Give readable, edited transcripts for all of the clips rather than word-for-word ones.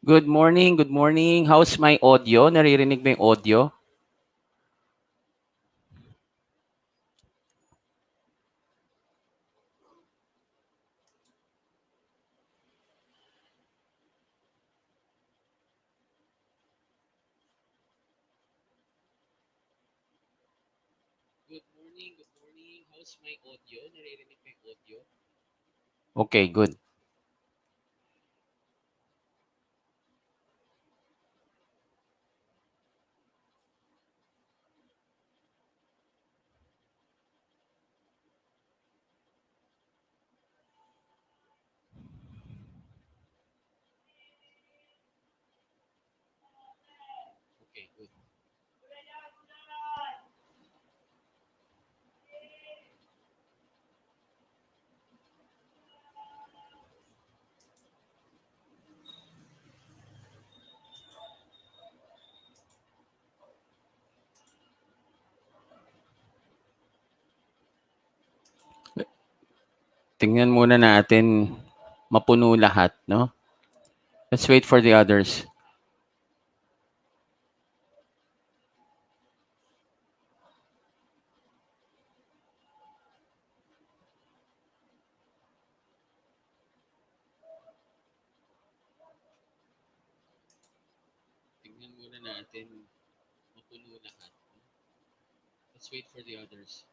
Good morning, good morning. How's my audio? Naririnig ba yung audio? Good morning, good morning. How's my audio? Naririnig ba yung audio? Okay, good. Okay, good. Tingnan muna natin mapuno lahat, no? Let's wait for the others. Tingnan muna natin mapuno lahat. Let's wait for the others.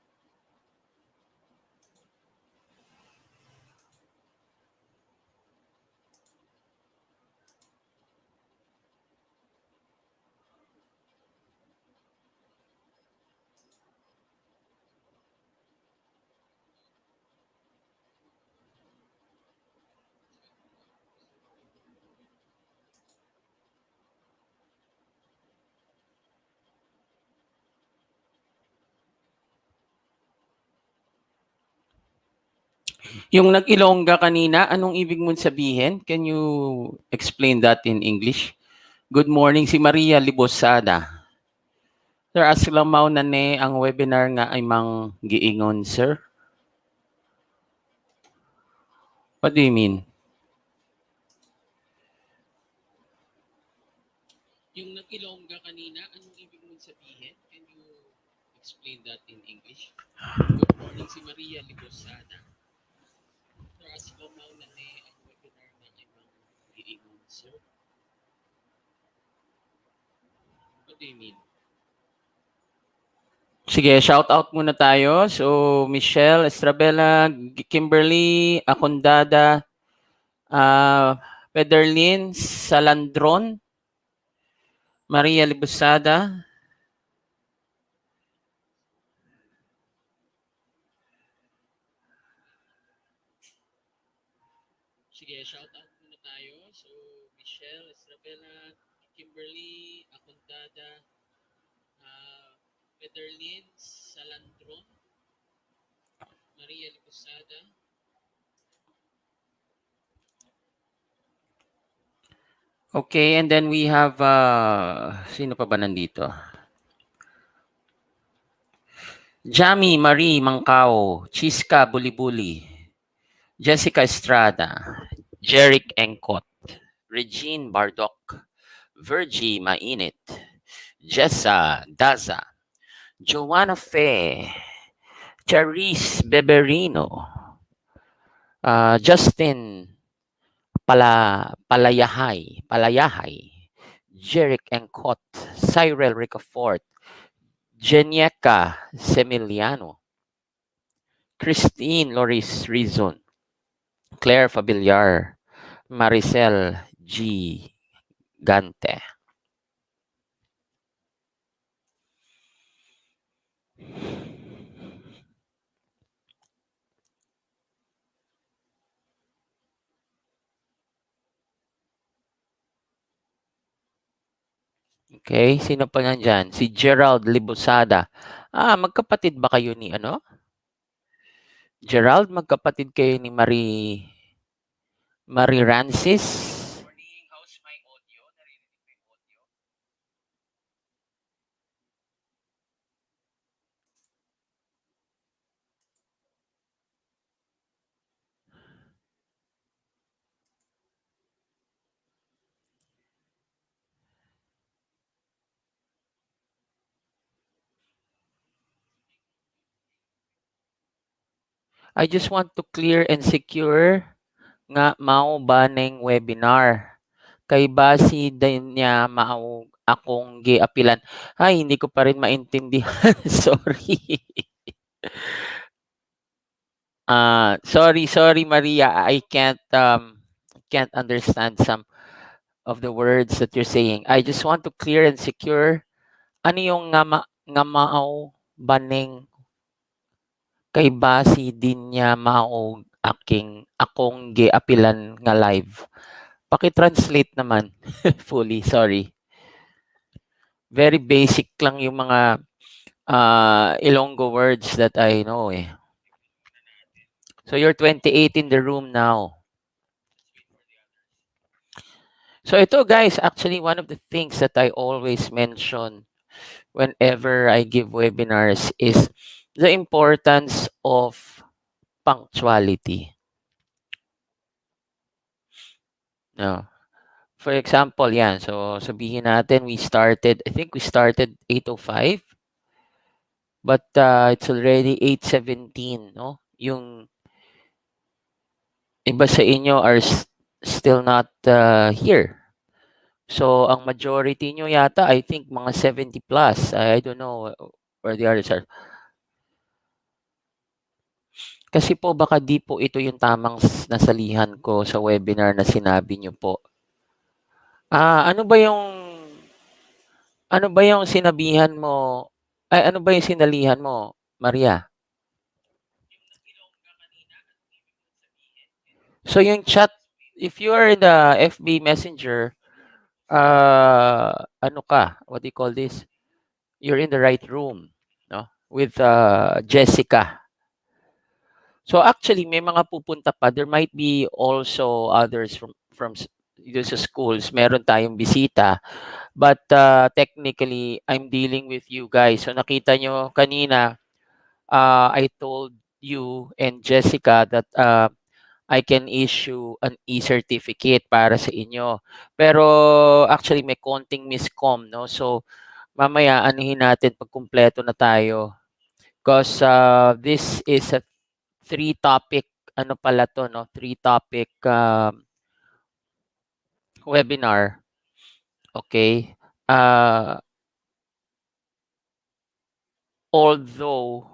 Yung nag-Ilongga kanina, anong ibig mong sabihin? Can you explain that in English? Good morning, si Maria Libosada. Sir, aslamaw na ne ang webinar nga ay mang giingon, sir. What do you mean? Yung nag-Ilongga kanina, anong ibig mong sabihin? Can you explain that in English? Good morning, si Maria Libosada. Sir, aslamaw na ne ang webinar nga ay mang giingon, sir. What do you mean? Sige, shout out muna tayo. So, Michelle Estrabela, Kimberly Acondada, Pederlin Salandron, Maria Libosada. Sige, shout out muna tayo. So, Michelle Estrabela, Kimberly Acondada, Pederlin Salandron, Maria Libosada. Okay, and then we have, sino pa ba nandito? Jami Marie Mangkao, Chiska Bulibuli, Jessica Estrada, Jeric Engkot, Regine Bardock, Virgie Mainit, Jessa Daza, Joanna Fe, Charisse Beberino, Justin Palayahay, Jeric Engkot, Cyril Ricafort, Jenieca Semiliano, Christine Loris Rizon, Claire Fabillar, Maricel G. Gante. Okay, sino pa nandyan? Si Gerald Libosada. Magkapatid ba kayo ni ano? Gerald, magkapatid kayo ni Marie Rancis? Morning, how's my audio? Narinig mo yung audio? I just want to clear and secure nga mao ba ning webinar. Kay basi din niya mao akong giapilan. Ay, hindi ko pa rin maintindihan. Sorry. Sorry, Maria. I can't understand some of the words that you're saying. I just want to clear and secure. Ano yung nga mao baning kay basi din niya mao akong giapilan nga live. Paki-translate naman fully, sorry. Very basic lang yung mga Ilonggo words that I know eh. So you're 28 in the room now. So ito guys, actually one of the things that I always mention whenever I give webinars is the importance of punctuality. No. For example, yan. So sabihin natin I think we started 8:05, but it's already 8:17, no? Yung iba sa inyo are still not here. So ang majority nyo yata, I think mga 70 plus. I don't know where the others are. Kasi po baka di po ito yung tamang nasalihan ko sa webinar na sinabi nyo po. Ano ba yung sinabihan mo? Ay, ano ba yung sinalihan mo, Maria? So yung chat, if you are in the FB Messenger, ano ka? What do you call this? You're in the right room, no? With Jessica. So actually may mga pupunta pa. There might be also others from dito sa schools. Meron tayong bisita. But technically I'm dealing with you guys. So nakita nyo kanina, I told you and Jessica that I can issue an e-certificate para sa inyo. Pero actually may konting miscom, no? So mamaya anuhin natin pag kumpleto na tayo. Because this is a three topic ano pala to, no? Three topic webinar. Okay? Although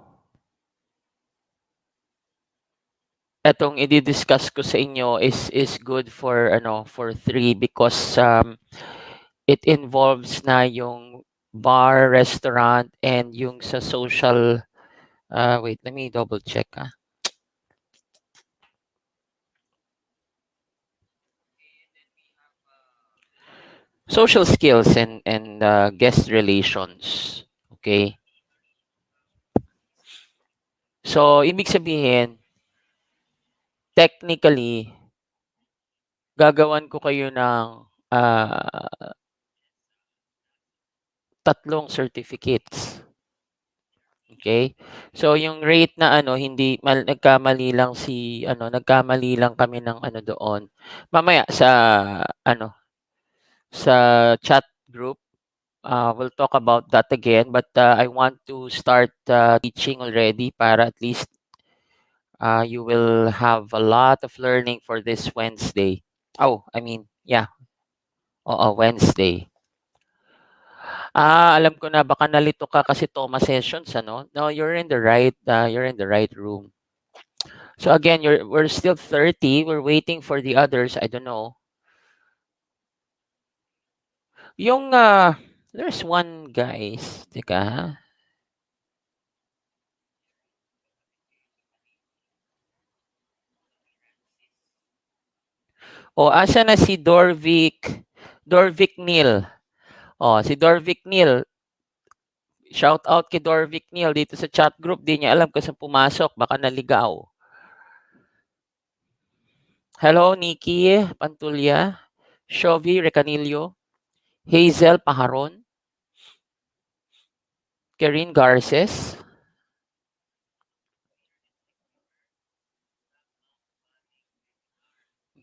etong i-discuss ko sa inyo is good for for three because it involves na yung bar, restaurant, and yung sa social wait, let me double check. Social skills and guest relations. Okay? So, ibig sabihin, technically, gagawan ko kayo ng tatlong certificates. Okay? So, yung rate na nagkamali lang kami ng doon. Mamaya sa chat group, we'll talk about that again, but I want to start teaching already para at least you will have a lot of learning for this Wednesday. Wednesday. Alam ko na baka nalito ka kasi Toma sessions, ano? No, you're in the right room. So again, we're still 30. We're waiting for the others. I don't know. Yung there's one guys. Teka, ha? Asa na si Dorvic Neil. Si Dorvic Neil. Shout out kay Dorvic Neil dito sa chat group. Di niya alam kung saan pumasok. Baka naligaw. Hello, Nikki Pantulya. Shovi Recanillo. Hazel Paharon. Karen Garces.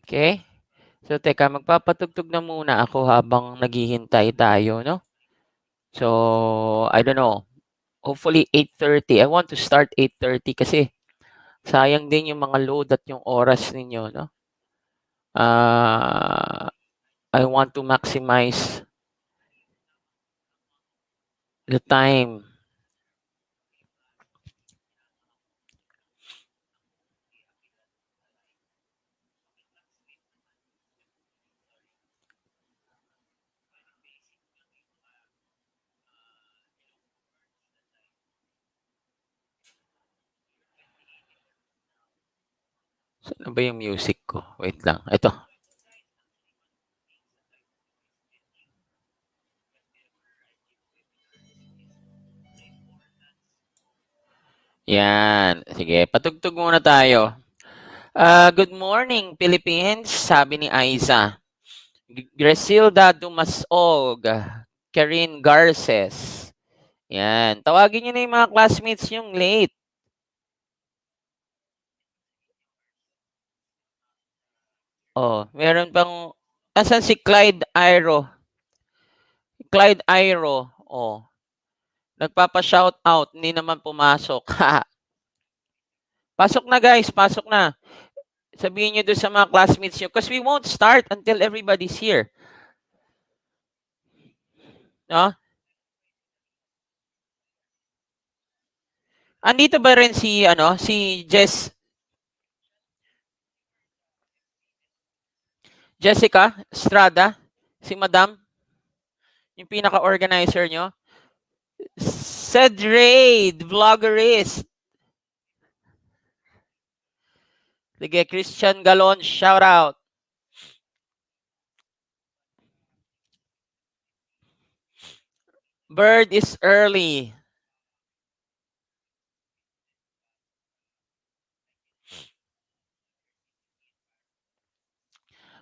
Okay. So, teka, magpapatugtog na muna ako habang naghihintay tayo, no? So, I don't know. Hopefully, 8:30. I want to start 8:30 kasi Sayang din yung mga load at yung oras ninyo, no? I want to maximize the time. Saan ba yung music ko? Wait lang. Ito. Yan. Sige, patugtog muna tayo. Good morning, Philippines, sabi ni Aiza. Gresilda Dumasog, Karin Garces. Yan. Tawagin niyo na yung mga classmates yung late. Oh, meron pang... Asan si Clyde Airo? Clyde Airo. Oh, nagpapa-shout out. Hindi naman pumasok. Pasok na guys, pasok na. Sabihin niyo doon sa mga classmates niyo because we won't start until everybody's here. No? Andito ba rin si si Jessica Estrada, si Madam, yung pinaka-organizer nyo? Cedraid, vloggerist. Sige, Christian Galon, shout out. Bird is early.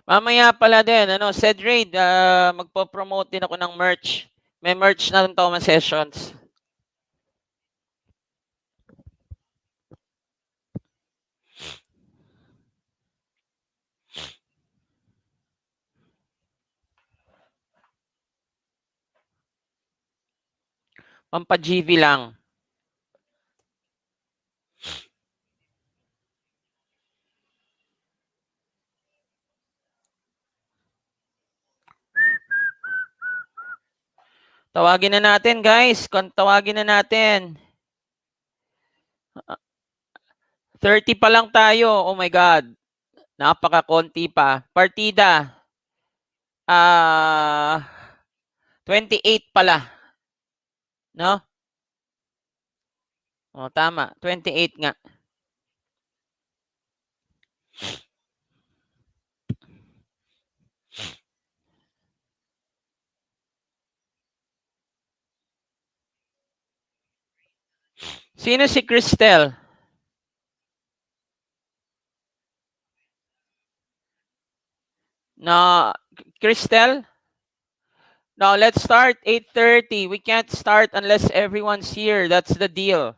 Mamaya pala din, Cedraid, magpo-promote din ako ng merch. May merch na ng Toma Sessions. Pampa-GV lang. Tawagin na natin, guys. Tawagin na natin. 30 pa lang tayo. Oh my God. Napaka-konti pa. Partida. 28 pala. No? Oh, tama. 28 nga. Sino si Cristel? No, Cristel? No, let's start 8:30. We can't start unless everyone's here. That's the deal.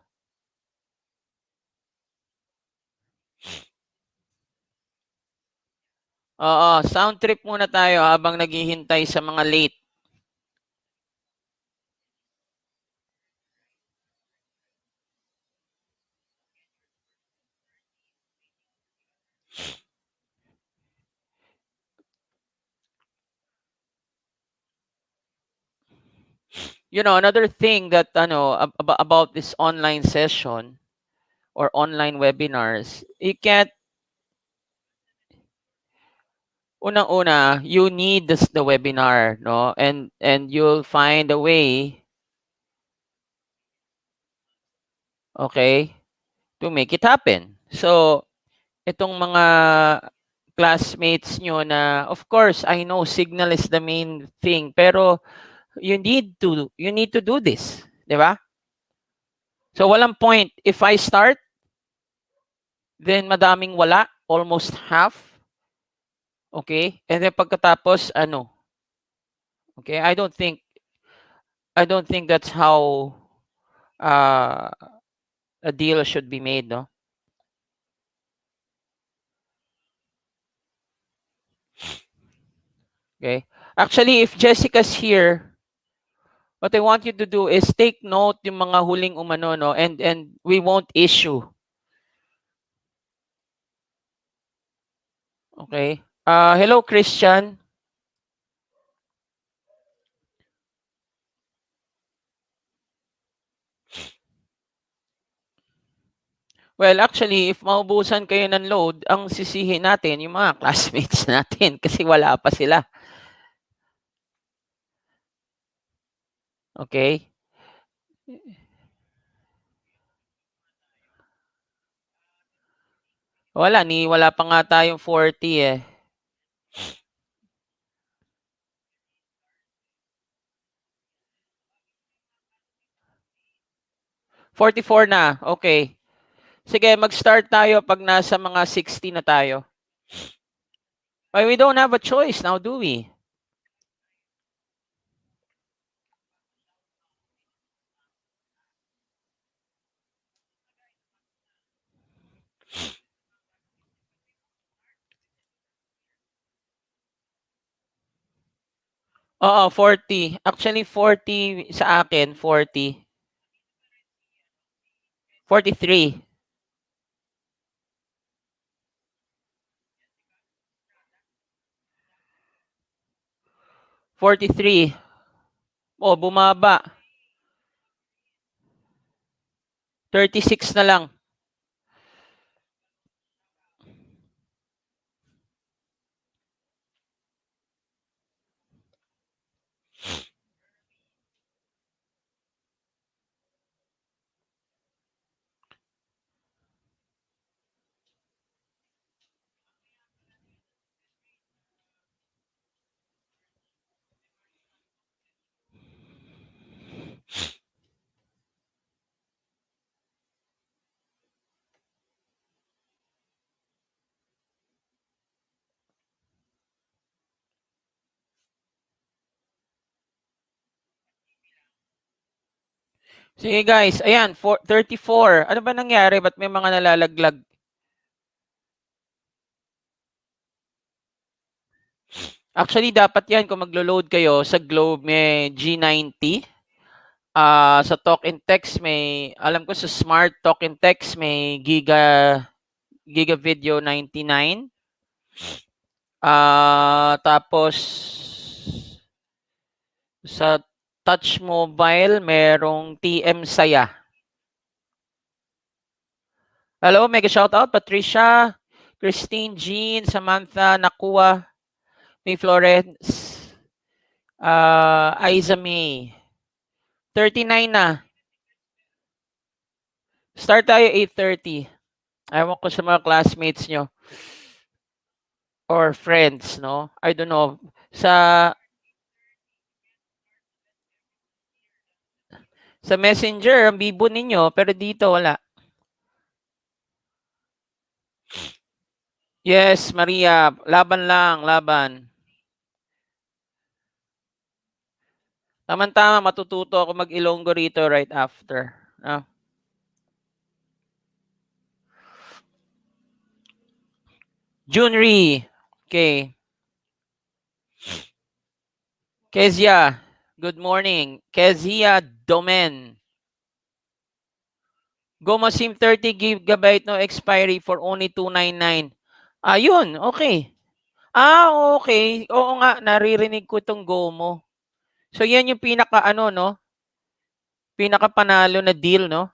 Oo, sound trip muna tayo habang naghihintay sa mga late. Another thing that about this online session or online webinars, you can't unang-una, you need the webinar, no? And you'll find a way, okay, to make it happen. So, itong mga classmates nyo na, of course, I know signal is the main thing, pero you need to do this, di ba? So, walang point. If I start, then madaming wala, almost half. Okay? And then pagkatapos, okay, I don't think that's how a deal should be made, no? Okay. Actually, if Jessica's here, what I want you to do is take note yung mga huling umano, no? And we won't issue. Okay. Hello, Christian. Well, actually, if maubusan kayo ng load, ang sisihin natin yung mga classmates natin kasi wala pa sila. Okay? Wala pa nga tayong 40 eh. 44 na. Okay. Sige, mag-start tayo pag nasa mga 60 na tayo. But we don't have a choice now, do we? Oo, 40. Actually, 40 sa akin, 40. 43. 43. Oh, bumaba. 36 na lang. Sige guys, ayan, 34. Ano ba nangyari? Ba't may mga nalalaglag? Actually, dapat yan kung maglo-load kayo sa Globe may G90. Sa talk and text may, alam ko sa smart talk and text may Giga Video 99. Tapos sa touch mobile merong TM Saya. Hello, mega shoutout Patricia, Christine, Jean, Samantha, Nakua, May Florence, Aiza May. 39 na. Start tayo 8:30. Ewan ko sa mga classmates nyo or friends, no? I don't know. Sa Messenger, ang bibo ninyo, pero dito wala. Yes, Maria, laban lang, laban. Tama-tama, matututo ako mag-Ilonggo rito right after. No? Junri. Okay. Kezia, good morning. Kezia Domen. Goma SIM 30 GB no expiry for only 299. Ayun, okay. Okay. Oo nga, naririnig ko itong Gomo. So yan yung pinaka ano, no? Pinaka panalo na deal, no?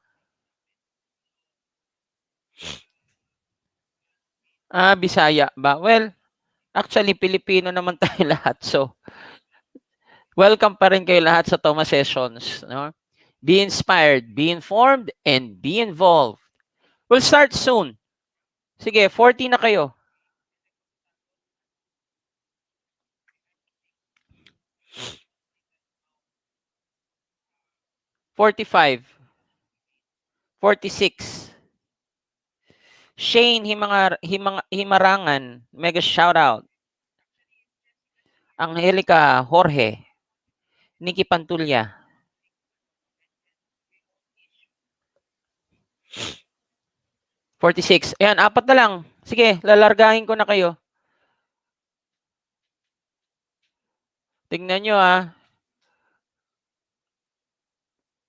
Bisaya ba? Well, actually Pilipino naman tayo lahat. So, welcome pa rin kayo lahat sa Toma Sessions, no? Be inspired, be informed, and be involved. We'll start soon. Sige, 40 na kayo. 45. 46. Shane Himarangan, mega shoutout. Angelica Jorge. Nikki Pantulya. 46. Ayan, apat na lang. Sige, lalargahin ko na kayo. Tingnan nyo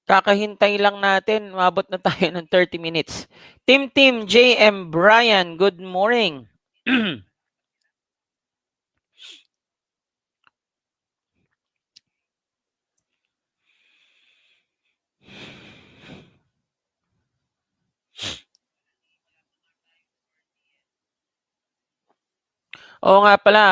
Kakahintay lang natin. Mabot na tayo ng 30 minutes. Team JM Brian, good morning. Oo nga pala,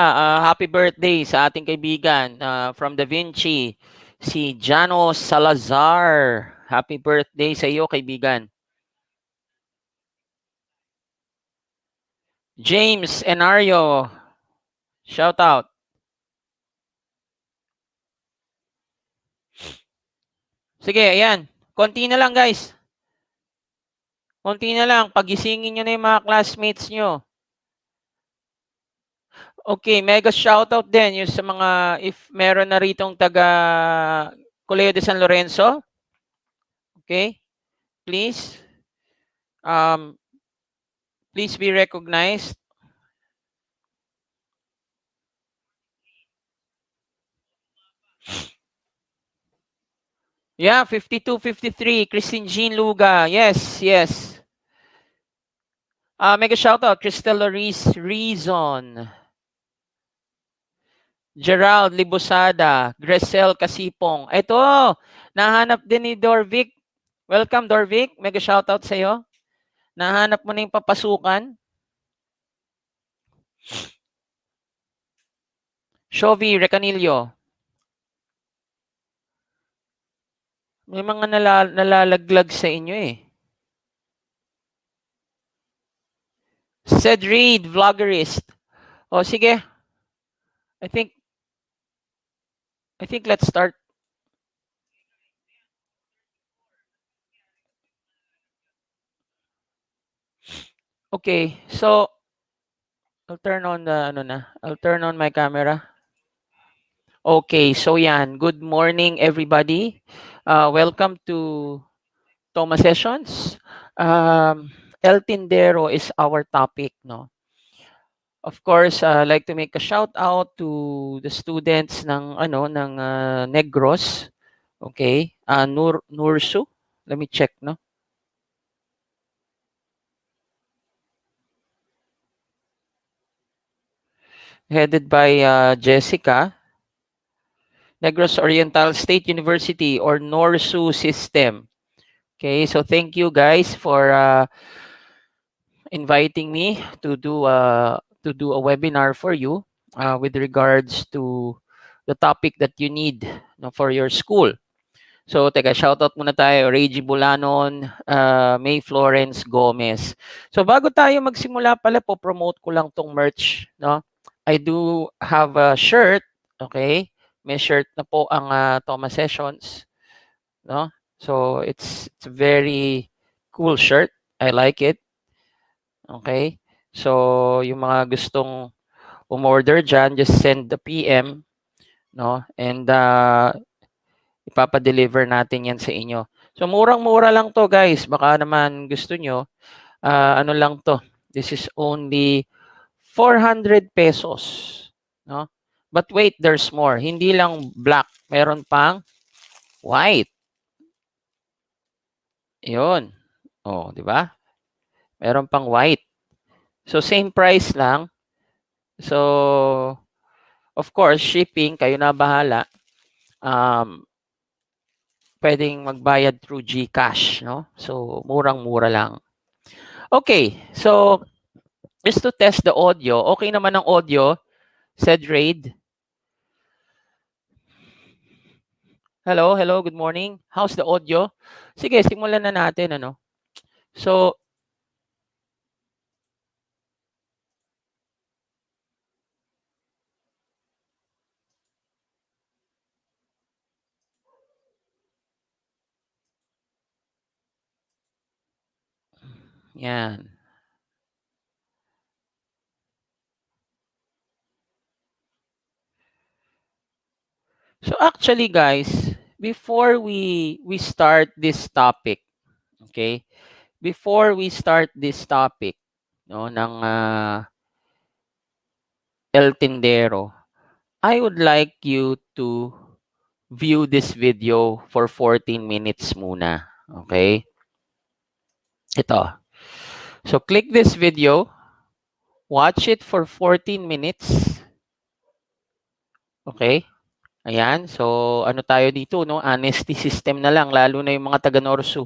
happy birthday sa ating kaibigan from Da Vinci, si Jano Salazar. Happy birthday sa iyo, kaibigan. James Enario, shout out. Sige, ayan. Konti na lang, guys. Konti na lang. Pagisingin nyo na yung mga classmates nyo. Okay, mega shoutout din yung sa mga, if meron na ritong taga Colegio de San Lorenzo. Okay, please. Please be recognized. Yeah, 52, 53, Christine Jean Luga. Yes, yes. Mega shoutout, Crystal Reason. Gerald Libosada, Gresel Kasipong. Ito, nahanap din ni Dorvic. Welcome, Dorvic. Mega shoutout sa iyo. Nahanap mo na yung papasukan. Shovi Recanillo. May mga nalalaglag sa inyo eh. Ced Reed, vloggerist. O sige. I think let's start. Okay, so I'll turn on the I'll turn on my camera. Okay, so yan. Good morning, everybody. Welcome to Toma sessions. El Tindero is our topic, no? Of course, I'd like to make a shout out to the students ng Negros. Okay? Nursu. Let me check, no? Headed by Jessica. Negros Oriental State University or NORSU system. Okay, so thank you guys for inviting me to do a webinar for you with regards to the topic that you need, no, for your school. So, teka, shoutout muna tayo. Reggie Bulanon, May Florence Gomez. So, bago tayo magsimula pala po, promote ko lang tong merch, no? I do have a shirt, okay? May shirt na po ang Toma Sessions, no? So, it's a very cool shirt. I like it. Okay? So, yung mga gustong umorder dyan, just send the PM, no? And ipapa-deliver natin yan sa inyo. So, murang-mura lang to, guys. Baka naman gusto nyo, ano lang to. This is only 400 pesos, no? But wait, there's more. Hindi lang black, meron pang white. Yun. Oh, di ba? Meron pang white. So, same price lang. So, of course, shipping, kayo na bahala. Pwedeng magbayad through GCash, no? So, murang-mura lang. Okay, so, just to test the audio, okay naman ang audio, said Raid. Hello, good morning. How's the audio? Sige, simulan na natin, ano? So, yan. So actually, guys, before we start this topic, okay? Before we start this topic, no, ng El Tindero, I would like you to view this video for 14 minutes muna, okay? Ito. So click this video, watch it for 14 minutes. Okay? Ayan. So ano tayo dito, no? Honesty system na lang, lalo na yung mga taga Norsu.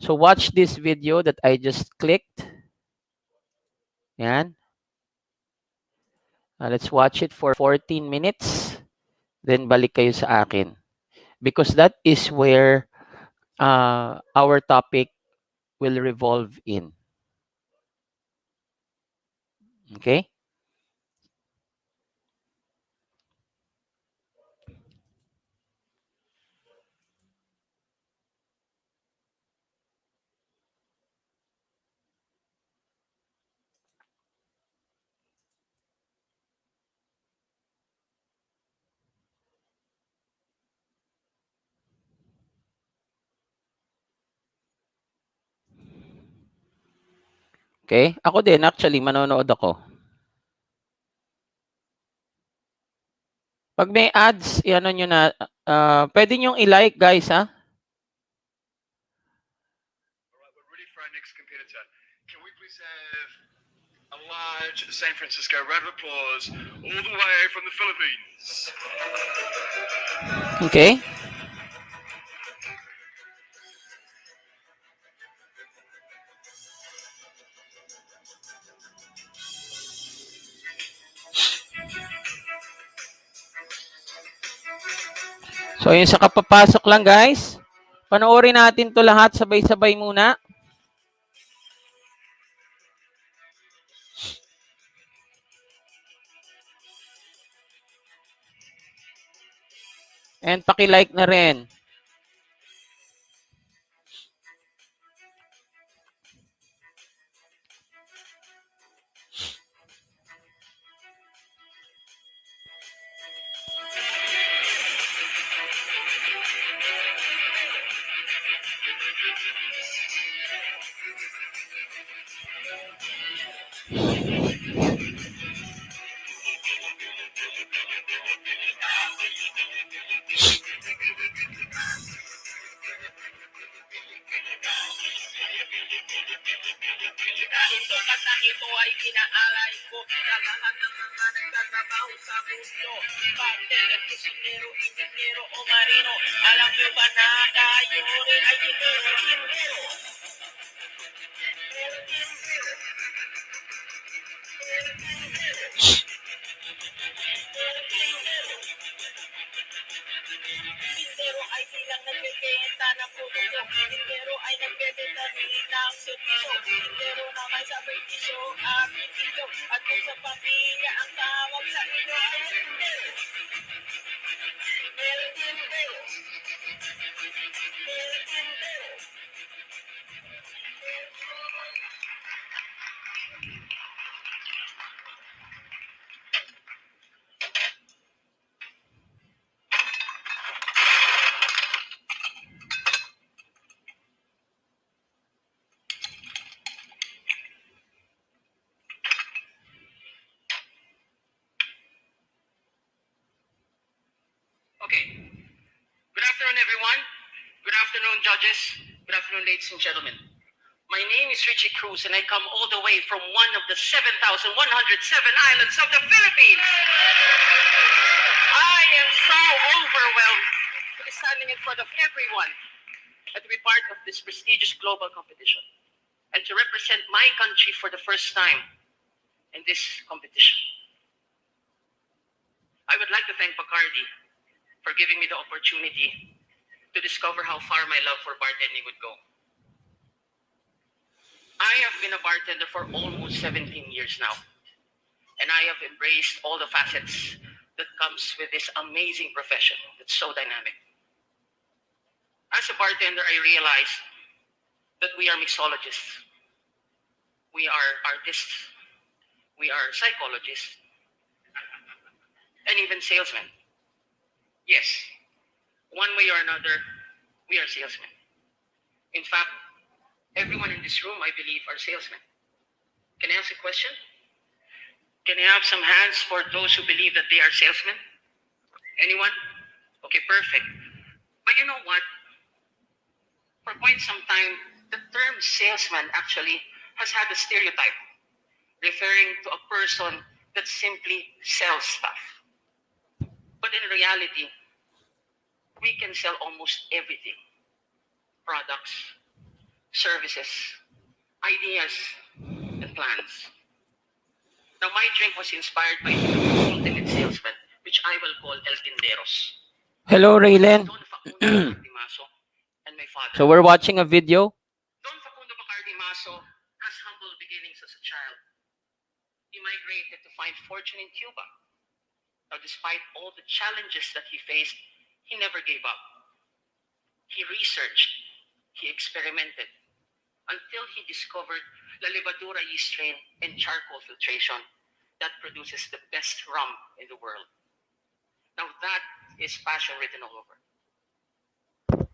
So watch this video that I just clicked. Ayan. Let's watch it for 14 minutes. Then balik kayo sa akin. Because that is where our topic will revolve in. Okay? Okay? Ako din, actually, manonood ako. Pag may ads, ano nyo na, pwede nyo i-like, guys, ha? We're ready for our next competitor. Can we please have a large San Francisco round of applause all the way from the Philippines? Okay? So, yung sa kapapasok lang, guys. Panoorin natin to lahat sabay-sabay muna. And paki-like na rin. Ito katang ito ay pinaalay ko sa lahat ng mga nagtatrabaho sa mundo. Bartender, kusinero, ingenyero o marino, alam nyo ba na tayo rin ay Tindero? Tindero ay bilang nagbebenta ng produkto. Tindero ay nagbebenta rin ng servisyo. Tindero na may sabay pisyo at video. At kung sa pamilya ang tawag sa inyo ay Tindero. Tindero. Tindero. Okay. Good afternoon, everyone. Good afternoon, judges. Good afternoon, ladies and gentlemen. My name is Richie Cruz, and I come all the way from one of the 7,107 islands of the Philippines. I am so overwhelmed to be standing in front of everyone and to be part of this prestigious global competition and to represent my country for the first time in this competition. I would like to thank Bacardi for giving me the opportunity to discover how far my love for bartending would go. I have been a bartender for almost 17 years now, and I have embraced all the facets that comes with this amazing profession that's so dynamic. As a bartender, I realized that we are mixologists, we are artists, we are psychologists, and even salesmen. Yes, one way or another, we are salesmen. In fact, everyone in this room, I believe, are salesmen. Can I ask a question? Can I have some hands for those who believe that they are salesmen? Anyone? Okay, perfect. But you know what? For quite some time, the term salesman actually has had a stereotype referring to a person that simply sells stuff. But in reality, we can sell almost everything. Products, services, ideas, and plans. Now, my drink was inspired by the ultimate salesman, which I will call El Tinderos. Hello, Raylen. Don Facundo Bacardi Maso and my father. So we're watching a video. Don Facundo Bacardi Maso has humble beginnings as a child. He migrated to find fortune in Cuba. Now, despite all the challenges that he faced, he never gave up. He researched, he experimented, until he discovered La Levadura yeast strain and charcoal filtration that produces the best rum in the world. Now, that is passion written all over.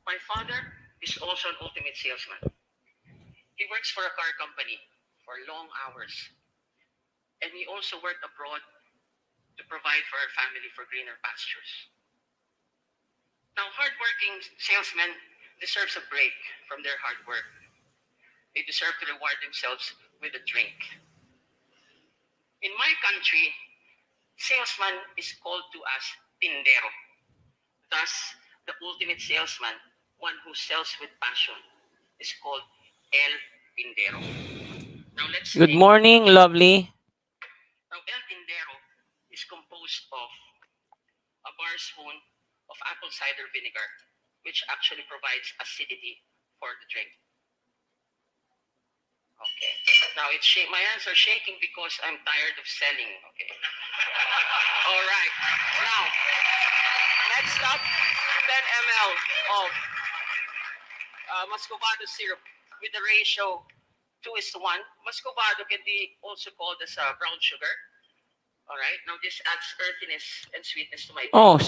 My father is also an ultimate salesman. He works for a car company for long hours. And we also work abroad to provide for our family for greener pastures. Now, hardworking salesmen deserves a break from their hard work. They deserve to reward themselves with a drink. In my country, salesman is called to as Tindero. Thus, the ultimate salesman, one who sells with passion, is called El Tindero. Now, let's Good take- morning, lovely. Now, El Tindero is composed of a bar spoon of apple cider vinegar, which actually provides acidity for the drink. Okay. Now, my hands are shaking because I'm tired of selling. Okay. All right. Now, next up, 10 ml of Muscovado syrup with the ratio 2:1. Muscovado can be also called as brown sugar. All right. Now, this adds earthiness and sweetness to my drink. Oh,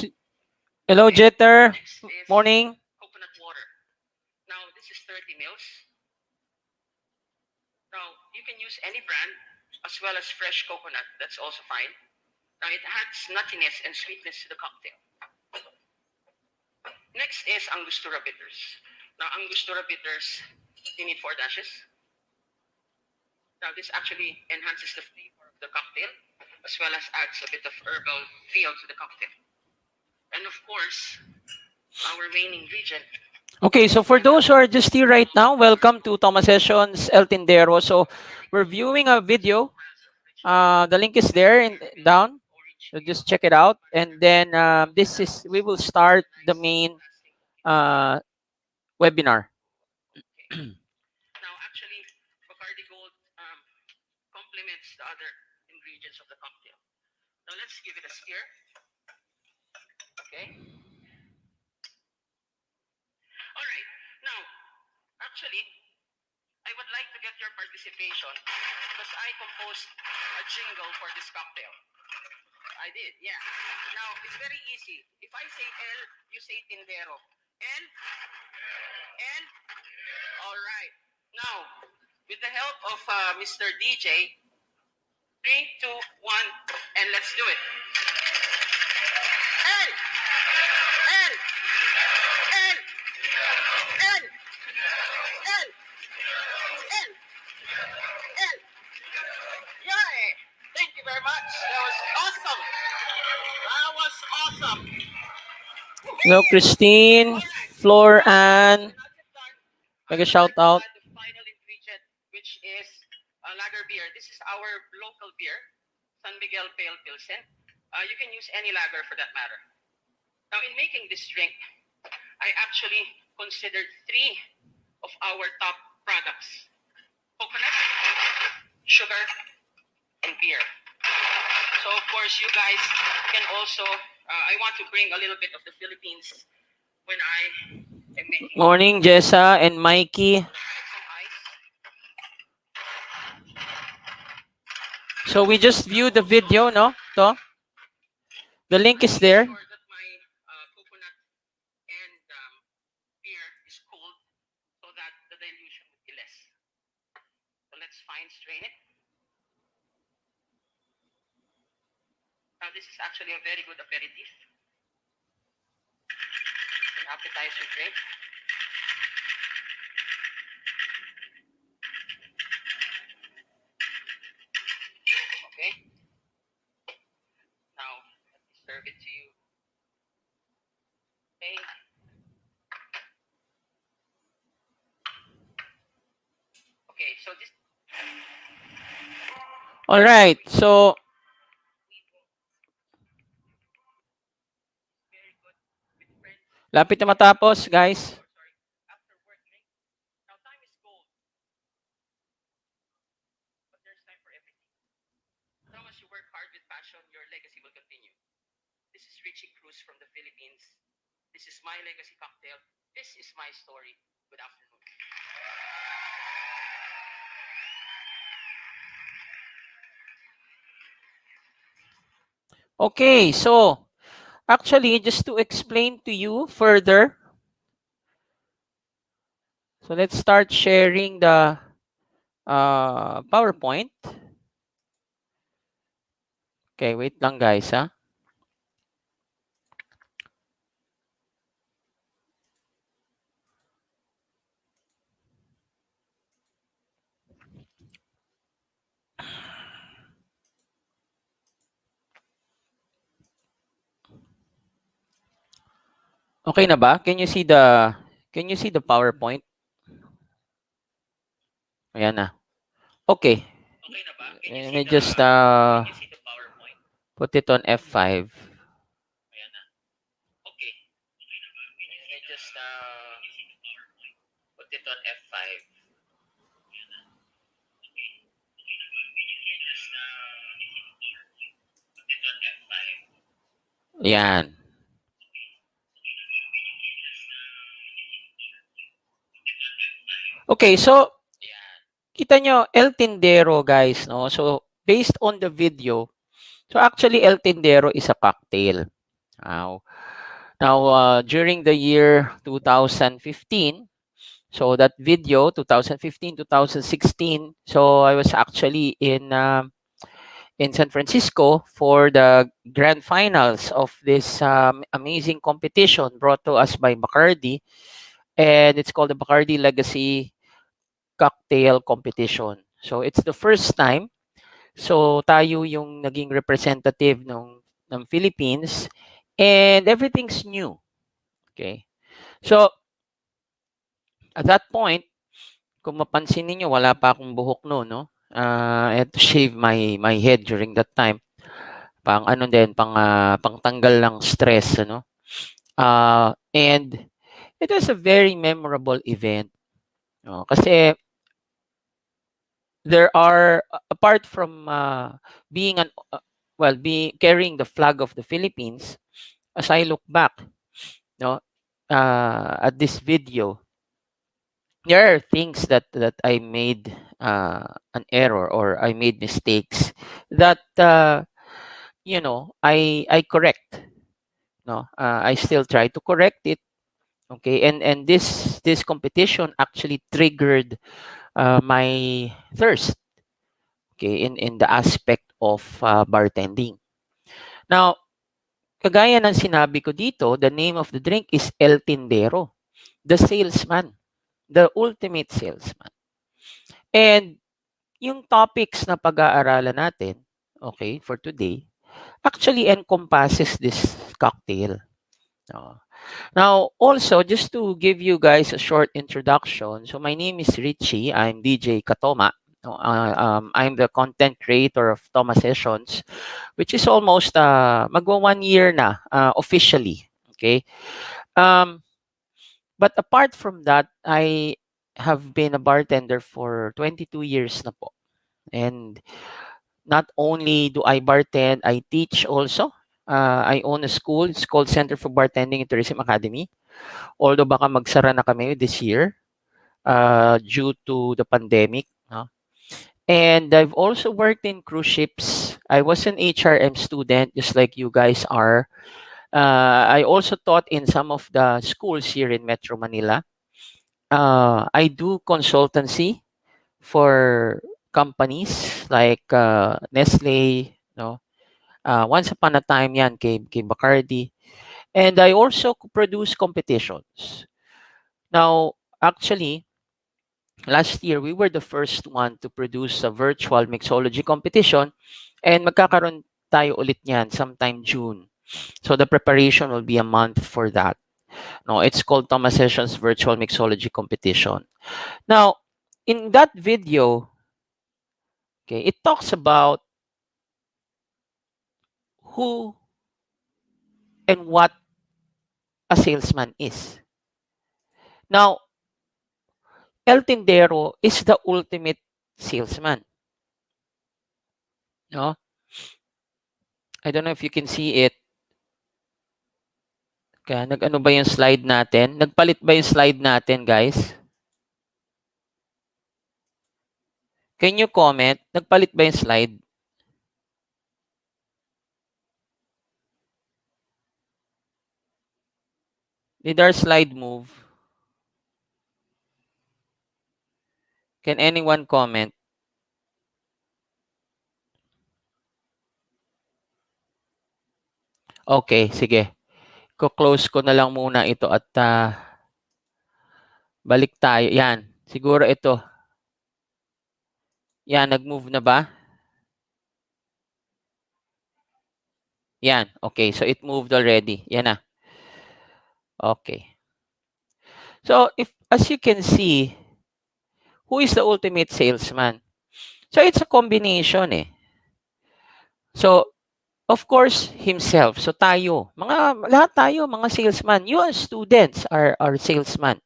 hello, Jeter. Next is Morning. coconut water. Now, this is 30 mils. Now, you can use any brand as well as fresh coconut. That's also fine. Now, it adds nuttiness and sweetness to the cocktail. Next is Angostura bitters. Now, Angostura bitters, you need 4 dashes. Now, this actually enhances the flavor of the cocktail as well as adds a bit of herbal feel to the cocktail. And of course, our main ingredient. Okay, so for those who are just here right now, welcome to Toma Sessions, El Tindero. So we're viewing a video. The link is there down. So just check it out. And then we will start the main webinar. Now, actually, Bacardi Gold complements the other ingredients of the cocktail. Now, let's give it a stir. Okay. All right. Now, actually, I would like to get your participation because I composed a jingle for this cocktail. I did, yeah. Now, it's very easy. If I say El, you say Tindero. El. All right. Now, with the help of Mr. DJ, 3, 2, 1, and let's do it. El. El. El. El. El. El. El. Yay! Thank you very much. That was awesome. That was awesome. Hello, Christine, Flor, Ann. Make a shout out. The final ingredient, which is lager beer. This is our local beer, San Miguel Pale Pilsen. You can use any lager for that matter. Now, in making this drink, I actually considered 3 of our top products: coconut, sugar, and beer. So, of course, you guys can also, I want to bring a little bit of the Philippines when I am making. Morning, Jessa and Mikey. Some ice. So we just viewed the video, no? The link is there. Make sure that my coconut and beer is cold so that the dilution would be less. So let's fine strain it. Now, this is actually a very good aperitif. An appetizer drink. Okay. Now, let me serve it to you. Okay. Okay, so this. All right. So, lapit na matapos, guys. After working, now time is gold, but there's time for everything. Now, as you work hard with passion, your legacy will continue. This is Richie Cruz from the Philippines. This is my legacy cocktail. This is my story. Good afternoon. Okay, so actually, just to explain to you further, so let's start sharing the PowerPoint. Okay, wait lang guys, ha? Okay na ba? Can you see the PowerPoint? Ayan na. Okay. Okay na ba? Let me just Can you see the PowerPoint? put it on F5. Ayan na. Okay. Okay na ba? Let me just put it on F5. Ayan na. Okay. Okay na ba? Let me just put it on F5. Ayan. Okay, so Ayan. kita nyo, El Tindero, guys, no? So, based on the video, so actually, El Tindero is a cocktail. Now, during the year 2015, so that video, 2015, 2016, so I was actually in San Francisco for the grand finals of this amazing competition brought to us by Bacardi, and it's called the Bacardi Legacy Cocktail Competition. So it's the first time. So tayo yung naging representative ng Philippines, and everything's new. Okay. So at that point, kung mapansin niyo, wala pa akong buhok no, no? I had to shave my head during that time. Pang ano din, pang tanggal ng stress, ano? And it was a very memorable event. No? Kasi there are, apart from being being carrying the flag of the Philippines, as I look back, no, at this video, there are things that I made an error, or I made mistakes that I correct. No, I still try to correct it. Okay, and this competition actually triggered my thirst. Okay, in the aspect of bartending. Now, kagaya ng sinabi ko dito, the name of the drink is El Tindero, the salesman, the ultimate salesman. And yung topics na pag-aaralan natin, okay, for today, actually encompasses this cocktail. Now, also, just to give you guys a short introduction, so my name is Richie. I'm DJ Katoma. I'm the content creator of Toma Sessions, which is almost magwa 1 year na officially. Okay. But apart from that, I have been a bartender for 22 years na po. And not only do I bartend, I teach also. I own a school. It's called Center for Bartending and Tourism Academy. Although baka magsara na kami this year due to the pandemic. No? And I've also worked in cruise ships. I was an HRM student, just like you guys are. I also taught in some of the schools here in Metro Manila. I do consultancy for companies like Nestle, no? Once upon a time yan kay Bacardi. And I also produce competitions. Now, actually, last year, we were the first one to produce a virtual mixology competition, and magkakaroon tayo ulit niyan sometime June. So the preparation will be a month for that. No, it's called Toma Sessions Virtual Mixology Competition. Now, in that video, Okay, it talks about who and what a salesman is. Now, El Tindero is the ultimate salesman. No? I don't know if you can see it. Kaya nag-ano ba yung slide natin? Nagpalit ba yung slide natin, guys? Can you comment? Nagpalit ba yung slide? Did our slide move? Can anyone comment? Okay, sige. Ko-close ko na lang muna ito at balik tayo. Yan. Siguro ito. Yan, nag-move na ba? Yan. Okay, so it moved already. Yan na. Okay. So, if as you can see, who is the ultimate salesman? So, it's a combination eh. So, of course, himself. So, tayo. Lahat tayo, mga salesman. You as students are salesman.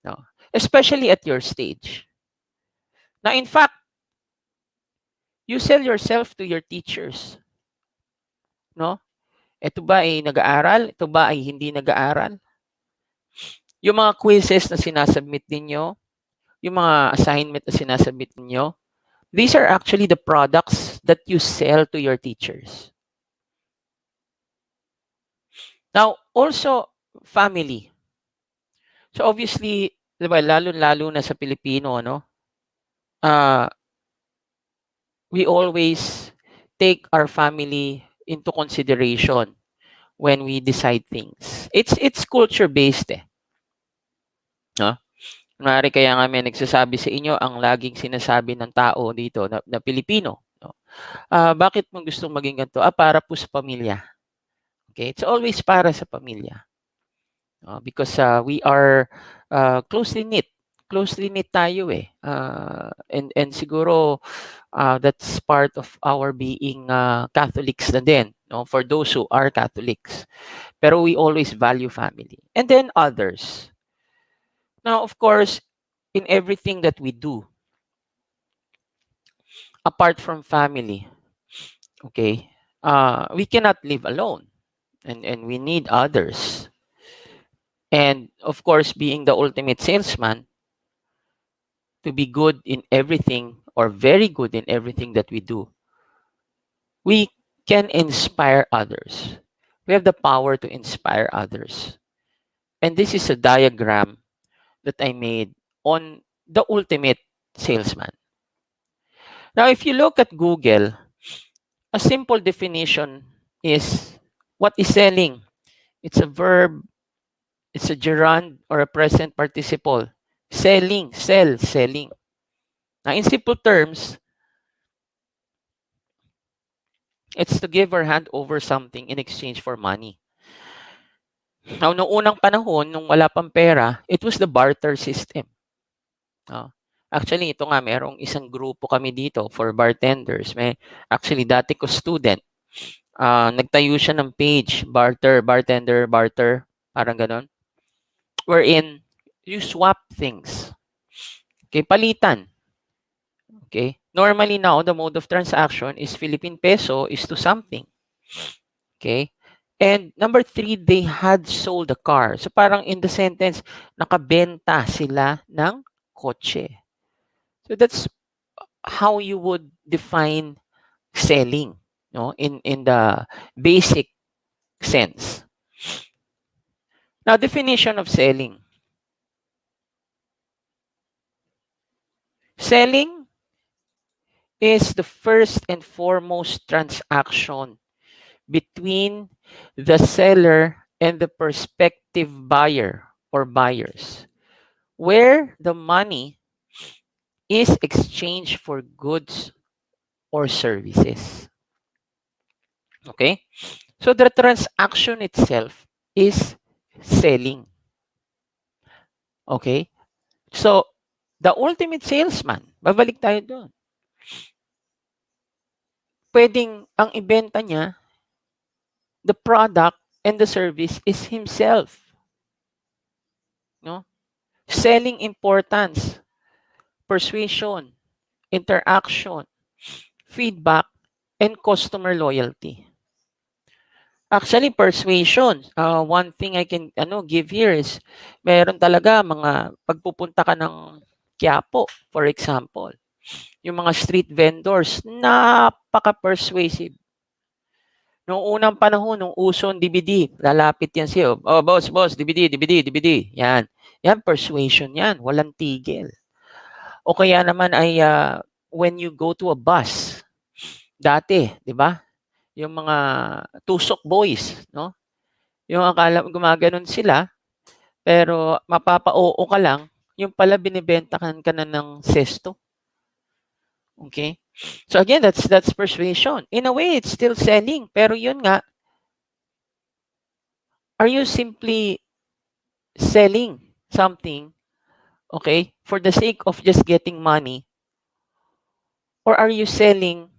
No? Especially at your stage. Now, in fact, you sell yourself to your teachers. No? Ito ba ay nag-aaral? Ito ba ay hindi nag-aaral? Yung mga quizzes na sinasubmit ninyo, yung mga assignment na sinasubmit ninyo, these are actually the products that you sell to your teachers. Now, also, family. So, obviously, diba, lalo-lalo na sa Pilipino, no? We always take our family into consideration when we decide things. It's culture-based eh. No? Kunwari kaya nga may nagsasabi sa inyo ang laging sinasabi ng tao dito na Pilipino. No? Bakit mo gustong maging ganito? Para po sa pamilya. Okay? It's always para sa pamilya. Because we are closely knit. Closely knit tayo eh. And siguro that's part of our being Catholics na din. No? For those who are Catholics. Pero we always value family. And then others. Now, of course, in everything that we do, apart from family, okay, we cannot live alone. And we need others. And of course, being the ultimate salesman, to be good in everything or very good in everything that we do, we can inspire others. We have the power to inspire others. And this is a diagram that I made on the ultimate salesman. Now, if you look at Google, a simple definition is what is selling. It's a verb, it's a gerund or a present participle. Selling, sell, selling. Now, in simple terms, it's to give or hand over something in exchange for money. Now, noong unang panahon, nung wala pang pera, it was the barter system. Actually, ito nga, merong isang grupo kami dito for bartenders. Actually, dati ko student. Nagtayo siya ng page, bartender, parang ganon. Wherein, you swap things. Okay, palitan. Okay, normally now, the mode of transaction is Philippine peso is to something. Okay, and number 3, they had sold the car. So parang in the sentence, nakabenta sila ng kotse. So that's how you would define selling, no? In the basic sense. Now, definition of selling. Selling is the first and foremost transaction between the seller and the prospective buyer or buyers, where the money is exchanged for goods or services. Okay? So the transaction itself is selling. Okay? So, the ultimate salesman, babalik tayo doon. pwedeng ang ibenta niya, the product and the service is himself. No? Selling importance, persuasion, interaction, feedback, and customer loyalty. Actually, persuasion. One thing I can give here is meron talaga mga pagpupunta ka ng Quiapo, for example. Yung mga street vendors, napaka-persuasive. Noong unang panahon, nung uso ang DVD, lalapit yan sa'yo. Oh, boss, DVD. Yan. Yan, persuasion yan. Walang tigil. O kaya naman ay when you go to a bus, dati, di ba? Yung mga tusok boys, no? Yung akala gumaganon sila, pero mapapa-oo ka lang, yung pala binibentahan ka na ng sesto. Okay? So again, that's persuasion. In a way, it's still selling. Pero yun nga, are you simply selling something, okay, for the sake of just getting money? Or are you selling,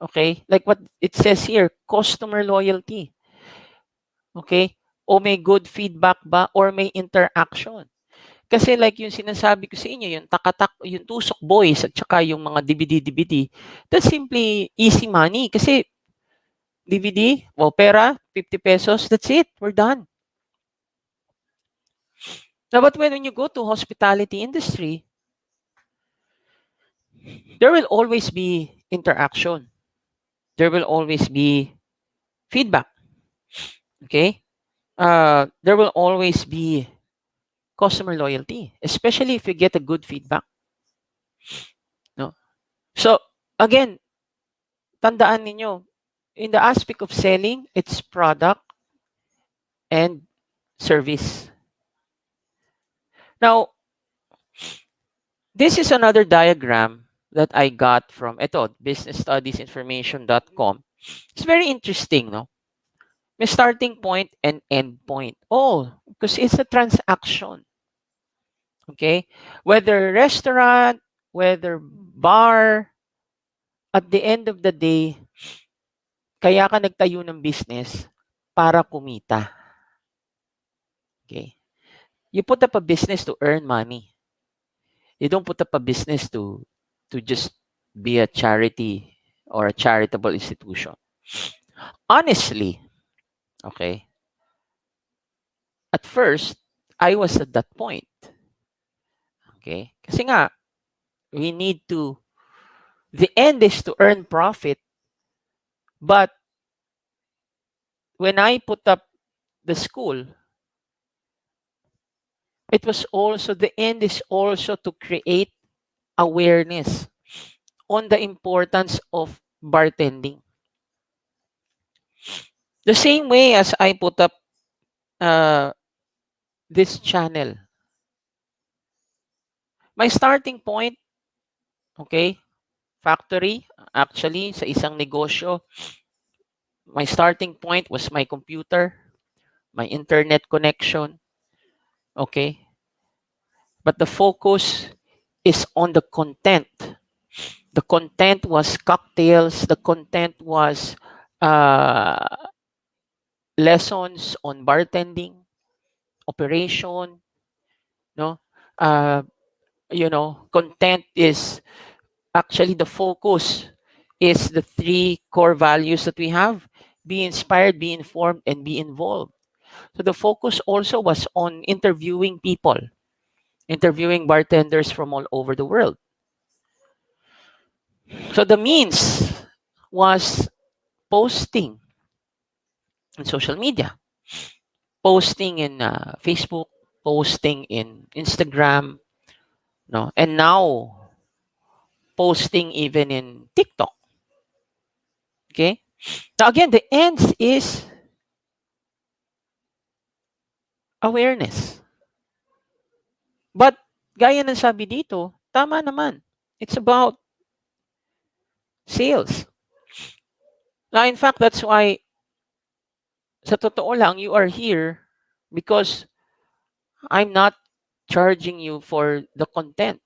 okay, like what it says here, customer loyalty? Okay? O may good feedback ba or may interaction? Kasi like yung sinasabi ko sa inyo, yung takatak, yung tusok boys at saka yung mga DVD, that's simply easy money. Kasi DVD, pera, 50 pesos, that's it, we're done. Now, but when you go to hospitality industry, there will always be interaction. There will always be feedback. Okay? There will always be customer loyalty, especially if you get a good feedback. No? So, again, tandaan ninyo, in the aspect of selling, it's product and service. Now, this is another diagram that I got from businessstudiesinformation.com. It's very interesting, no? May starting point and end point. Oh, because it's a transaction. Okay? Whether restaurant, whether bar, at the end of the day, kaya ka nagtayo ng business para kumita. Okay? You put up a business to earn money. You don't put up a business to just be a charity or a charitable institution. Honestly, okay, at first, I was at that point. Okay? Kasi nga, we need to, the end is to earn profit. But when I put up the school, it was also, the end is also to create awareness on the importance of bartending. The same way as I put up this channel. My starting point, okay, factory, actually, sa isang negosyo, my starting point was my computer, my internet connection, okay? But the focus is on the content. The content was cocktails, the content was lessons on bartending, operation, no? Content is actually the focus is the three core values that we have: be inspired, be informed, and be involved. So the focus also was on interviewing people, interviewing bartenders from all over the world. So the means was posting in social media, posting in Facebook, posting in Instagram, no, and now posting even in TikTok. Okay. Now again, the ends is awareness. But gaya ng sabi dito, tama naman. It's about sales. Now, in fact, that's why sa totoo lang, you are here because I'm not charging you for the content.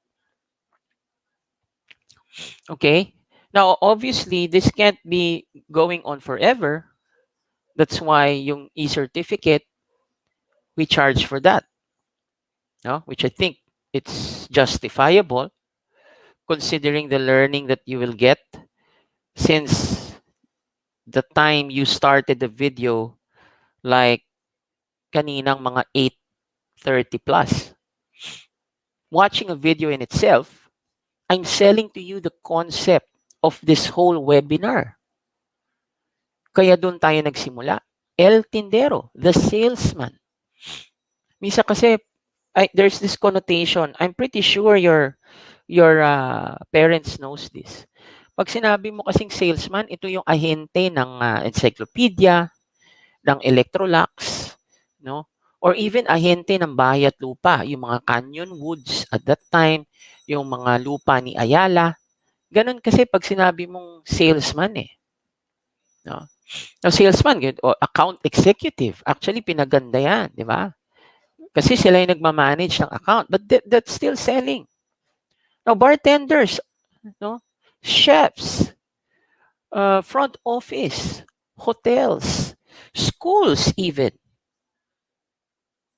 Okay? Now, obviously, this can't be going on forever. That's why yung e-certificate, we charge for that, no? Which I think it's justifiable considering the learning that you will get since the time you started the video, like kaninang mga 8:30 plus. Watching a video in itself, I'm selling to you the concept of this whole webinar. Kaya doon tayo nagsimula. El Tindero, the salesman. Misa kasi, there's this connotation. I'm pretty sure your parents knows this. Pag sinabi mo kasing salesman, ito yung ahente ng encyclopedia, ng Electrolux, no? Or even ahente ng bahay at lupa, yung mga Canyon Woods at that time, yung mga lupa ni Ayala. Ganun kasi pag sinabi mong salesman eh. No? Now, salesman, o account executive, actually pinaganda yan, di ba? Kasi sila yung nagmamanage ng account, but that's still selling. Now, bartenders, no? Chefs, front office, hotels, schools even.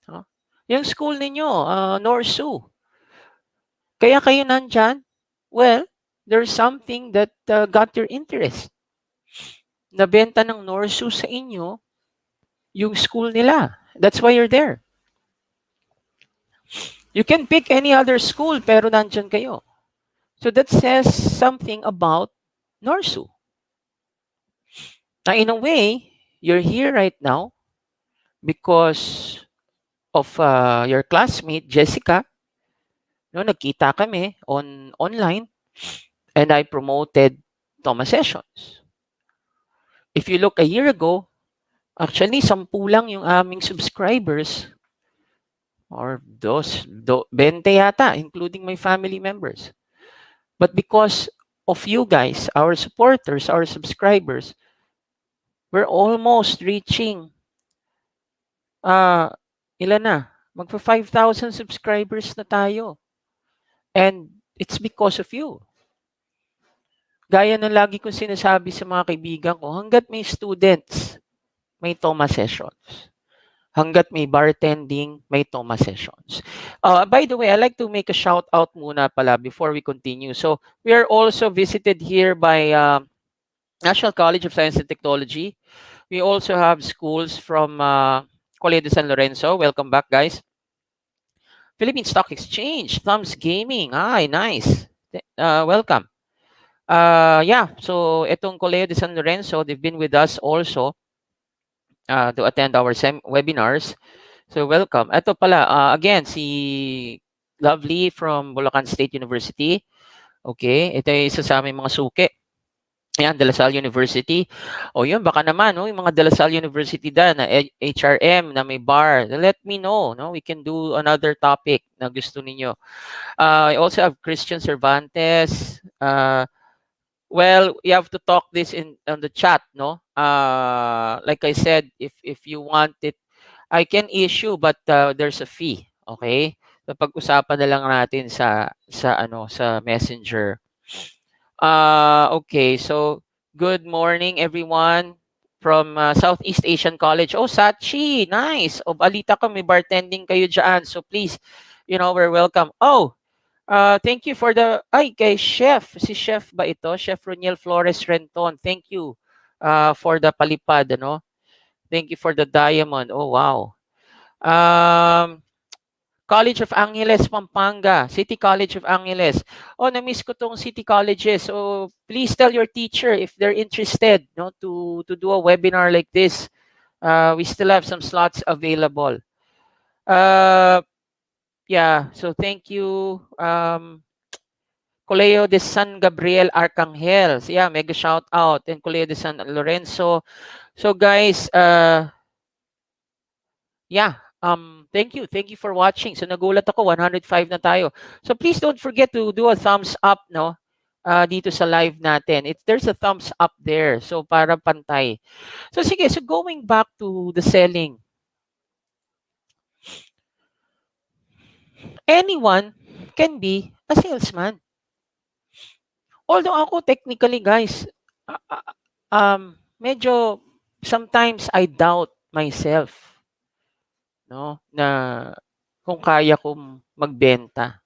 No? Yung school ninyo, Norsu. Kaya kayo nandyan, well, there's something that got your interest. Nabenta ng Norsu sa inyo yung school nila. That's why you're there. You can pick any other school pero nandyan kayo. So that says something about Norsu. Now, in a way, you're here right now because of your classmate, Jessica. No, nagkita kami online and I promoted Toma sessions. If you look a year ago, actually, 10 lang yung aming subscribers or 20 yata, including my family members. But because of you guys, our supporters, our subscribers, we're almost reaching ilan na? Magpa 5,000 subscribers na tayo. And it's because of you. Gaya ng lagi kong sinasabi sa mga kaibigan ko, hanggat may students, may Toma sessions. Hanggat may bartending, may Toma sessions. By the way, I'd like to make a shout out muna pala before we continue. So, we are also visited here by National College of Science and Technology. We also have schools from Colegio de San Lorenzo. Welcome back, guys. Philippine Stock Exchange, Thumbs Gaming. Hi, nice. Welcome. Yeah, so itong Colegio de San Lorenzo, they've been with us also to attend our webinars. So welcome. Ito pala, again, si Lovely from Bulacan State University. Okay, ito yung isa sa aming mga suki. Ayan, De La Salle University. O yun, baka naman, no, yung mga De La Salle University na HRM, na may bar, let me know. No? We can do another topic na gusto ninyo. I also have Christian Cervantes. Well, you have to talk this on the chat, no? Like I said, if you want it, I can issue, but there's a fee. Okay? So pag-usapan na lang natin sa Messenger. Okay, so good morning everyone from Southeast Asian College. Oh, Sachi, nice. O, balita ko may bartending kayo dyan. So please, we're welcome. Oh, thank you for the, kay Chef. Si Chef ba ito? Chef Roniel Flores Renton. Thank you for the palipad, ano? Thank you for the diamond. Oh, wow. College of Angeles, Pampanga. City College of Angeles. Oh, na-miss ko tong City Colleges. So, please tell your teacher if they're interested, no, to do a webinar like this. We still have some slots available. Yeah, so thank you. Colegio de San Gabriel Arcangel. So, yeah, mega shout out. And Colegio de San Lorenzo. So, guys, yeah. Thank you. Thank you for watching. So nagulat ako, 105 na tayo. So please don't forget to do a thumbs up, no? Dito sa live natin. There's a thumbs up there. So para pantay. So sige, so going back to the selling. Anyone can be a salesman. Although ako technically, guys, ah, ah, medyo sometimes I doubt myself, no, na kung kaya kong magbenta.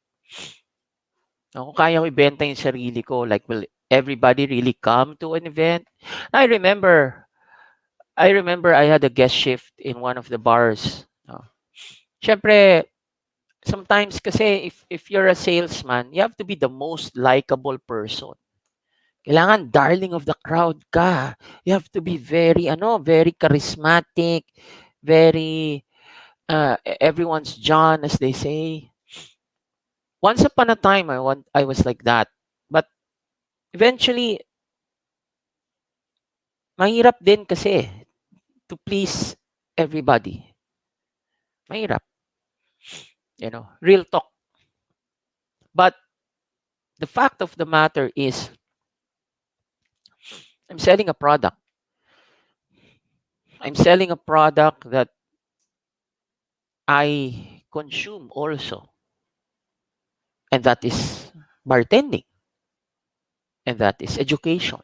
No, kung kaya ko ibenta yung sarili ko, like, will everybody really come to an event? I remember, I had a guest shift in one of the bars. No. Siyempre, sometimes kasi if you're a salesman, you have to be the most likable person. Kailangan darling of the crowd ka. You have to be very very charismatic, very everyone's John, as they say. Once upon a time I was like that. But eventually mahirap din kasi to please everybody. Mahirap, real talk. But the fact of the matter is I'm selling a product. I'm selling a product that I consume also. And that is bartending. And that is education.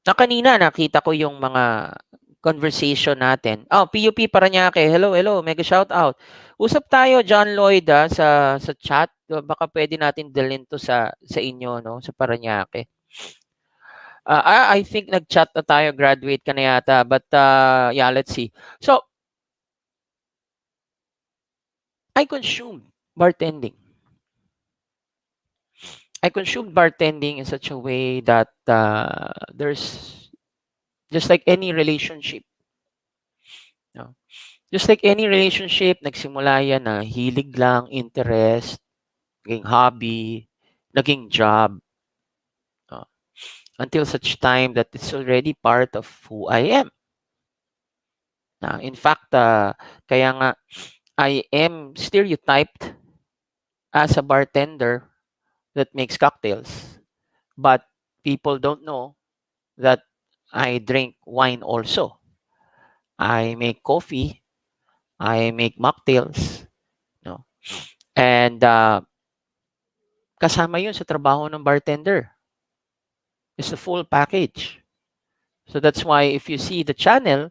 Na kanina nakita ko yung mga conversation natin. Oh, PUP Paranaque. Hello, hello. Mega shout out. Usap tayo, John Lloyd, sa chat. Baka pwede natin dalhin to sa inyo, no, sa Paranaque. I think nag-chat na tayo, graduate ka na yata. But yeah, let's see. So, I consumed bartending. I consumed bartending in such a way that there's just like any relationship. No? Just like any relationship, nagsimula yan na hilig lang, interest, naging hobby, naging job. No? Until such time that it's already part of who I am. In fact, kaya nga, I am stereotyped as a bartender that makes cocktails. But people don't know that I drink wine also. I make coffee. I make mocktails. No? And kasama yun sa trabaho ng bartender. It's a full package. So that's why if you see the channel,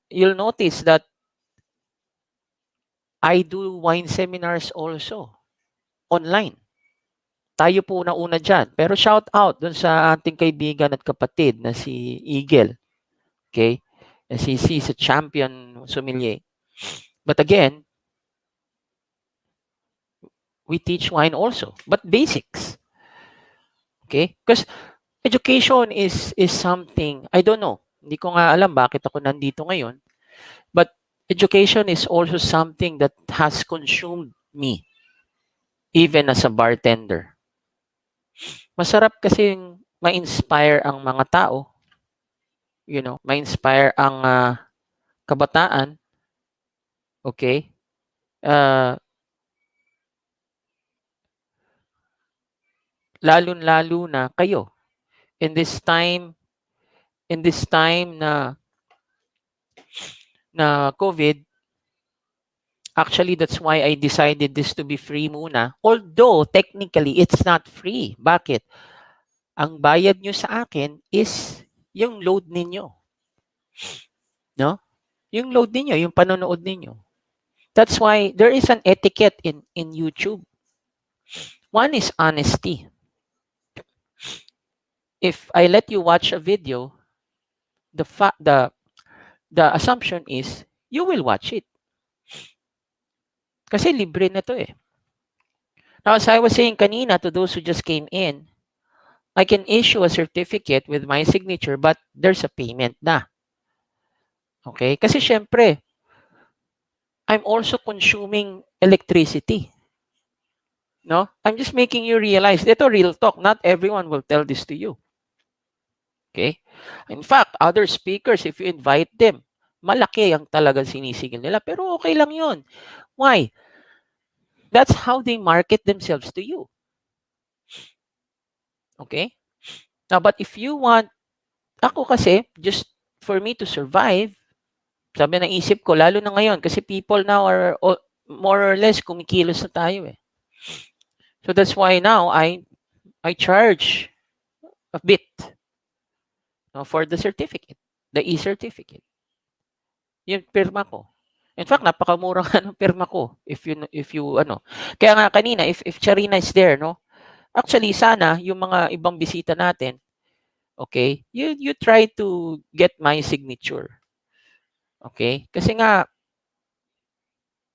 you'll notice that I do wine seminars also online. Tayo po una dyan. Pero shout out dun sa ating kaibigan at kapatid na si Eagle. Okay? He's a champion sommelier. But again, we teach wine also, but basics. Okay? Because education is something, I don't know. Hindi ko nga alam bakit ako nandito ngayon. But education is also something that has consumed me, even as a bartender. Masarap kasi ma-inspire ang mga tao. Ma-inspire ang kabataan. Okay? Lalo na kayo. In this time na COVID, actually, that's why I decided this to be free muna. Although, technically, it's not free. Bakit? Ang bayad nyo sa akin is yung load ninyo. No? Yung load ninyo, yung panonood ninyo. That's why there is an etiquette in YouTube. One is honesty. If I let you watch a video, the assumption is you will watch it. Kasi libre na to eh. Now, as I was saying kanina to those who just came in, I can issue a certificate with my signature, but there's a payment na. Okay? Kasi syempre, I'm also consuming electricity. No? I'm just making you realize, ito real talk, not everyone will tell this to you. Okay? In fact, other speakers, if you invite them, malaki ang talagang sinisigil nila. Pero okay lang yun. Why? That's how they market themselves to you. Okay? Now, but if you want, ako kasi, just for me to survive, sabi ng isip ko, lalo na ngayon, kasi people now are more or less kumikilos na tayo eh. So that's why now, I charge a bit, no, for the certificate, the e-certificate. Yung pirma ko. In fact, napakamura nga ng pirma ko if you ano. Kaya nga kanina if Charina is there, no? Actually sana yung mga ibang bisita natin, okay? You try to get my signature. Okay? Kasi nga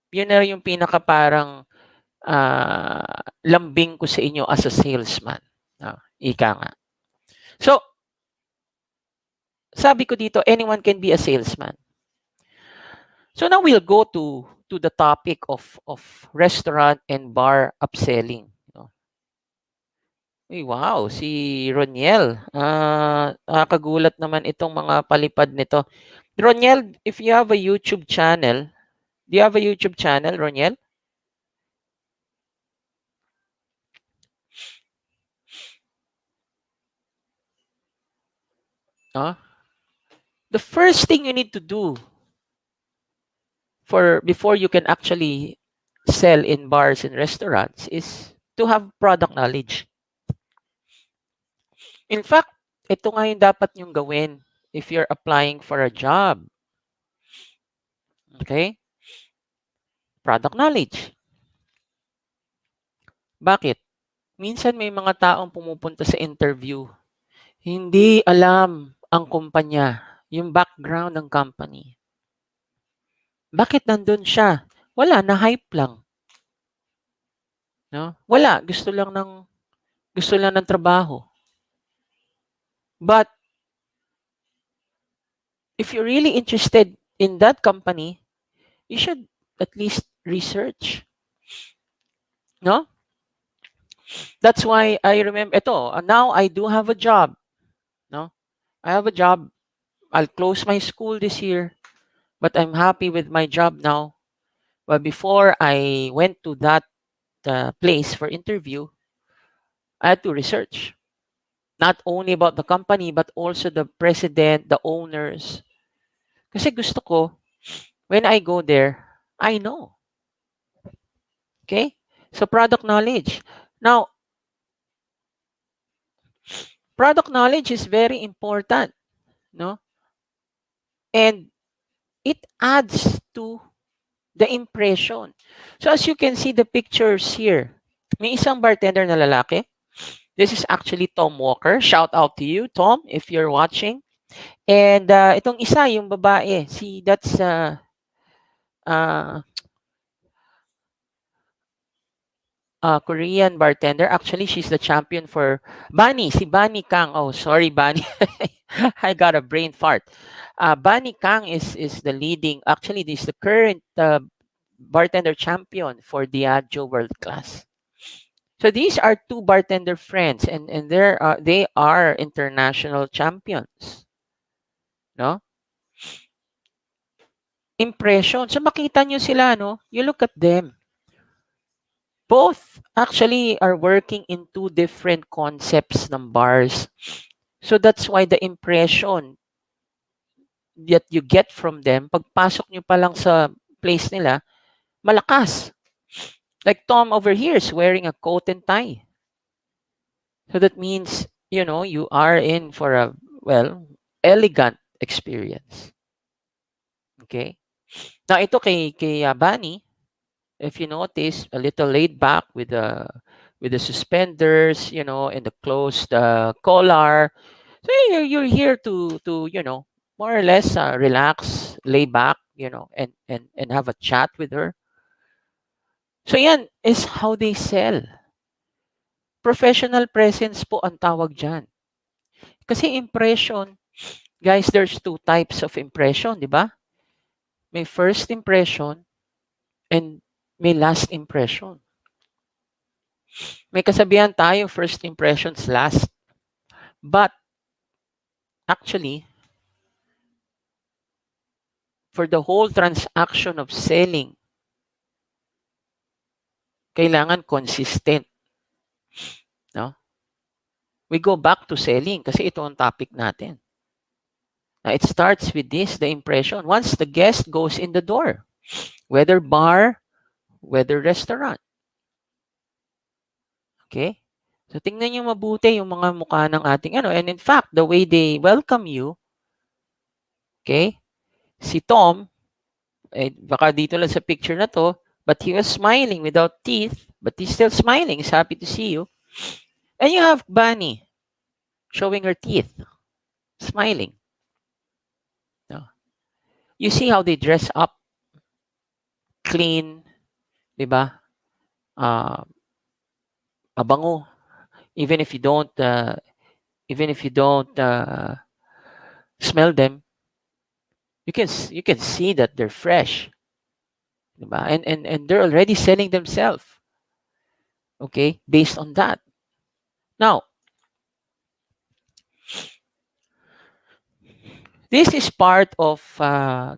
yun na yung pinaka parang lambing ko sa inyo as a salesman. Ika nga. So, sabi ko dito, anyone can be a salesman. So now we'll go to the topic of restaurant and bar upselling. Uy, wow, si Roniel. Nakakagulat naman itong mga palipad nito. Roniel, if you have a YouTube channel, do you have a YouTube channel, Roniel? The first thing you need to do before you can actually sell in bars and restaurants is to have product knowledge. In fact, ito nga yung dapat nyong gawin if you're applying for a job. Okay? Product knowledge. Bakit? Minsan may mga taong pumupunta sa interview, hindi alam ang kumpanya, yung background ng company. Bakit nandun siya? Wala, na-hype lang. No? Wala, gusto lang ng trabaho. But if you're really interested in that company, you should at least research. No? That's why I remember now I do have a job. No? I have a job. I'll close my school this year, but I'm happy with my job now. But before I went to that place for interview, I had to research. Not only about the company, but also the president, the owners. Kasi gusto ko, when I go there, I know. Okay? So, product knowledge. Now, product knowledge is very important. No? And it adds to the impression. So, as you can see the pictures here, may isang bartender na lalaki. This is actually Tom Walker. Shout out to you, Tom, if you're watching. And itong isa, yung babae, that's Korean bartender. Actually, she's the champion for si Bani Kang. Oh, sorry, Bani. I got a brain fart. Bani Kang is the leading, actually, this is the current bartender champion for Diageo World Class. So these are two bartender friends, and they are international champions. No? Impression. So makita nyo sila, no? You look at them. Both actually are working in two different concepts ng bars. So that's why the impression that you get from them, pagpasok nyo pa lang sa place nila, malakas. Like Tom over here is wearing a coat and tie. So that means, you are in for a, elegant experience. Okay? Now, ito kay Bani, if you notice, a little laid back with the suspenders, and the closed collar. So you're here to more or less relax, lay back, and have a chat with her. So yan is how they sell. Professional presence po ang tawag dyan. Kasi impression, guys, there's two types of impression, di ba? May first impression and may last impression. May kasabihan tayo, first impressions last. But actually, for the whole transaction of selling, kailangan consistent. No? We go back to selling kasi ito ang topic natin. Now, it starts with this, the impression. Once the guest goes in the door, whether bar, whether restaurant. Okay? So tingnan niyo mabuti yung mga mukha ng ating ano. And in fact, the way they welcome you, okay? Si Tom, baka dito lang sa picture na to, but he was smiling without teeth, but he's still smiling. He's happy to see you. And you have Bunny showing her teeth, smiling. No? You see how they dress up, clean, di ba? Mabango. Even if you don't smell them, you can see that they're fresh, diba? And they're already selling themselves, okay, based on that. Now, this is part of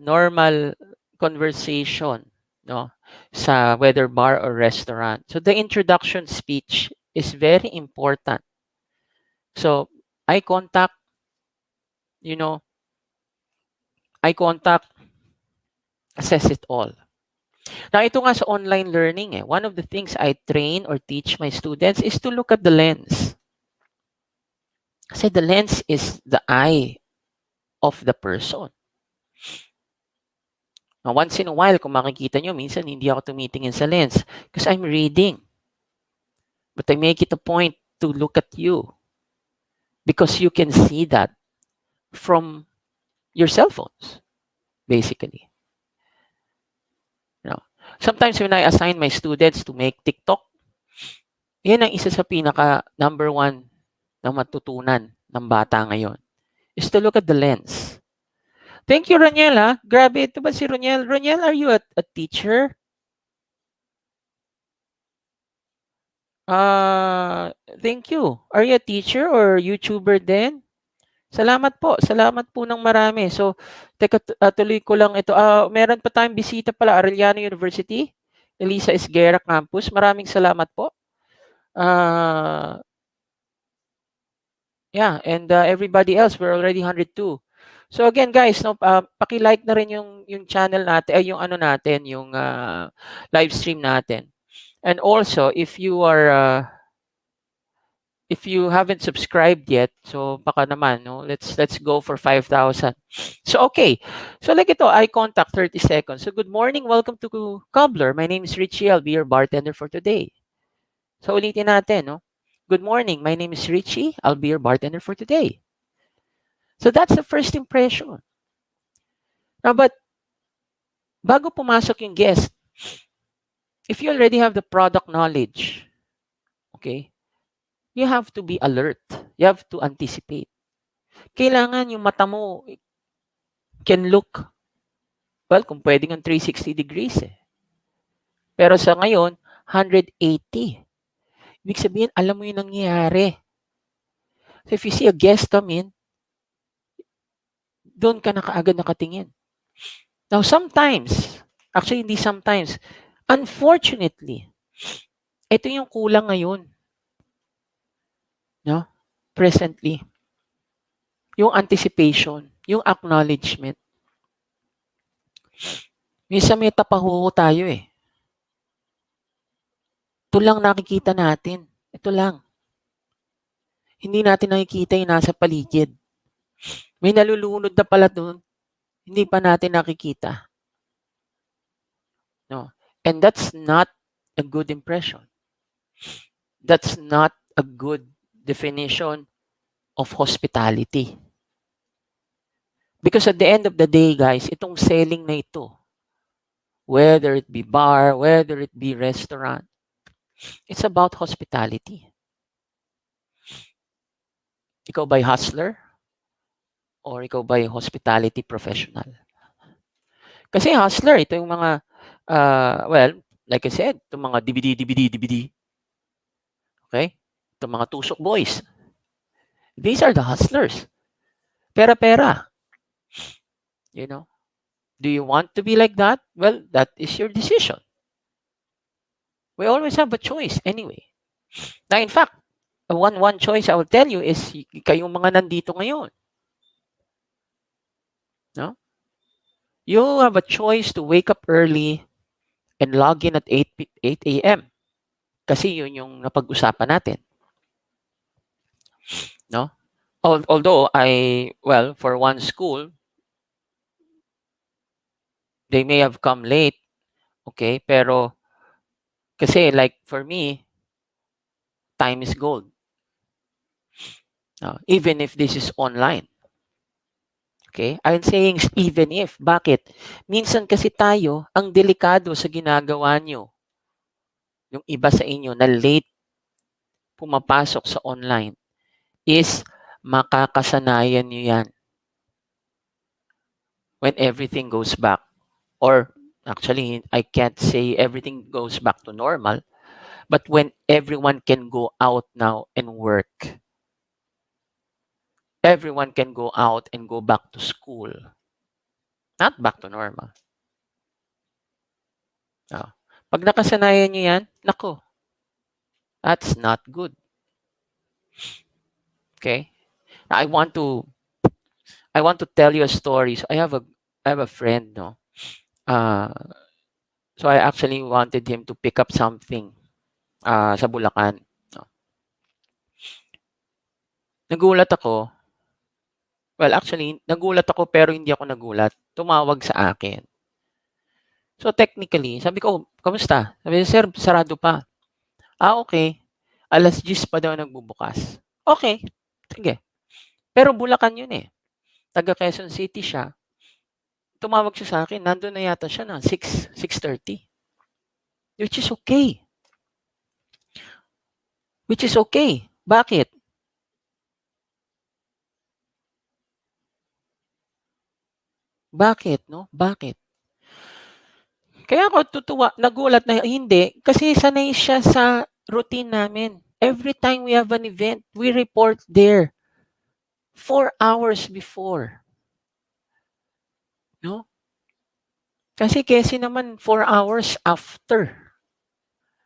normal conversation, no, sa whether bar or restaurant. So the introduction speech is very important. So eye contact, you know, eye contact, says it all. Now, ito nga sa online learning, one of the things I train or teach my students is to look at the lens. Kasi the lens is the eye of the person. Now, once in a while, kung makikita nyo, minsan hindi ako tumitingin sa lens because I'm reading. But I make it a point to look at you because you can see that from your cell phones, basically. You know, sometimes when I assign my students to make TikTok, yan ang isa sa pinaka number one na matutunan ng bata ngayon is to look at the lens. Thank you, Roniel, ha? Grabe, ito ba si Roniel? Roniel, are you a teacher? Thank you. Are you a teacher or YouTuber din? Salamat po. Salamat po ng marami. So, teka, tuloy ko lang ito. Meron pa tayong bisita pala, Arellano University, Elisa Esguerra Campus. Maraming salamat po. Yeah, and everybody else, we're already 102. So again, guys, no, paki-like na rin yung channel natin, ay yung ano natin, yung live stream natin. And also, if you haven't subscribed yet, so baka naman, no, let's go for 5,000. So okay. So like ito, eye contact 30 seconds. So good morning, welcome to Cobbler. My name is Richie. I'll be your bartender for today. So ulitin natin, no? Good morning, my name is Richie. I'll be your bartender for today. So that's the first impression. Now, but bago pumasok yung guest, if you already have the product knowledge, okay, you have to be alert. You have to anticipate. Kailangan yung mata mo can look, well, kung pwedeng ang 360 degrees eh. Pero sa ngayon, 180. Ibig sabihin, alam mo yung nangyayari. So if you see a guest come in, doon ka na kaagad nakatingin. Now, sometimes, actually hindi sometimes, unfortunately, ito yung kulang ngayon. No? Presently. Yung anticipation, yung acknowledgement. Minsan may tapahuho tayo eh. Ito lang nakikita natin. Ito lang. Hindi natin nakikita yung nasa paligid. May nalulunod na pala doon. Hindi pa natin nakikita. No. And that's not a good impression. That's not a good definition of hospitality. Because at the end of the day, guys, itong selling na ito, whether it be bar, whether it be restaurant, it's about hospitality. Ikaw ba'y hustler? Or ikaw ba'y hospitality professional? Kasi hustler, ito yung mga, well, like I said, itong mga DVD. Okay? Itong mga tusok boys. These are the hustlers. Pera. You know? Do you want to be like that? Well, that is your decision. We always have a choice anyway. Now, in fact, one choice I will tell you is kayong mga nandito ngayon. No? You have a choice to wake up early and log in at 8 a.m. Kasi yun yung napag-usapan natin. No? Although well, for one school, they may have come late, okay? Pero kasi like for me, time is gold. Even if this is online. Okay? I'm saying even if. Bakit? Minsan kasi tayo, ang delikado sa ginagawa nyo, yung iba sa inyo na late pumapasok sa online, is makakasanayan nyo yan when everything goes back. Or actually, I can't say everything goes back to normal, but when everyone can go out now and work, everyone can go out and go back to school. Not back to normal. Pag nakasanayan nyo yan, nako, that's not good. Okay? I want to tell you a story. So I have a friend, no. So I actually wanted him to pick up something sa Bulacan. No? Nagulat ako. Well, actually, nagulat ako pero hindi ako nagulat. Tumawag sa akin. So technically, sabi ko, kamusta? Sabi niya, sir, sarado pa. Okay. 10:00 pa daw nagbubukas. Okay. Sige. Pero Bulacan yun eh. Taga Quezon City siya. Tumawag siya sa akin. Nandun na yata siya na 6:30. Which is okay. Which is okay. Bakit? Bakit, no? Bakit? Kaya ako nagulat na hindi, kasi sanay siya sa routine namin. Every time we have an event, we report there 4 hours before. No? Kasi naman 4 hours after.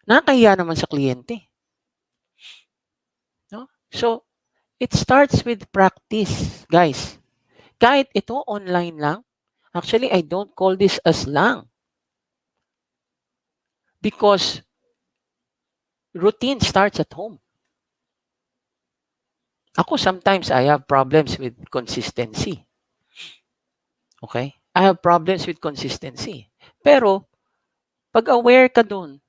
Nakakahiya naman sa kliyente. No? So, it starts with practice, guys. Kahit ito online lang, actually, I don't call this as lang. Because routine starts at home. Ako, sometimes I have problems with consistency. Okay? I have problems with consistency. Pero, pag aware ka dun,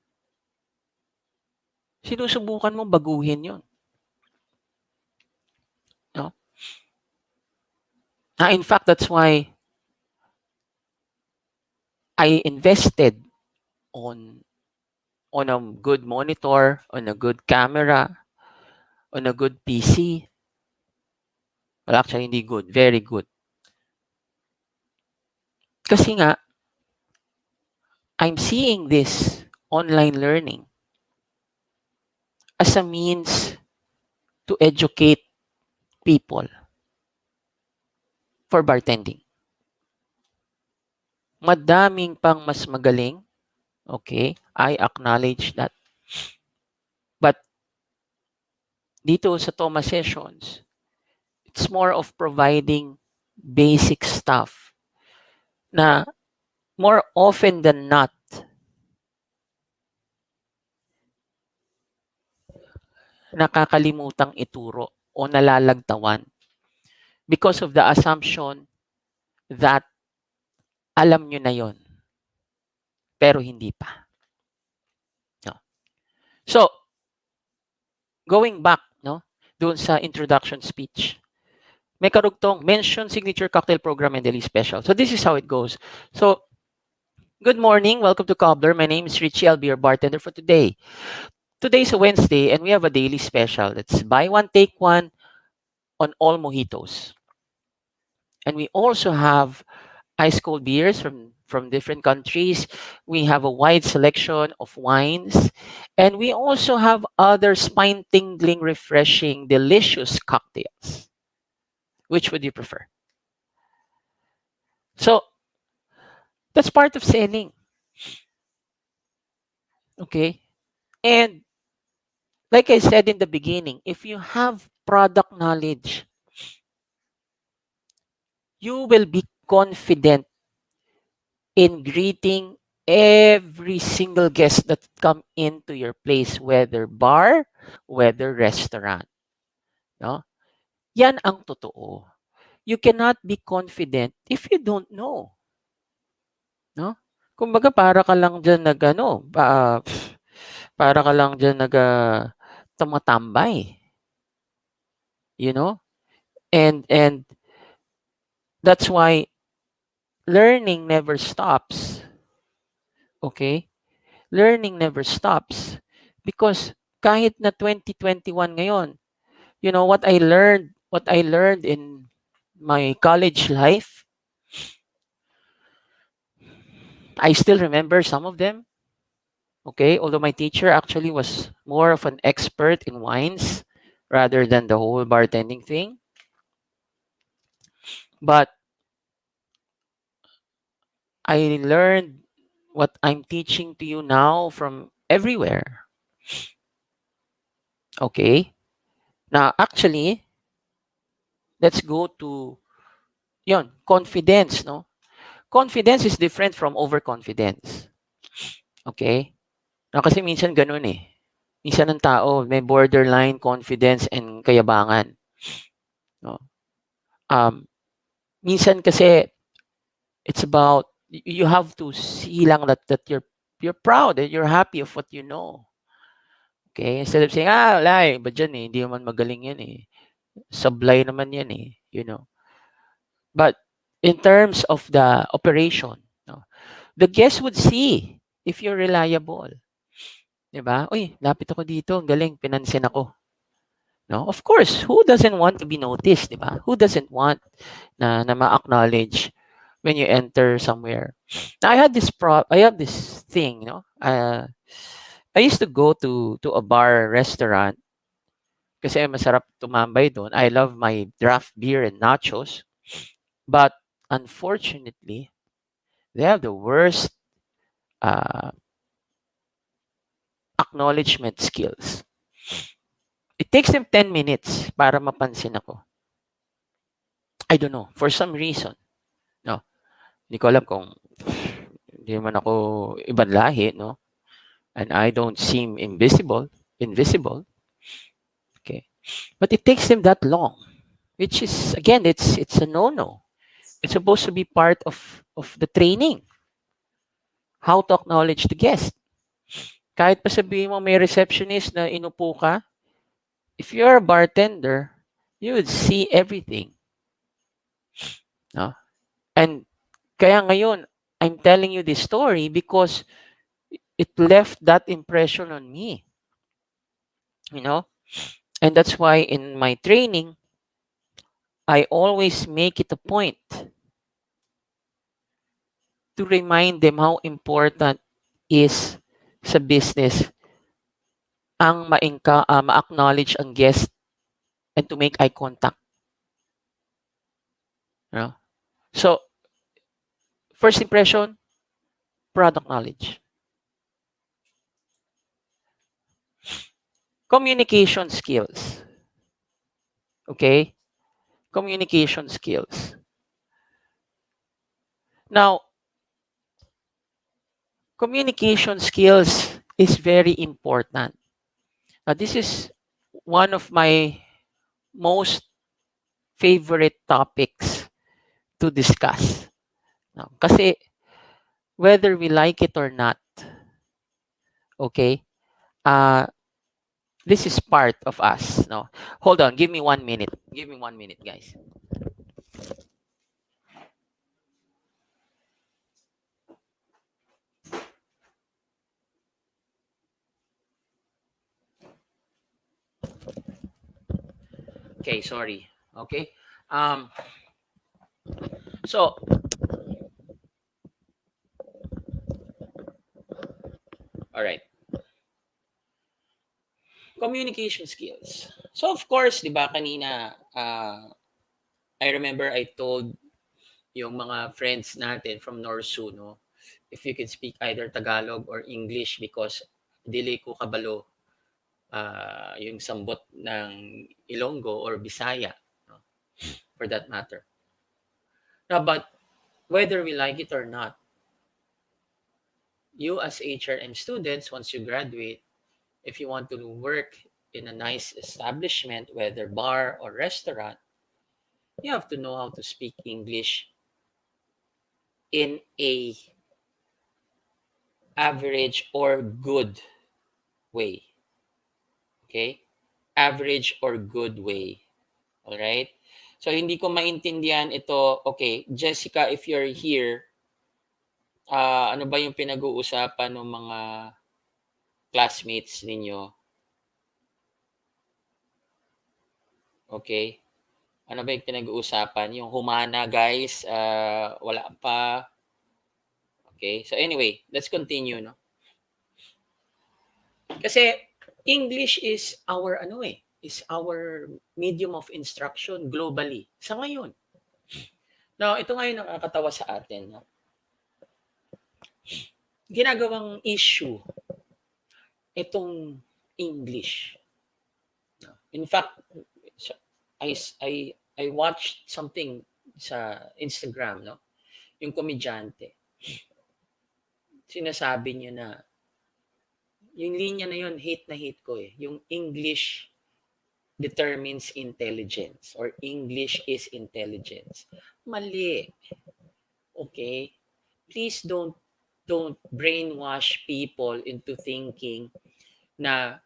sinusubukan mong baguhin yon. No? In fact, that's why I invested on a good monitor, on a good camera, on a good PC. Well, actually, hindi good. Very good. Kasi nga, I'm seeing this online learning as a means to educate people for bartending. Madaming pang mas magaling. Okay, I acknowledge that. But dito sa Toma sessions, it's more of providing basic stuff na more often than not, nakakalimutang ituro o nalalagtawan because of the assumption that alam nyo na yon pero hindi pa. No. So, going back, no, doon sa introduction speech, may karugtong, mention signature cocktail program and daily special. So this is how it goes. So, good morning. Welcome to Cobbler. My name is Richie. I'll be your bartender for today. Today's a Wednesday and we have a daily special. It's buy one, take one on all mojitos. And we also have ice cold beers from different countries. We have a wide selection of wines. And we also have other spine-tingling, refreshing, delicious cocktails. Which would you prefer? So, that's part of selling. Okay? And like I said in the beginning, if you have product knowledge, you will be confident in greeting every single guest that come into your place, whether bar, whether restaurant. No? Yan ang totoo. You cannot be confident if you don't know. No? Kumbaga para ka lang diyan para ka lang diyan tumatambay, you know? And that's why learning never stops. Okay? Learning never stops because kahit na 2021 ngayon, what I learned in my college life, I still remember some of them. Okay, although my teacher actually was more of an expert in wines rather than the whole bartending thing, but I learned what I'm teaching to you now from everywhere. Okay, now actually, let's go to confidence. No, confidence is different from overconfidence. Okay, now kasi minsan ganun eh. Minsan ng tao may borderline confidence and kayabangan. No? Um, minsan kasi it's about you have to see lang that you're proud and you're happy of what you know. Okay? Instead of saying, wala eh, ba dyan eh, hindi naman magaling yan eh. Sablay naman yan eh, you know. But in terms of the operation, no, the guest would see if you're reliable. Diba? Uy, lapit ako dito, ang galing, pinansin ako. No? Of course, who doesn't want to be noticed, diba? Who doesn't want na ma-acknowledge when you enter somewhere? Now, I have this thing, I used to go to a bar restaurant kasi masarap tumambay doon. I love my draft beer and nachos. But unfortunately, they have the worst uh, acknowledgement skills. It takes them 10 minutes para mapansin ako. I don't know. For some reason. No. Hindi ko alam kung hindi man ako ibang lahi, no? And I don't seem invisible. Okay. But it takes them that long, which is, again, it's a no-no. It's supposed to be part of the training. How to acknowledge the guest. Kahit pa sabihin mo may receptionist na inupo ka, if you're a bartender, you would see everything. No? And kaya ngayon, I'm telling you this story because it left that impression on me. You know? And that's why in my training, I always make it a point to remind them how important is sa business ang ma-acknowledge ang guest and to make eye contact. You know? So, first impression, product knowledge. Communication skills. Okay? Communication skills. Now, communication skills is very important. Now, this is one of my most favorite topics to discuss. Now, kasi whether we like it or not, okay, this is part of us. No, hold on, give me 1 minute. Give me 1 minute, guys. Okay, sorry. Okay. So, all right. Communication skills. So, of course, di ba kanina, I remember I told yung mga friends natin from Norsu, no, if you can speak either Tagalog or English because dili ko kabalo yung sambot ng Ilonggo or Bisaya, no, for that matter. Now, but whether we like it or not, you as HRM students, once you graduate, if you want to work in a nice establishment, whether bar or restaurant, you have to know how to speak English in a average or good way. Okay? Average or good way. All right? So hindi ko maintindihan ito. Okay, Jessica, if you're here, ano ba yung pinag-uusapan ng mga classmates ninyo? Okay? Ano ba yung pinag-uusapan? Yung humana, guys, wala pa. Okay? So anyway, let's continue, no? Kasi English is our is our medium of instruction globally sa ngayon. Now, ito ngayon nakakatawa sa atin, no? Ginagawang issue itong English. In fact, I I I watched something sa Instagram, no? Yung komedyante. Sinasabi niya na yung linya na yun, hate na hate ko eh. Yung English determines intelligence or English is intelligence. Mali. Okay? Please don't brainwash people into thinking na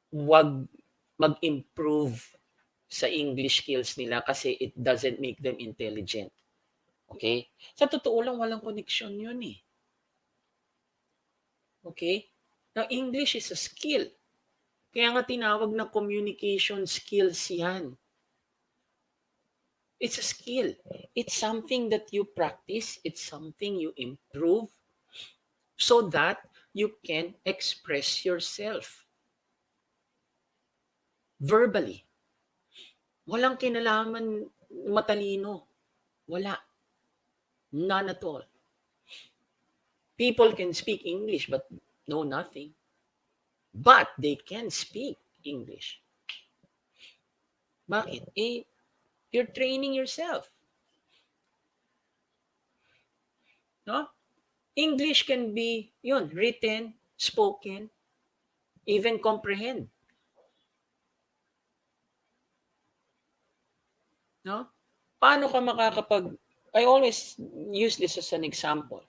wag mag-improve sa English skills nila kasi it doesn't make them intelligent. Okay? Sa totoo lang, walang connection yun eh. Okay? Now, English is a skill. Kaya nga tinawag na communication skills yan. It's a skill. It's something that you practice. It's something you improve so that you can express yourself verbally. Walang kinalaman matalino. Wala. None at all. People can speak English but know nothing. But they can speak English. Bakit? You're training yourself. No? English can be written, spoken, even comprehend. No? Paano ka I always use this as an example.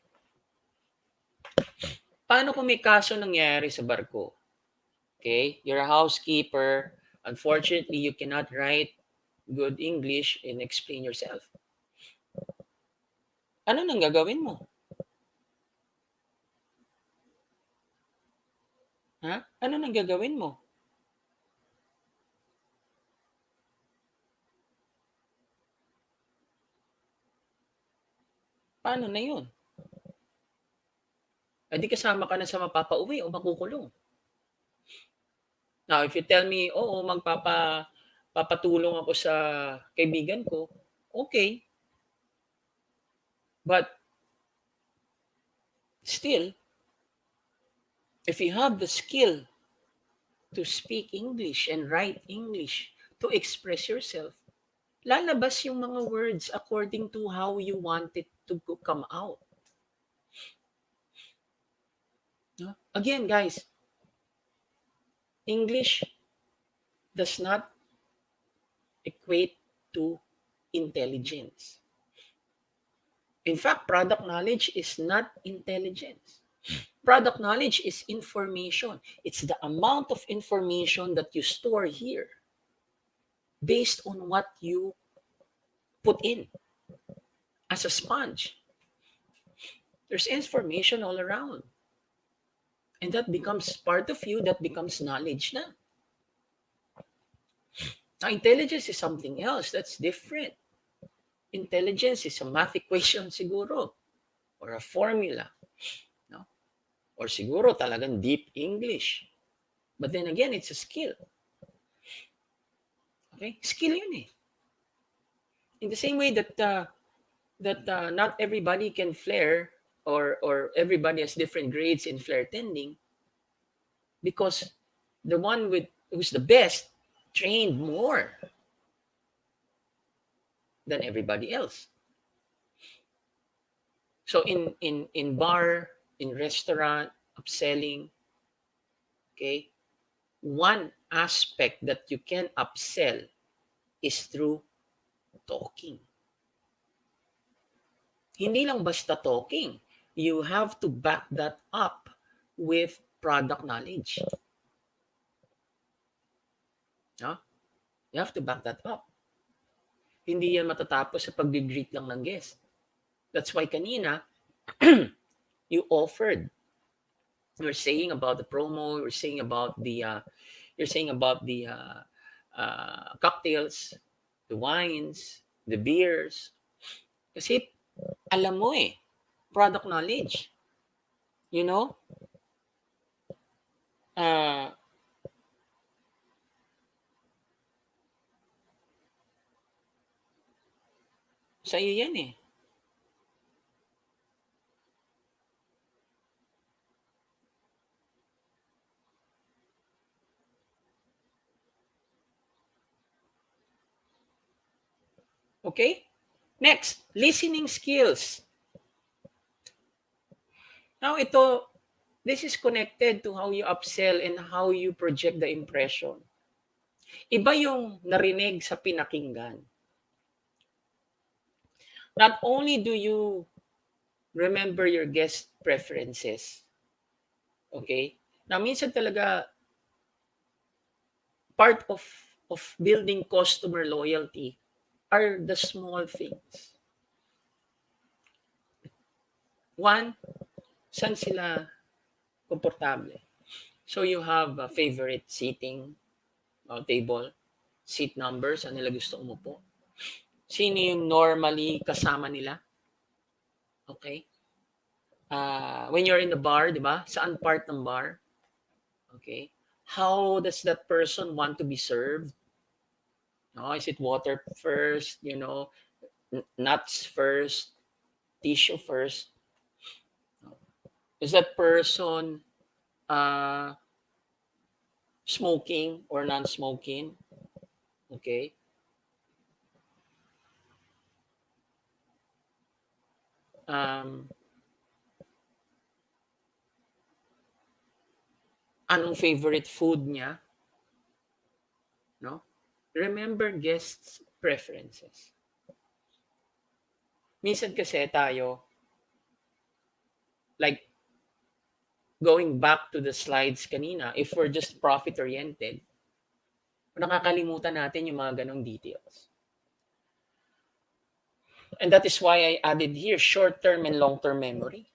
Paano kung may kaso nangyari sa barko? Okay? You're a housekeeper. Unfortunately, you cannot write good English and explain yourself. Ano nang gagawin mo? Ha? Ano nang gagawin mo? Paano na yun? Di kasama ka na sa mapapauwi o makukulong. Now, if you tell me, oo, papatulong ako sa kaibigan ko, okay. But still, if you have the skill to speak English and write English, to express yourself, lalabas yung mga words according to how you want it to come out. No? Again, guys, English does not equate to intelligence. In fact, product knowledge is not intelligence. Product knowledge is information. It's the amount of information that you store here based on what you put in as a sponge. There's information all around. And that becomes part of you, that becomes knowledge na. Now, intelligence is something else that's different. Intelligence is a math equation siguro or a formula. No? Or siguro talagang deep English. But then again, it's a skill. Okay? Skill yun eh. In the same way that not everybody can flare or everybody has different grades in flare tending because the one who's the best trained more than everybody else. So in bar, in restaurant, upselling, okay, one aspect that you can upsell is through talking. Hindi lang basta talking. You have to back that up with product knowledge. No? You have to back that up. Hindi yan matatapos sa pag-greet lang ng guest. That's why kanina, you offered. You're saying about the promo. You're saying about the cocktails, the wines, the beers. Kasi alam mo product knowledge. You know? Sa iyo yan Okay? Next, listening skills. Now this is connected to how you upsell and how you project the impression. Iba yung narinig sa pinakinggan. Not only do you remember your guest preferences, okay? Now, minsan talaga, part of building customer loyalty are the small things. One, saan sila komportable? So you have a favorite seating table, seat numbers, saan nila gusto umupo? Sino yung normally kasama nila? Okay? When you're in the bar, di ba? Saan part ng bar? Okay? How does that person want to be served? No, is it water first, nuts first, tissue first? Is that person smoking or non-smoking? Okay. Anong favorite food niya? No? Remember guests' preferences. Minsan kasi tayo, like, going back to the slides kanina, if we're just profit-oriented, nakakalimutan natin yung mga ganong details. And that is why I added here short-term and long-term memory.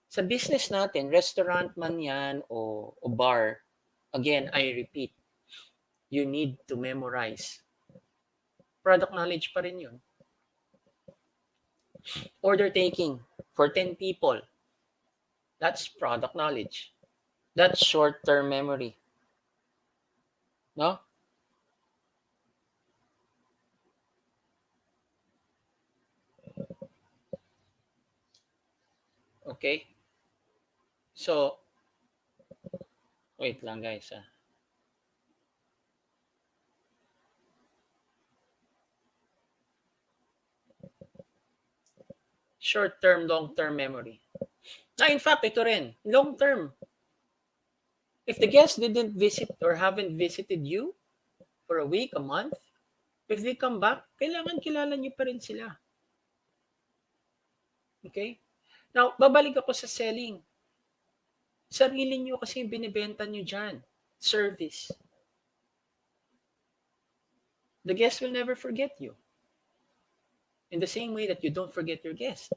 Sa business natin, restaurant man yan o bar, again, I repeat, you need to memorize. Product knowledge pa rin yun. Order taking for 10 people. That's product knowledge. That's short-term memory. No? Okay? So, wait lang guys. Short-term, long-term memory. Now, in fact, ito rin, long-term. If the guest didn't visit or haven't visited you for a week, a month, if they come back, kailangan kilala niyo pa rin sila. Okay? Now, babalik ako sa selling. Sarili niyo kasi yung binibenta niyo dyan. Service. The guest will never forget you. In the same way that you don't forget your guest.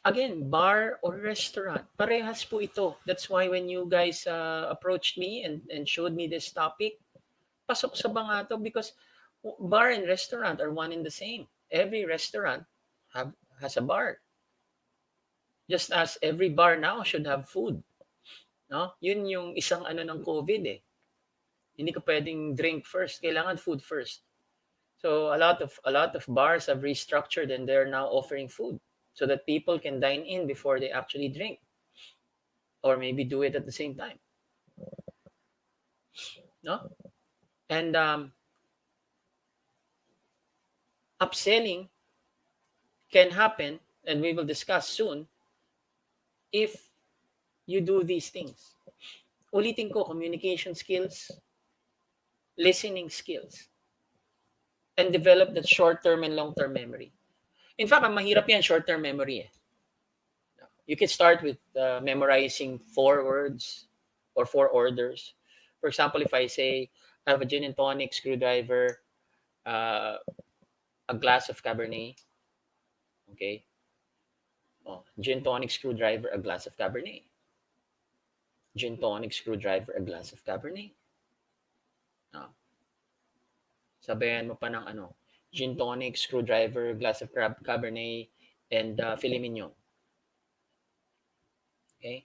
Again, bar or restaurant, parehas po ito. That's why when you guys approached me and showed me this topic, pasok sa banga to because bar and restaurant are one and the same. Every restaurant has a bar. Just as every bar now should have food. No? Yun yung isang ng COVID Hindi ka pwedeng drink first, kailangan food first. So a lot of bars have restructured and they're now offering food so that people can dine in before they actually drink. Or maybe do it at the same time. No? And upselling can happen, and we will discuss soon, if you do these things. Ulitin ko, communication skills, listening skills, and develop that short-term and long-term memory. In fact, ang mahirap yan, short-term memory. You can start with memorizing 4 words or 4 orders. For example, if I say, I have a gin and tonic, screwdriver, uh, a glass of Cabernet, okay? Oh, gin tonic, screwdriver, a glass of Cabernet. Gin tonic, screwdriver, a glass of Cabernet. Oh. Sabayan mo pa ng ano, gin tonic, screwdriver, glass of Cabernet, and filet mignon. Okay?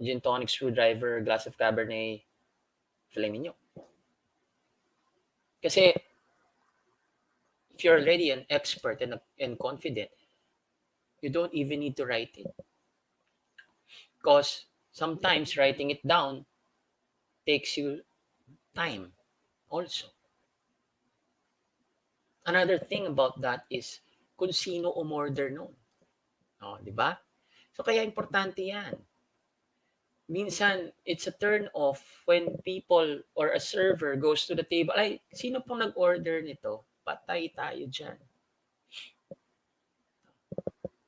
Gin tonic, screwdriver, glass of Cabernet, filet mignon. Kasi if you're already an expert and confident, you don't even need to write it. Because sometimes writing it down takes you time also. Another thing about that is kung sino umorder nun. Oh, di ba? So kaya importante yan. Minsan, it's a turn off when people or a server goes to the table. Ay, sino pong nag-order nito? Patay tayo dyan.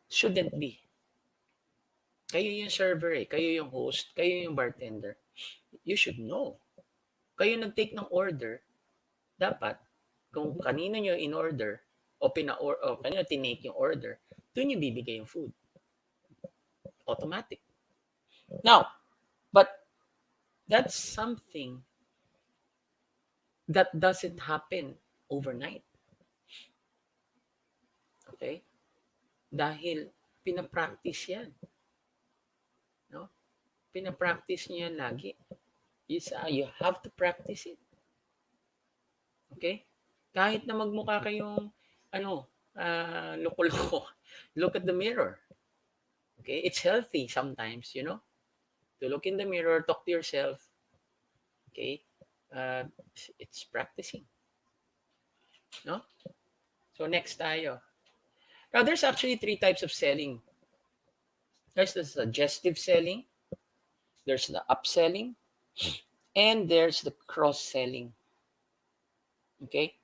Shouldn't be. Kayo yung server kayo yung host, kayo yung bartender. You should know. Kayo nag-take ng order, dapat, kung kanino nyo in-order, o kanino tinake yung order, doon yung bibigay yung food. Automatic. Now, but that's something that doesn't happen overnight. Okay? Dahil pinapractice yan. No? Pinapractice nyo yan lagi. You have to practice it. Okay? Kahit na magmukha kayong loko-loko, look at the mirror. Okay? It's healthy sometimes, to look in the mirror, talk to yourself. Okay? It's practicing. No? So next tayo. Now, there's actually 3 types of selling. There's the suggestive selling, there's the upselling, and there's the cross-selling. Okay?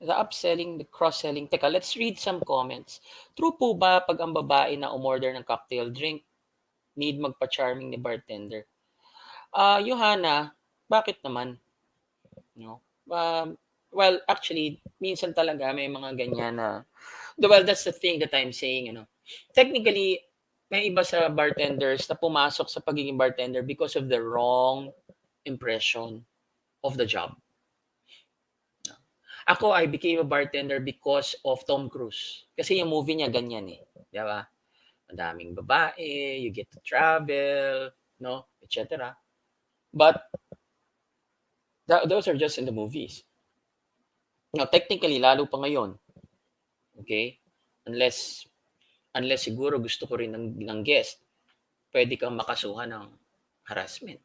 The upselling, the cross-selling. Teka, let's read some comments. True po ba pag ang babae na umorder ng cocktail drink, need magpa-charming ni bartender? Johanna, bakit naman? No? Well, actually, minsan talaga may mga ganyan na, well, that's the thing that I'm saying, Technically, may iba sa bartenders na pumasok sa pagiging bartender because of the wrong impression of the job. Ako, I became a bartender because of Tom Cruise. Kasi yung movie niya ganyan Di ba? Madaming babae, you get to travel, no, etc. But those are just in the movies. Now, technically, lalo pa ngayon, okay, unless siguro gusto ko rin ng guest, pwede kang makasuhan ng harassment.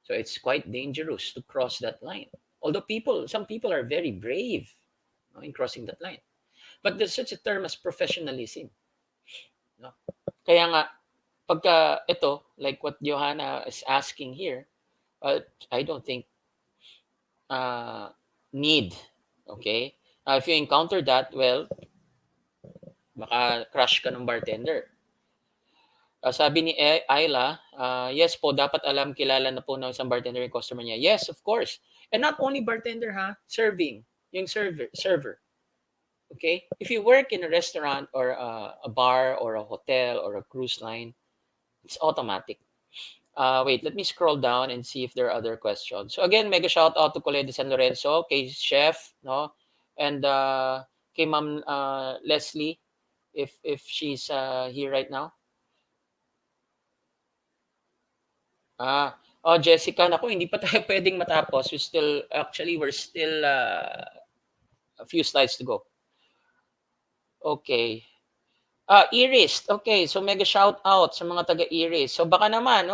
So it's quite dangerous to cross that line. Although some people are very brave in crossing that line. But there's such a term as professionalism. No? Kaya nga, pagka ito, like what Johanna is asking here, I don't think need. Okay? If you encounter that, well, baka crush ka ng bartender. Sabi ni Ayla, yes po, dapat kilala na po ng isang bartender yung customer niya. Yes, of course. And not only bartender serving, yung server. Okay? If you work in a restaurant or a bar or a hotel or a cruise line, it's automatic. Wait, let me scroll down and see if there are other questions. So again, mega shout out to Colette de San Lorenzo, kay Chef, no? And kay Ma'am Leslie, if she's here right now. Jessica, naku, hindi pa tayo pwedeng matapos. We're still a few slides to go. Okay. Iris. Okay, so mega shout out sa mga taga Iris. So baka naman,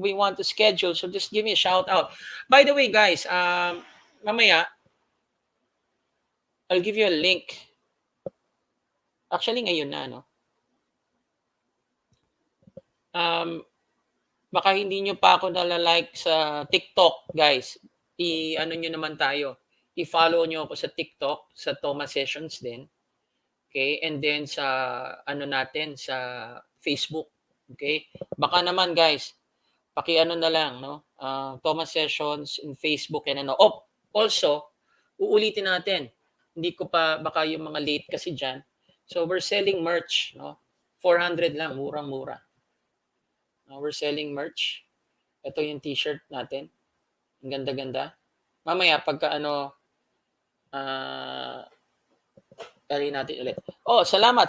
we want to schedule, so just give me a shout out. By the way, guys, mamaya I'll give you a link. Actually, ngayon na, no? Baka hindi nyo pa ako nalalike sa TikTok, guys. I-ano nyo naman tayo. I-follow nyo ako sa TikTok, sa Toma Sessions din. Okay? And then sa ano natin, sa Facebook. Okay? Baka naman, guys, paki-ano na lang, no? Toma Sessions in Facebook and ano. Oh, also, uulitin natin. Hindi ko pa, baka yung mga late kasi dyan. So, we're selling merch, no? 400 lang, murang-mura. We're selling merch. Ito yung t-shirt natin. Ang ganda-ganda. Mamaya, pagka ano, tali natin ulit. Oh, salamat.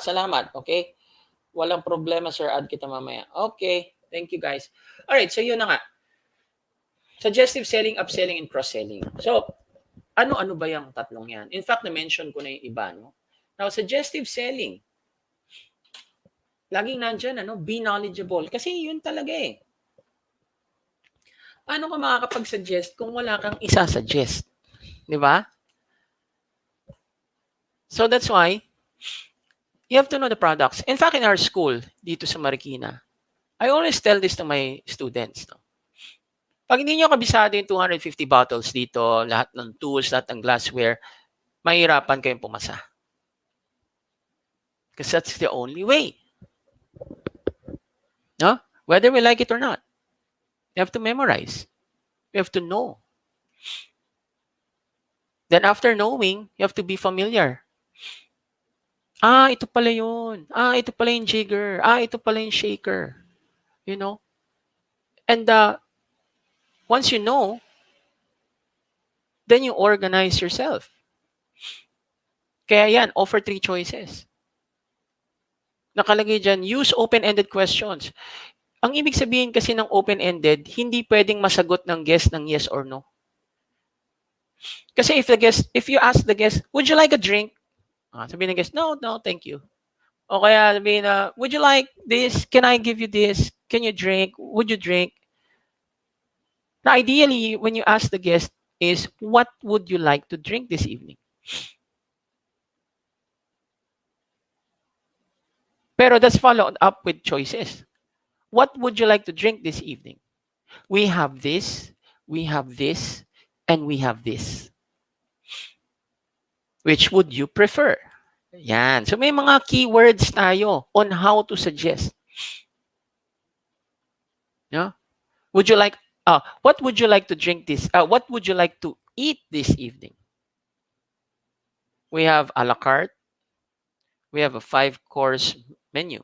Okay? Walang problema, sir. Add kita mamaya. Okay. Thank you, guys. Alright, so yun na nga. Suggestive selling, upselling, and cross-selling. So, ano-ano ba yung tatlong yan? In fact, na-mention ko na yung iba, no? Now, suggestive selling. Laging nandyan, be knowledgeable. Kasi yun talaga eh. Paano ka makakapag-suggest kung wala kang isa-suggest? Di ba? So that's why you have to know the products. In fact, in our school, dito sa Marikina, I always tell this to my students. No? Pag hindi nyo kabisado yung 250 bottles dito, lahat ng tools, lahat ng glassware, mahirapan kayong pumasa. Because that's the only way. No? Whether we like it or not. You have to memorize. You have to know. Then after knowing, you have to be familiar. Ito pala yun. Ito pala yung jigger. Ito pala yung shaker. You know? And once you know, then you organize yourself. Kaya yan, offer 3 choices. Nakalagay dyan, use open-ended questions. Ang ibig sabihin kasi ng open-ended, hindi pwedeng masagot ng guest ng yes or no. Kasi if you ask the guest, would you like a drink? Sabihin ng guest, no, thank you. O kaya sabihin na, would you like this? Can I give you this? Can you drink? Would you drink? Now, ideally, when you ask the guest is, what would you like to drink this evening? Pero that's followed up with choices. What would you like to drink this evening? We have this, and we have this. Which would you prefer? Yan. So may mga keywords tayo on how to suggest. Yeah? Would you like, what would you like to drink this? What would you like to eat this evening? We have a la carte. We have a 5-course menu.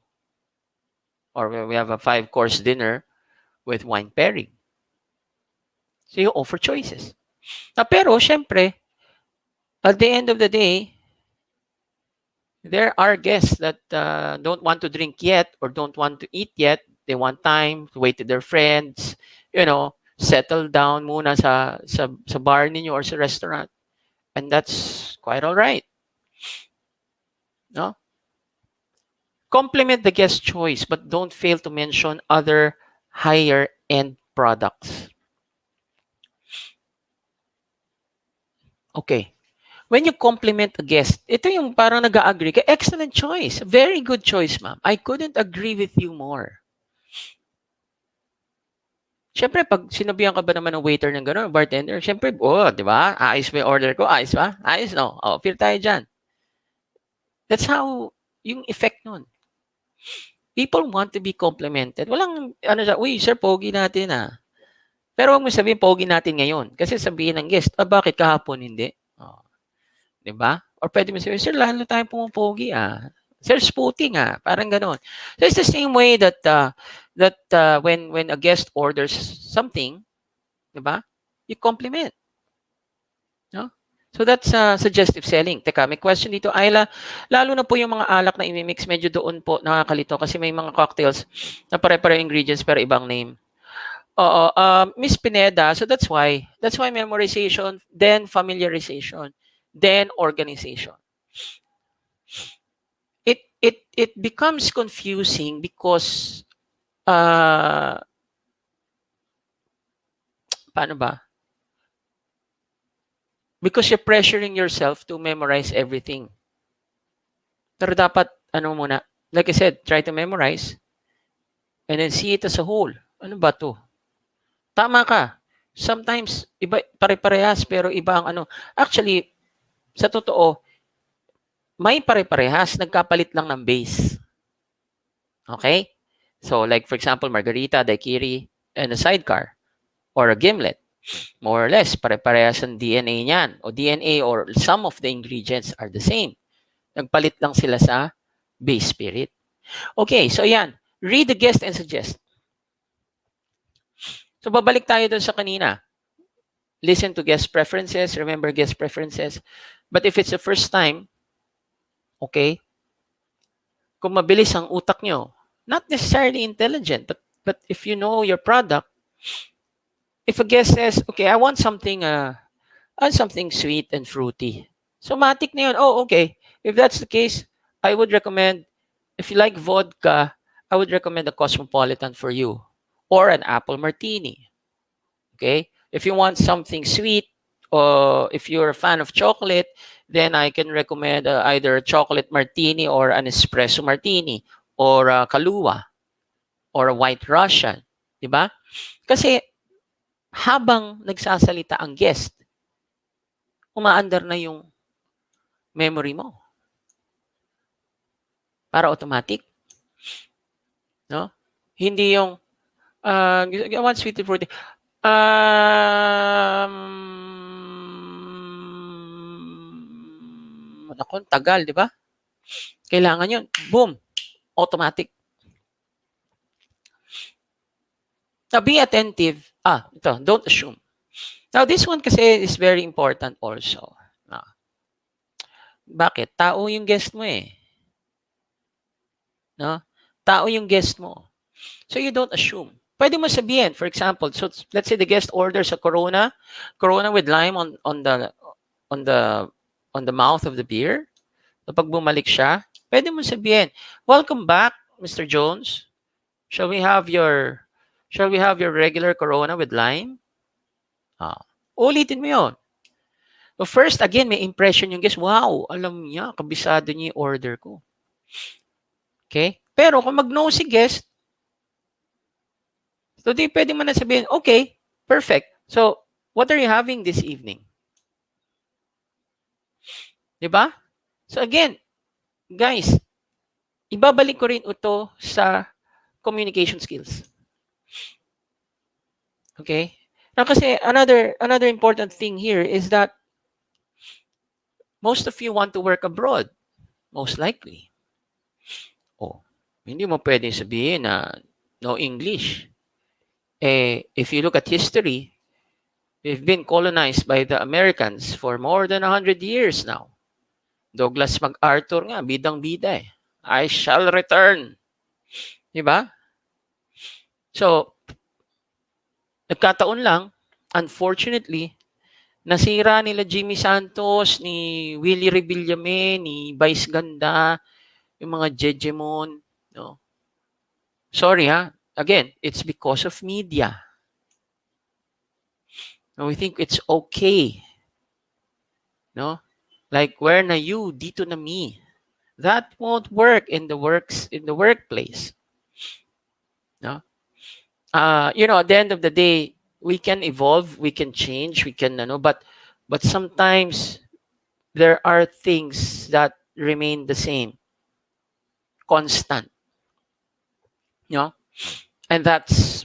Or we have a 5-course dinner with wine pairing. So you offer choices. Pero, syempre, at the end of the day, there are guests that don't want to drink yet or don't want to eat yet. They want time to wait to their friends, settle down muna sa bar ninyo or sa restaurant. And that's quite all right. No? Complement the guest choice, but don't fail to mention other higher-end products. Okay. When you compliment a guest, ito yung parang nag-agree ka, excellent choice. Very good choice, ma'am. I couldn't agree with you more. Siyempre, pag sinabihan ka ba naman ng waiter ng gano'n, bartender, siyempre, di ba? Ayos ba yung order ko? Ayos ba? Ayos, no? Feel tayo dyan. That's how, yung effect nun. People want to be complimented. Walang, uy, sir, pogi natin, Pero huwag mo sabihin, pogi natin ngayon. Kasi sabihin ng guest, bakit kahapon hindi? Diba? Or pwede mo sabihin, sir, lalo tayo pumapogi, Sir, spooting, Parang ganon. So it's the same way that when a guest orders something, diba? You compliment. No? So that's suggestive selling. Teka, may question dito, Ayla. Lalo na po yung mga alak na imimix, medyo doon po nakakalito kasi may mga cocktails na pare-pare ingredients pero ibang name. Miss Pineda, so that's why memorization, then familiarization, then organization. It becomes confusing because paano ba? Because you're pressuring yourself to memorize everything. Pero dapat, muna, like I said, try to memorize and then see it as a whole. Ano ba to? Tama ka. Sometimes, iba, pare-parehas, pero iba ang ano. Actually, sa totoo, may pare-parehas, nagkapalit lang ng base. Okay? So, like for example, margarita, daiquiri, and a sidecar, or a gimlet. More or less, pare-parehas ang DNA niyan. O DNA or some of the ingredients are the same. Nagpalit lang sila sa base spirit. Okay, so yan. Read the guest and suggest. So, babalik tayo dun sa kanina. Listen to guest preferences, remember guest preferences. But if it's the first time, okay, kung mabilis ang utak nyo, not necessarily intelligent, but if you know your product, if a guest says, okay, I want something sweet and fruity. So, matik na yun. Oh, okay. If that's the case, I would recommend, if you like vodka, I would recommend a Cosmopolitan for you or an apple martini. Okay? If you want something sweet, or if you're a fan of chocolate, then I can recommend either a chocolate martini or an espresso martini or a Kahlua or a white Russian. Diba? Kasi habang nagsasalita ang guest, umaandar na yung memory mo. Para automatic. No? Hindi yung one sweet and fruity. Naku, tagal, di ba? Kailangan yun. Boom. Automatic. Now, be attentive. Ito, don't assume. Now, this one kasi is very important also. Bakit? Tao yung guest mo eh. No? Tao yung guest mo. So, you don't assume. Pwede mo sabihin, for example, so let's say the guest orders a Corona with lime on the mouth of the beer. Kapag bumalik siya, pwede mo sabihin, welcome back, Mr. Jones. Shall we have your regular Corona with lime? Ulitin mo yun. So first, again, may impression yung guest. Wow, alam niya, kabisado niya yung order ko. Okay? Pero kung mag-no si guest, so di pwede mo na sabihin, okay, perfect. So, what are you having this evening? Diba? So again, guys, ibabalik ko rin ito sa communication skills. Okay? Now kasi another important thing here is that most of you want to work abroad, most likely. Hindi mo pwedeng sabihin na no English. If you look at history, we've been colonized by the Americans for more than 100 years now. Douglas MacArthur nga, bidang-bida eh. I shall return. Diba? So, nagkataon lang, unfortunately, nasira nila Jimmy Santos, ni Willie Revillame, ni Vice Ganda, yung mga Jejemon. No? Sorry ha. Again, it's because of media. And we think it's okay. No? Like, where na you, dito na me. That won't work in the workplace. No? At the end of the day, we can evolve, we can change, we can, but sometimes there are things that remain the same, constant. And that's,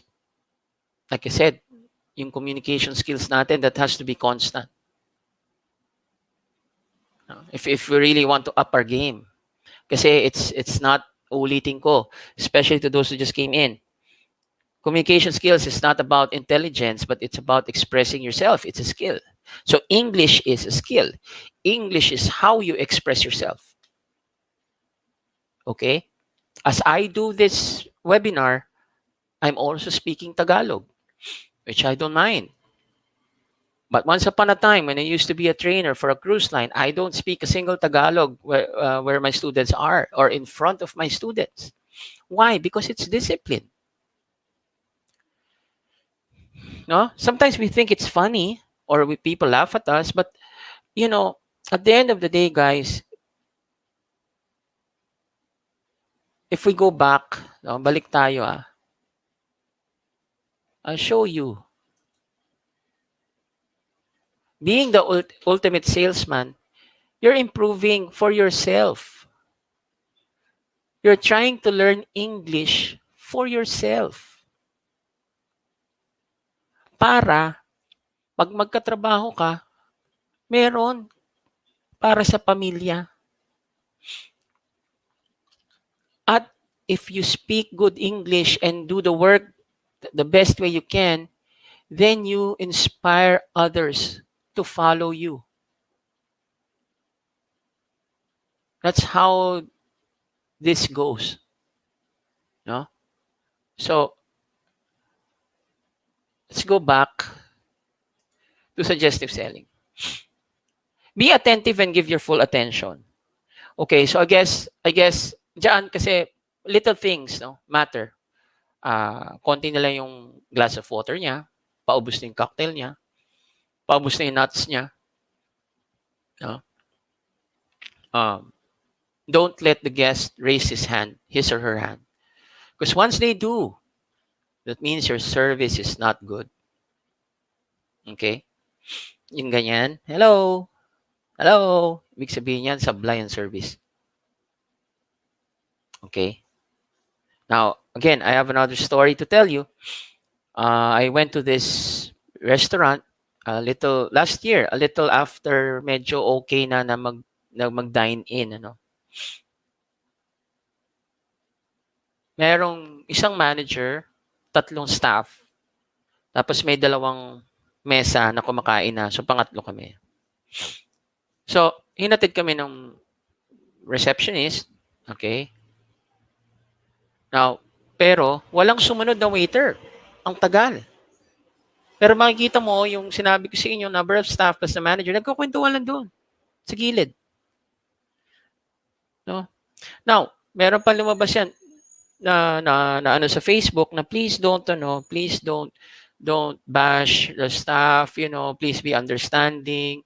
like I said, yung communication skills natin, that has to be constant. If we really want to up our game. Kasi it's not, ulitin ko, especially to those who just came in. Communication skills is not about intelligence, but it's about expressing yourself. It's a skill. So English is a skill. English is how you express yourself. Okay? As I do this webinar, I'm also speaking Tagalog, which I don't mind. But once upon a time, when I used to be a trainer for a cruise line, I don't speak a single Tagalog where my students are or in front of my students. Why? Because it's discipline. No? Sometimes we think it's funny or people laugh at us, but at the end of the day, guys, if we go back, balik tayo show you. Being the ultimate salesman, you're improving for yourself. You're trying to learn English for yourself. Para, pag magkatrabaho ka, meron para sa pamilya. At if you speak good English and do the work the best way you can, then you inspire others to follow you. That's how this goes. No? So, let's go back to suggestive selling. Be attentive and give your full attention. Okay, so I guess diyan kasi little things no matter. Konti na lang yung glass of water niya, paubos na yung cocktail niya, paubos na yung nuts niya. No? Don't let the guest raise his or her hand. Because once they do, that means your service is not good. Okay? Yung ganyan, hello, hello, ibig sabihin yan, sablay ang service. Okay? Now, again, I have another story to tell you. I went to this restaurant last year, a little after medyo okay na mag-dine in, ano. Merong isang manager, 3 staff, tapos may 2 mesa na kumakain na, so pangatlo kami. So, hinatid kami ng receptionist, okay? Now, pero walang sumunod na waiter. Ang tagal. Pero makikita mo, yung sinabi ko sa inyo, number of staff plus the manager, nagkukwentuhan lang doon. Sa gilid. No? Now, meron pa lumabas yan na ano sa Facebook na please don't bash the staff, please be understanding,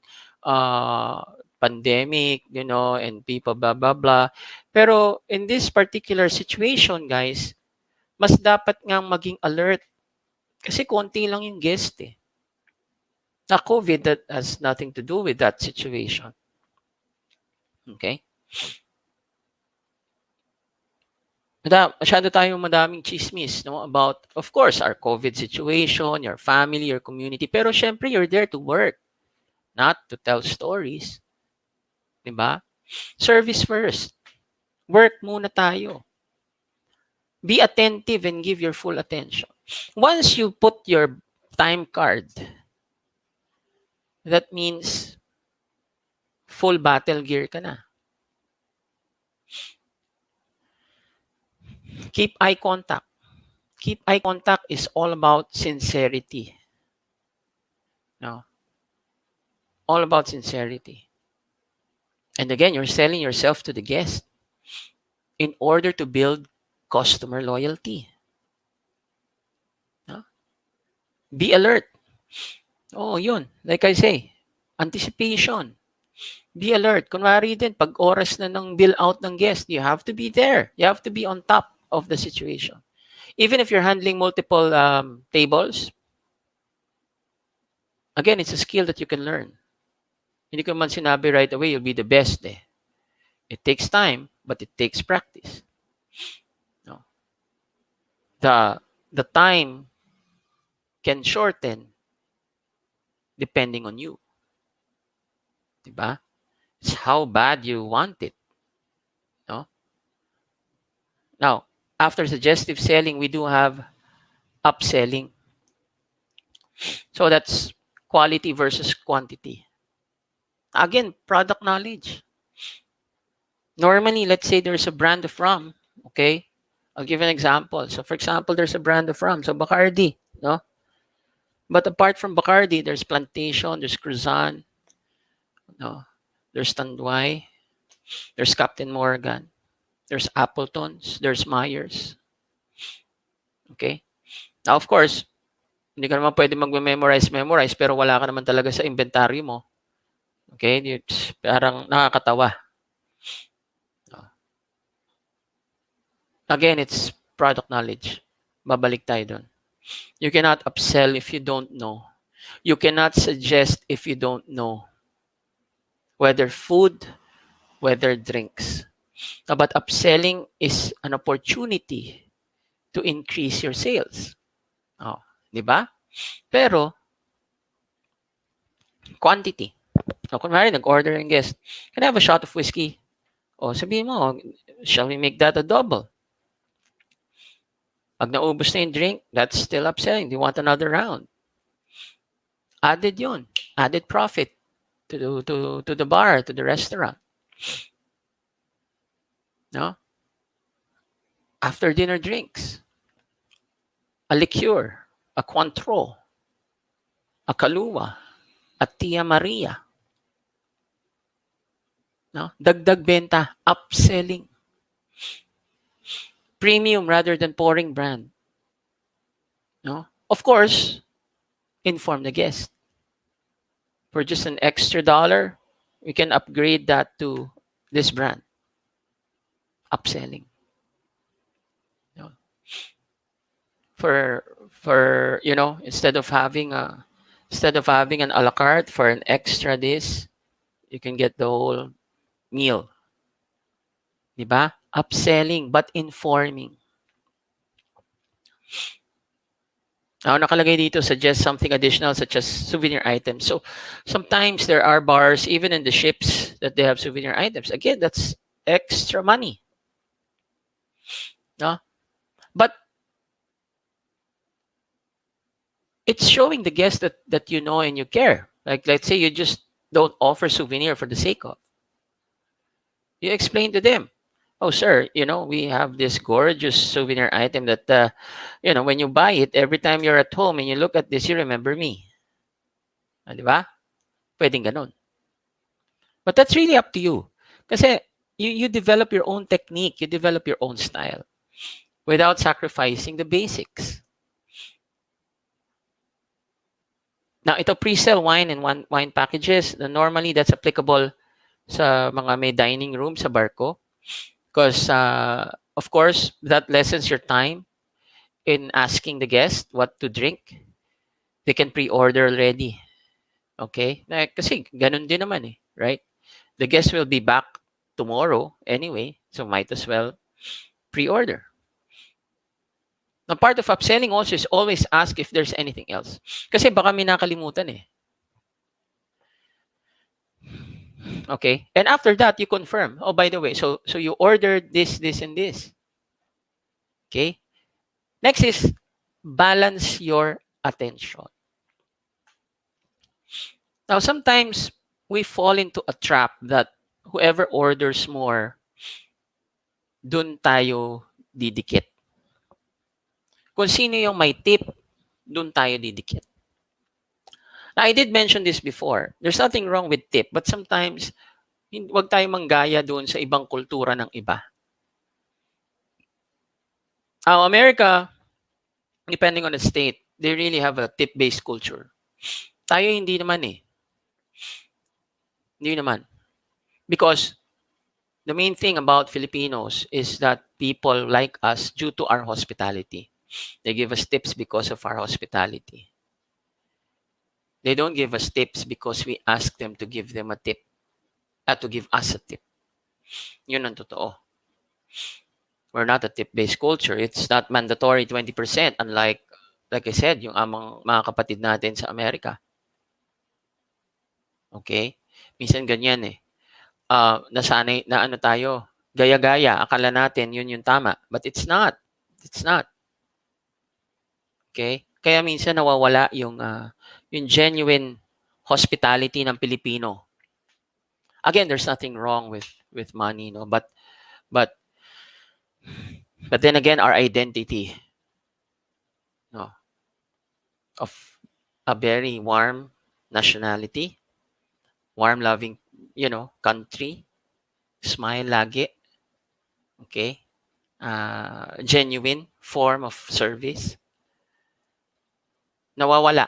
pandemic, and people blah blah blah. Pero in this particular situation, guys, mas dapat ngang maging alert kasi konti lang yung guest eh. Na COVID, that has nothing to do with that situation. Okay? Masyado tayong madaming chismis, no, about, of course, our COVID situation, your family, your community. Pero syempre, you're there to work, not to tell stories. Diba? Service first. Work muna tayo. Be attentive and give your full attention. Once you put your time card, that means full battle gear ka na. Keep eye contact. Keep eye contact is all about sincerity. No? All about sincerity. And again, you're selling yourself to the guest in order to build customer loyalty. No? Be alert. Oh, yun. Like I say, anticipation. Be alert. Kunwari din, pag oras na ng bill out ng guest, you have to be there. You have to be on top of the situation. Even if you're handling multiple tables, again, it's a skill that you can learn. Hindi ko man sinabi right away, you'll be the best eh. It takes time, but it takes practice. No. The time can shorten depending on you. Diba? It's how bad you want it. No? Now, after suggestive selling, we do have upselling. So that's quality versus quantity. Again, product knowledge. Normally, let's say there's a brand of rum, okay? I'll give an example. So for example, there's a brand of rum, so Bacardi, no? But apart from Bacardi, there's Plantation, there's Cruzan, no? There's Tanduay, there's Captain Morgan, there's Appleton's, there's Myers. Okay? Now, of course, hindi ka naman pwede mag-memorize, pero wala ka naman talaga sa inventory mo. Okay? It's parang nakakatawa. Again, it's product knowledge. Babalik tayo doon. You cannot upsell if you don't know. You cannot suggest if you don't know, whether food, whether drinks. But upselling is an opportunity to increase your sales. Oh, di ba? Pero, quantity. So, kunwari, nag-order yung guest, can I have a shot of whiskey? O, sabihin mo, shall we make that a double? Pag naubos na yung drink, that's still upselling. Do you want another round? Added yun. Added profit to the bar, to the restaurant. No? After dinner drinks. A liqueur, a Cointreau, a Kahlua, a Tia Maria. No? Dagdag benta, upselling. Premium rather than pouring brand. No? Of course, inform the guest. For just an extra $1, we can upgrade that to this brand. Upselling. No? For instead of having an a la carte for an extra this, you can get the whole meal. Diba? Upselling but informing. Now, nakalagay dito, suggest something additional such as souvenir items. So, sometimes there are bars, even in the ships, that they have souvenir items. Again, that's extra money. No? But it's showing the guest that you know and you care. Like, let's say you just don't offer souvenir for the sake of. You explain to them, oh, sir, we have this gorgeous souvenir item that, when you buy it, every time you're at home and you look at this, you remember me. Di ba? Pwedeng ganun. But that's really up to you. Kasi you develop your own technique, you develop your own style without sacrificing the basics. Now, ito pre-sale wine and wine packages, normally that's applicable sa mga may dining room sa barko. Because, of course, that lessens your time in asking the guest what to drink. They can pre-order already. Okay? Kasi ganun din naman eh, right? The guest will be back tomorrow anyway, so might as well pre-order. Now, part of upselling also is always ask if there's anything else. Kasi baka may nakalimutan eh. Okay? And after that, you confirm. Oh, by the way, so you ordered this, and this. Okay? Next is balance your attention. Now, sometimes we fall into a trap that whoever orders more, dun tayo didikit. Kung sino yung may tip, dun tayo didikit. Now, I did mention this before. There's nothing wrong with tip, but sometimes, wag tayo manggaya doon sa ibang kultura ng iba. America, depending on the state, they really have a tip-based culture. Tayo hindi naman eh. Hindi naman. Because the main thing about Filipinos is that people like us due to our hospitality. They give us tips because of our hospitality. They don't give us tips because we ask them to give them a tip. To give us a tip. Yun ang totoo. We're not a tip-based culture. It's not mandatory 20%, unlike, like I said, yung amang mga kapatid natin sa Amerika. Okay? Minsan ganyan eh. Nasanay na tayo, gaya-gaya, akala natin yun yung tama. But it's not. It's not. Okay? Kaya minsan nawawala yung genuine hospitality ng Pilipino. Again, there's nothing wrong with money, no? But then again, our identity, no, of a very warm nationality, warm, loving, country, smile lagi, okay, genuine form of service, nawawala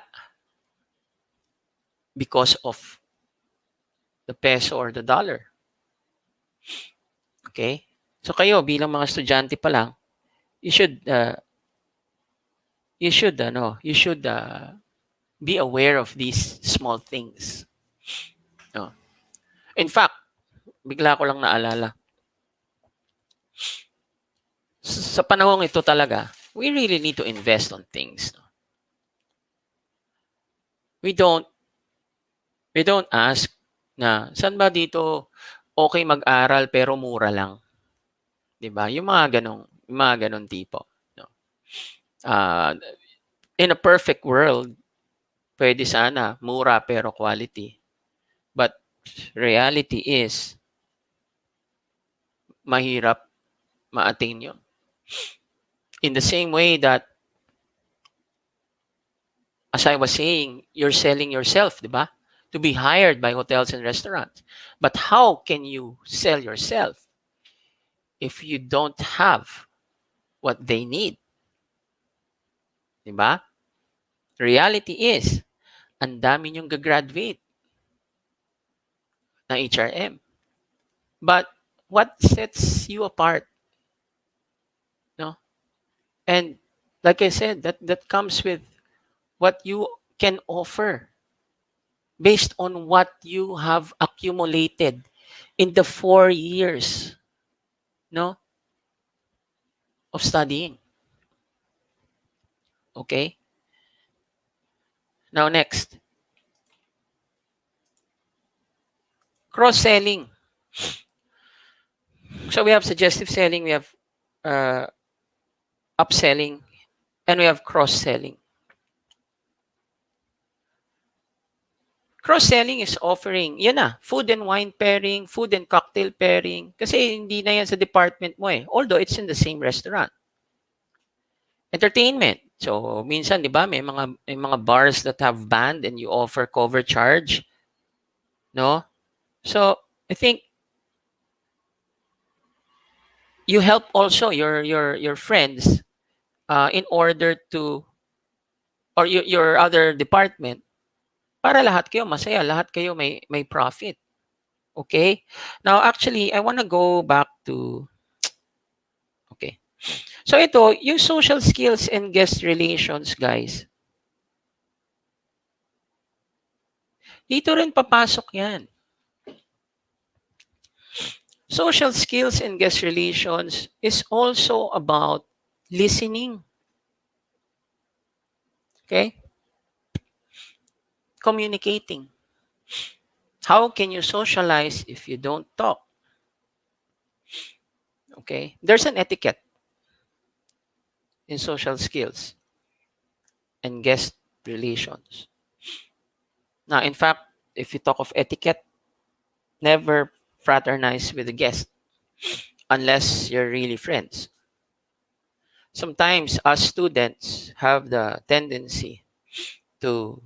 because of the peso or the dollar. Okay? So kayo, bilang mga estudyante pa lang, you should you should be aware of these small things. No? In fact, bigla ko lang naalala, sa panahong ito talaga, we really need to invest on things. No? We don't we don't ask na saan ba dito okay mag-aral pero mura lang, 'di ba? Yung mga ganong tipo, no. Uh, in a perfect world, pwede sana mura pero quality. But reality is mahirap ma-attain 'yon. In the same way that, as I was saying, you're selling yourself, di ba? To be hired by hotels and restaurants. But how can you sell yourself if you don't have what they need? Di ba? Reality is, ang dami niyong gagraduate na HRM. But what sets you apart? No? And like I said, that comes with what you can offer based on what you have accumulated in the 4 years, no, of studying. Okay? Now next, cross-selling. So we have suggestive selling, we have uh, upselling, and we have cross-selling. Cross-selling is offering, yan na, food and wine pairing, food and cocktail pairing. Kasi hindi na yan sa department mo eh. Although it's in the same restaurant. Entertainment. So minsan, di ba, may mga bars that have band and you offer cover charge. No? So I think you help also your friends in order to, or your other department, para lahat kayo masaya, lahat kayo may profit. Okay? Now actually, I want to go back to, okay. So ito, yung social skills and guest relations, guys. Dito rin papasok yan. Social skills and guest relations is also about listening. Okay? Communicating. How can you socialize if you don't talk? Okay? There's an etiquette in social skills and guest relations. Now, in fact, if you talk of etiquette, never fraternize with a guest unless you're really friends. Sometimes us students have the tendency to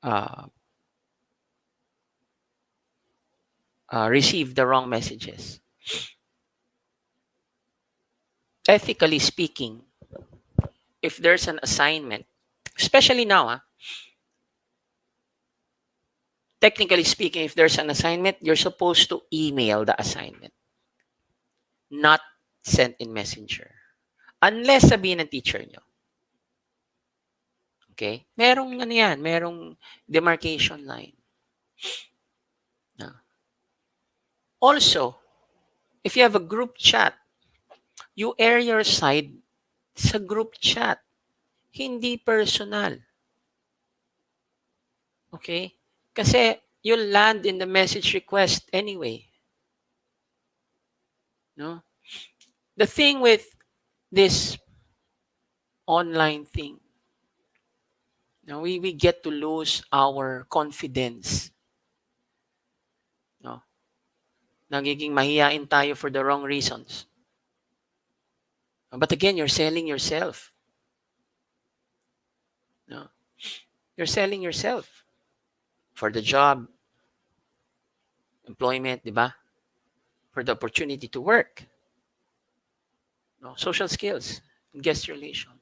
uh, receive the wrong messages. Ethically speaking, if there's an assignment, especially now, technically speaking, if there's an assignment, you're supposed to email the assignment, not send in messenger. Unless sabihin ng teacher nyo. Okay? Merong ano yan, merong demarcation line. Also, if you have a group chat, you air your side sa group chat, hindi personal. Okay? Kasi you'll land in the message request anyway. No? The thing with this online thing, no, we get to lose our confidence. No? Nagiging mahihain tayo for the wrong reasons. But again, you're selling yourself. No? You're selling yourself for the job, employment, di ba? For the opportunity to work. No? Social skills, guest relations.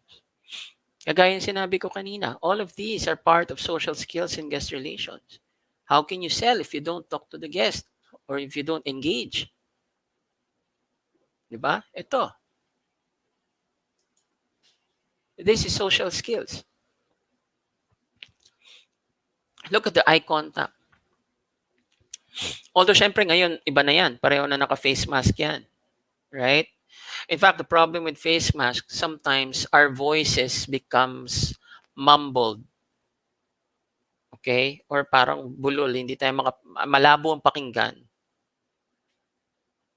Kagaya yung sinabi ko kanina, all of these are part of social skills and guest relations. How can you sell if you don't talk to the guest or if you don't engage? Di ba? Ito. This is social skills. Look at the eye contact. Although, syempre, ngayon, iba na yan. Pareho na naka-face mask yan. Right? In fact, the problem with face mask, sometimes our voices becomes mumbled. Okay? Or parang bulol, hindi tayo malabo ang pakinggan.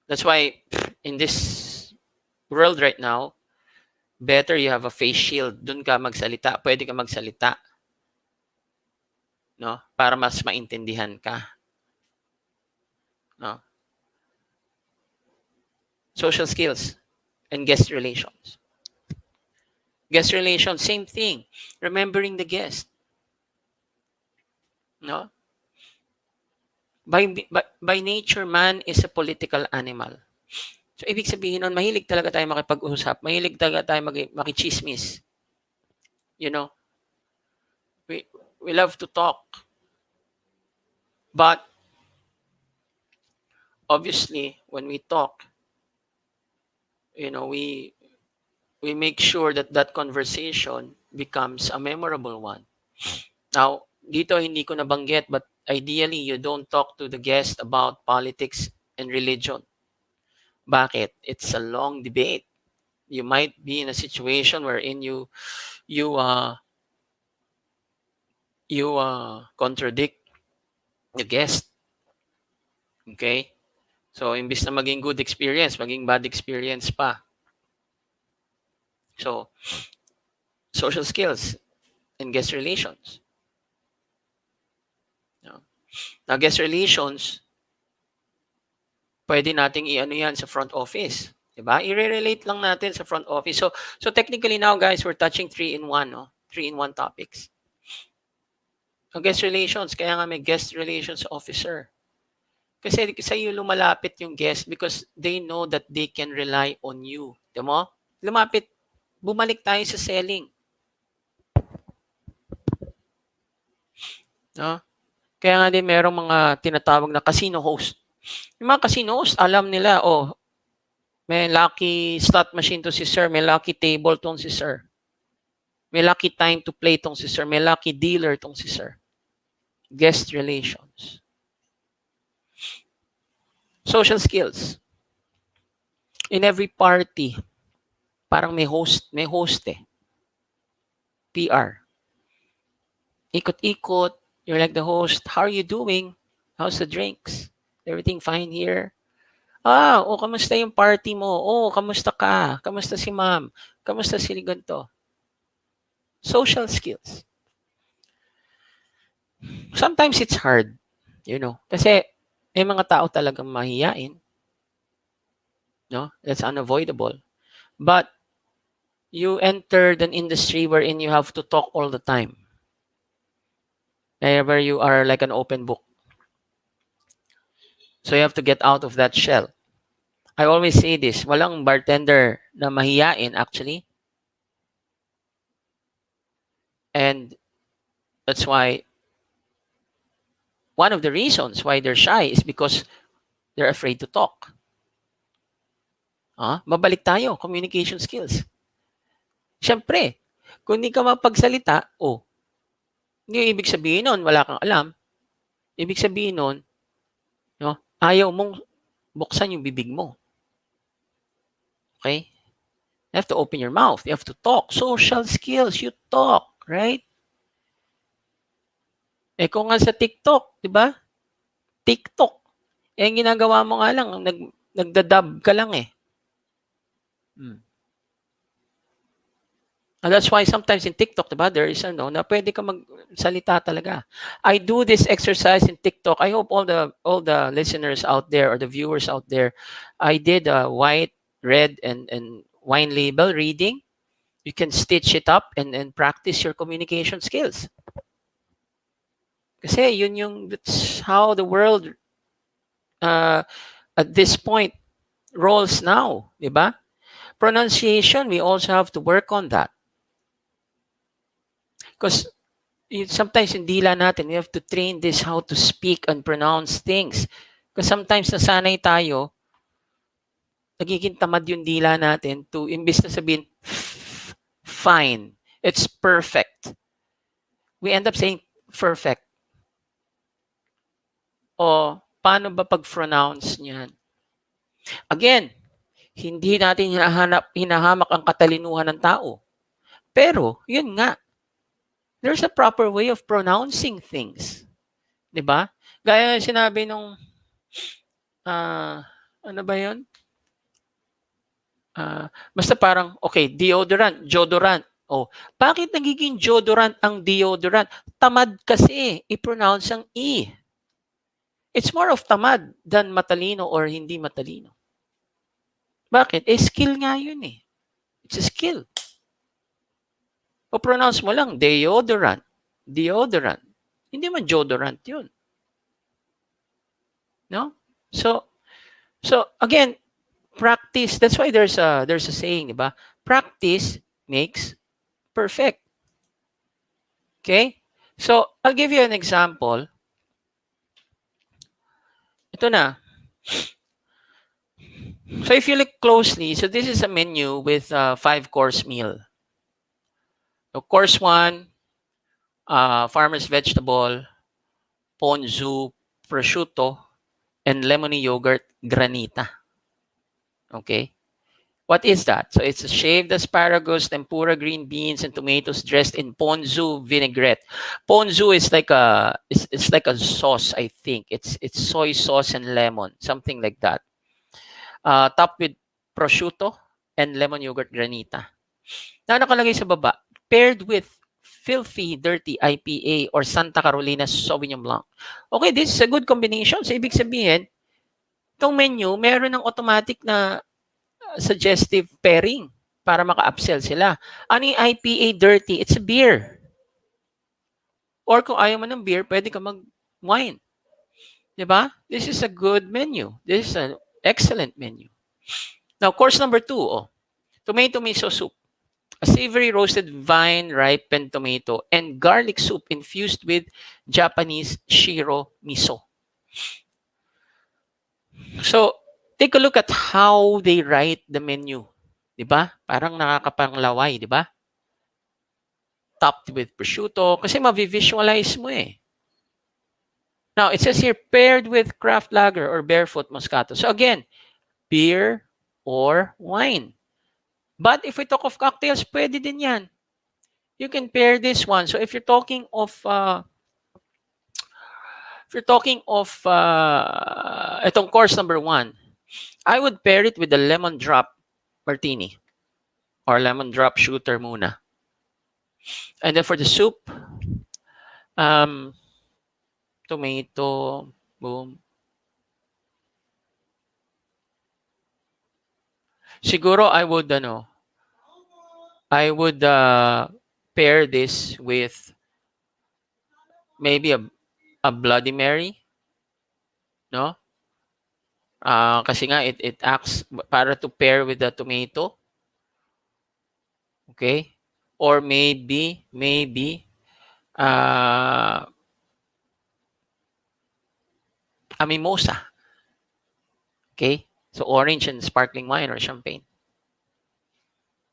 That's why, in this world right now, better you have a face shield. Doon ka magsalita. Pwede ka magsalita. No? Para mas maintindihan ka. No? Social skills and guest relations. Guest relations, same thing. Remembering the guest. No? By nature, man is a political animal. So, ibig sabihin nun, mahilig talaga tayo makipag-usap. Mahilig talaga tayo makichismis. You know? We love to talk. But, obviously, when we talk, you know, we make sure that that conversation becomes a memorable one. Now, dito hindi ko nabanggit, but ideally, you don't talk to the guest about politics and religion. Bakit? It's a long debate. You might be in a situation wherein you contradict the guest. Okay? So, imbis na maging good experience, maging bad experience pa. So, social skills and guest relations. Now, guest relations, pwede nating i-ano yan sa front office. Diba? I-relate lang natin sa front office. So technically now, guys, we're touching 3-in-1, no? 3-in-1 topics. So guest relations, kaya nga may guest relations officer. Kasi sa iyo lumalapit yung guest because they know that they can rely on you. Diba? Lumapit, bumalik tayo sa selling. No? Kaya nga din merong mga tinatawag na casino host. Yung mga casino host, alam nila, oh, may lucky slot machine to si sir, may lucky table tong si sir. May lucky time to play tong si sir, may lucky dealer tong si sir. Guest relations. Social skills. In every party, parang may host eh. PR. Ikot-ikot, you're like the host. How are you doing? How's the drinks? Everything fine here? Kamusta yung party mo? Kamusta ka? Kamusta si ma'am? Kamusta si ganito? Social skills. Sometimes it's hard, you know, kasi may mga tao talagang mahiyain. No? That's unavoidable. But you entered an industry wherein you have to talk all the time. Wherever you are like an open book. So you have to get out of that shell. I always say this, walang bartender na mahiyain actually. And that's why one of the reasons why they're shy is because they're afraid to talk. Babalik tayo, communication skills. Siyempre, kung hindi ka mapagsalita, hindi ibig sabihin nun, wala kang alam. Ibig sabihin nun, no, ayaw mong buksan yung bibig mo. Okay? You have to open your mouth. You have to talk. Social skills, you talk, right? Kung nga sa TikTok, di ba? TikTok. Ang ginagawa mo nga lang, nagdadab ka lang eh. And that's why sometimes in TikTok, diba, there is na pwede ka magsalita talaga. I do this exercise in TikTok. I hope all the listeners out there or the viewers out there, I did a white, red, and wine label reading. You can stitch it up and practice your communication skills. Kasi that's how the world at this point rolls now, diba? Pronunciation, we also have to work on that. Because sometimes yung dila natin, we have to train this how to speak and pronounce things. Because sometimes nasanay tayo, nagiging tamad yung dila natin to, imbis na sabihin, fine. It's perfect. We end up saying perfect. O, paano ba pag-pronounce niyan? Again, hindi natin hinahamak ang katalinuhan ng tao. Pero, yun nga, there's a proper way of pronouncing things. 'Di ba? Gaya ng sinabi nung, ano ba yun? Basta parang, okay, deodorant, jodorant. Oh, bakit nagiging jodorant ang deodorant? Tamad kasi i-pronounce ang E. It's more of tamad than matalino or hindi matalino. Bakit? Skill nga yun eh. It's a skill. O pronounce mo lang, deodorant. Deodorant. Hindi man jodorant yun. No? So again, practice. That's why there's a saying, diba? Practice makes perfect. Okay? So, I'll give you an example. Ito na. So, if you look closely, so this is a menu with a 5-course meal. So, course 1, farmer's vegetable, ponzu, prosciutto, and lemony yogurt granita. Okay? What is that? So it's a shaved asparagus, tempura green beans, and tomatoes dressed in ponzu vinaigrette. Ponzu is like it's like a sauce, I think. It's soy sauce and lemon, something like that. Topped with prosciutto and lemon yogurt granita. Na nakalagay sa baba, paired with filthy dirty IPA or Santa Carolina Sauvignon Blanc. Okay, this is a good combination. So ibig sabihin, itong menu, meron ng automatic na suggestive pairing para maka-upsell sila. Ano yung IPA dirty? It's a beer. Or kung ayaw mo ng beer, pwede ka mag-wine. Diba? This is a good menu. This is an excellent menu. Now, course number 2, tomato miso soup. A savory roasted vine-ripened tomato and garlic soup infused with Japanese shiro miso. So, take a look at how they write the menu. Diba? Parang nakakapanglaway, diba? Topped with prosciutto. Kasi ma-visualize mo eh. Now, it says here, paired with craft lager or barefoot moscato. So again, beer or wine. But if we talk of cocktails, pwede din yan. You can pair this one. So if you're talking of itong course number 1, I would pair it with the lemon drop martini or lemon drop shooter muna. And then for the soup, tomato, boom. Siguro I would pair this with maybe a Bloody Mary, no? Kasi nga it acts para to pair with the tomato. Okay? Or maybe a mimosa. Okay? So orange and sparkling wine or champagne.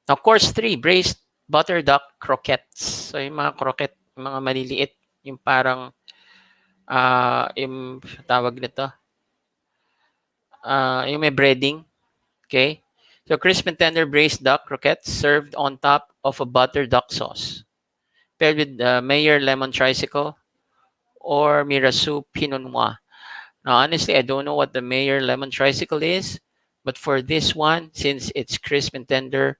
Now, course 3, braised butter duck croquettes. So yung mga croquette, mga maliliit, yung parang yung tawag nito, yung may breading. Okay? So crisp and tender braised duck croquettes served on top of a butter duck sauce. Paired with Mayer lemon tricycle or Mirasu Pinot Noir. Now, honestly, I don't know what the Mayer lemon tricycle is, but for this one, since it's crisp and tender,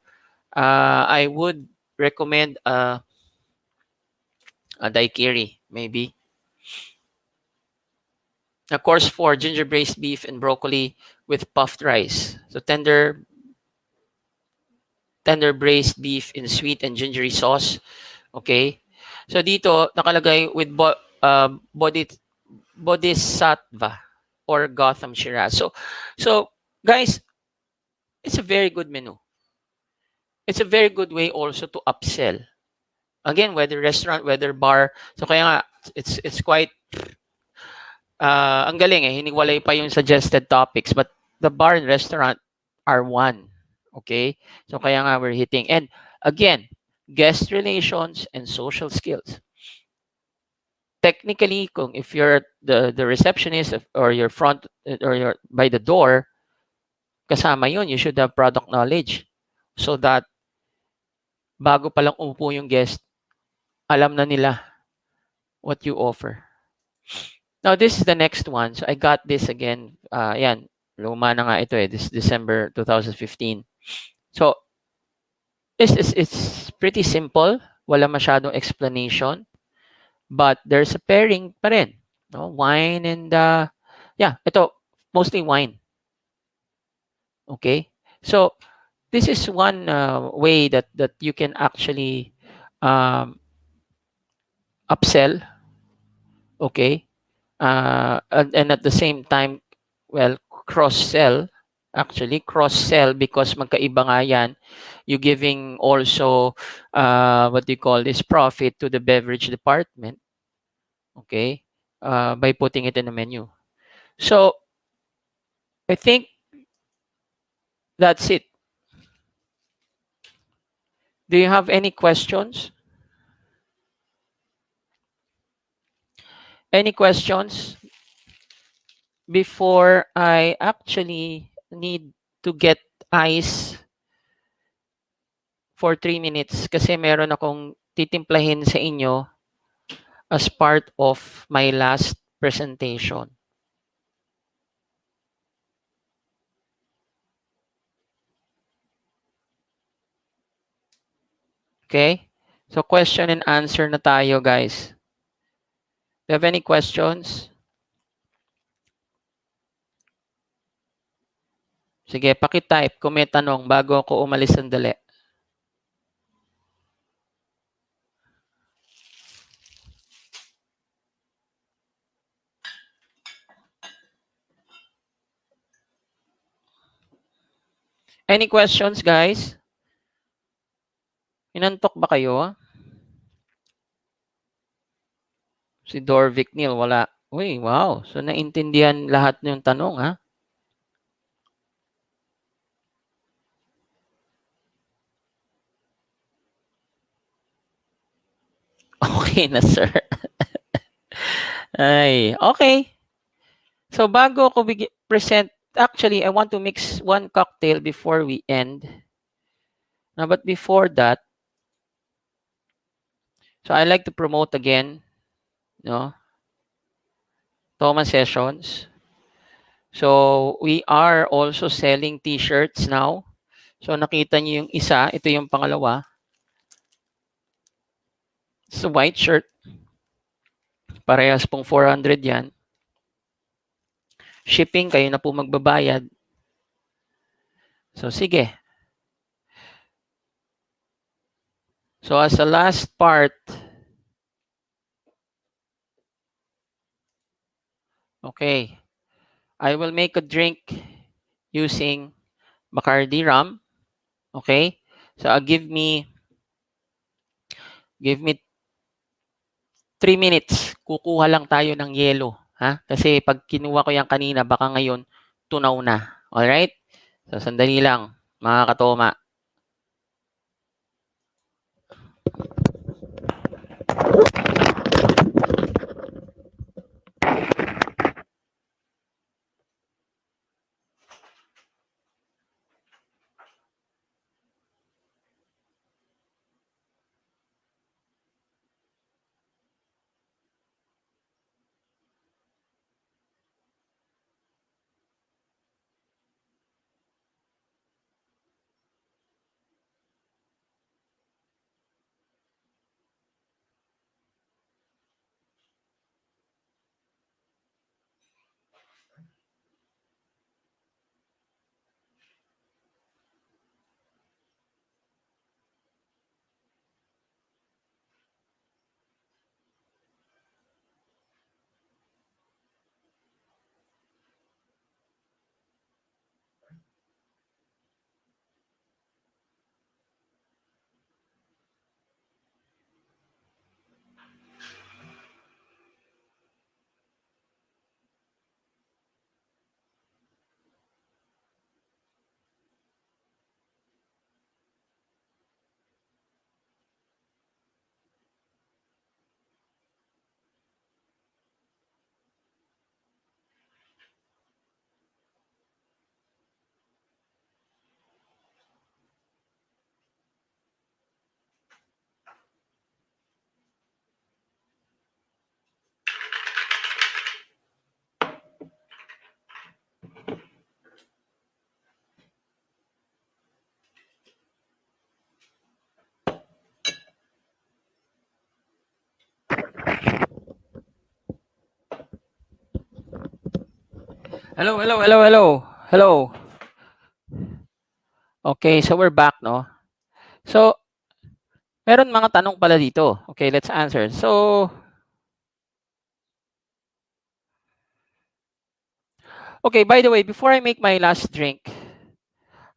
I would recommend a daiquiri, maybe. Of course, for ginger braised beef and broccoli with puffed rice. So tender braised beef in sweet and gingery sauce. Okay? So dito, nakalagay with Bodhisattva or Gotham Shiraz. So guys, it's a very good menu. It's a very good way also to upsell. Again, whether restaurant, whether bar. So kaya nga, it's quite ang galing eh, hiniwalay pa yung suggested topics, but the bar and restaurant are one. Okay? So kaya nga we're hitting. And again, guest relations, and social skills. Technically, kung if you're the receptionist or your front or your by the door, kasama yun, you should have product knowledge so that bago pa lang umupo yung guest, alam na nila what you offer. Now, this is the next one. So, I got this again. Yan, luma na nga ito eh. This December 2015. So, it's pretty simple. Wala masyadong explanation. But there's a pairing pa rin. No? Wine and, yeah, ito, mostly wine. Okay? So, this is one way that you can actually um, upsell. Okay? And at the same time, well, cross-sell. Actually, cross-sell because magkaiba nga yan. You giving also, what do you call this, profit to the beverage department. Okay? By putting it in the menu. So, I think that's it. Do you have any questions? Any questions before I actually need to get ice for 3 minutes kasi meron akong titimplahin sa inyo as part of my last presentation. Okay? So question and answer na tayo, guys. Do you have any questions? Sige, paki-type kung may tanong bago ako umalis sandali. Any questions, guys? Inantok ba kayo? Si Dorvic Neil, wala. Uy, wow. So, naintindihan lahat ng tanong, ha? Okay na, sir. Ay, okay. So, bago ako present, actually, I want to mix one cocktail before we end. Now, but before that, so I like to promote again, no, Toma sessions. So, we are also selling t-shirts now. So, nakita niyo yung isa, ito yung pangalawa. It's a white shirt. Parehas pong 400 yan. Shipping, kayo na po magbabayad. So, sige. So, as a last part, okay, I will make a drink using Bacardi rum. Okay? So, give me 3 minutes. Kukuha lang tayo ng yelo. Ha? Kasi pag kinuha ko yan kanina, baka ngayon, tunaw na. Alright? So, sandali lang, mga katoma. Hello, hello, hello, hello. Hello. Okay, so we're back, no? So, meron mga tanong pala dito. Okay, let's answer. So, okay, by the way, before I make my last drink,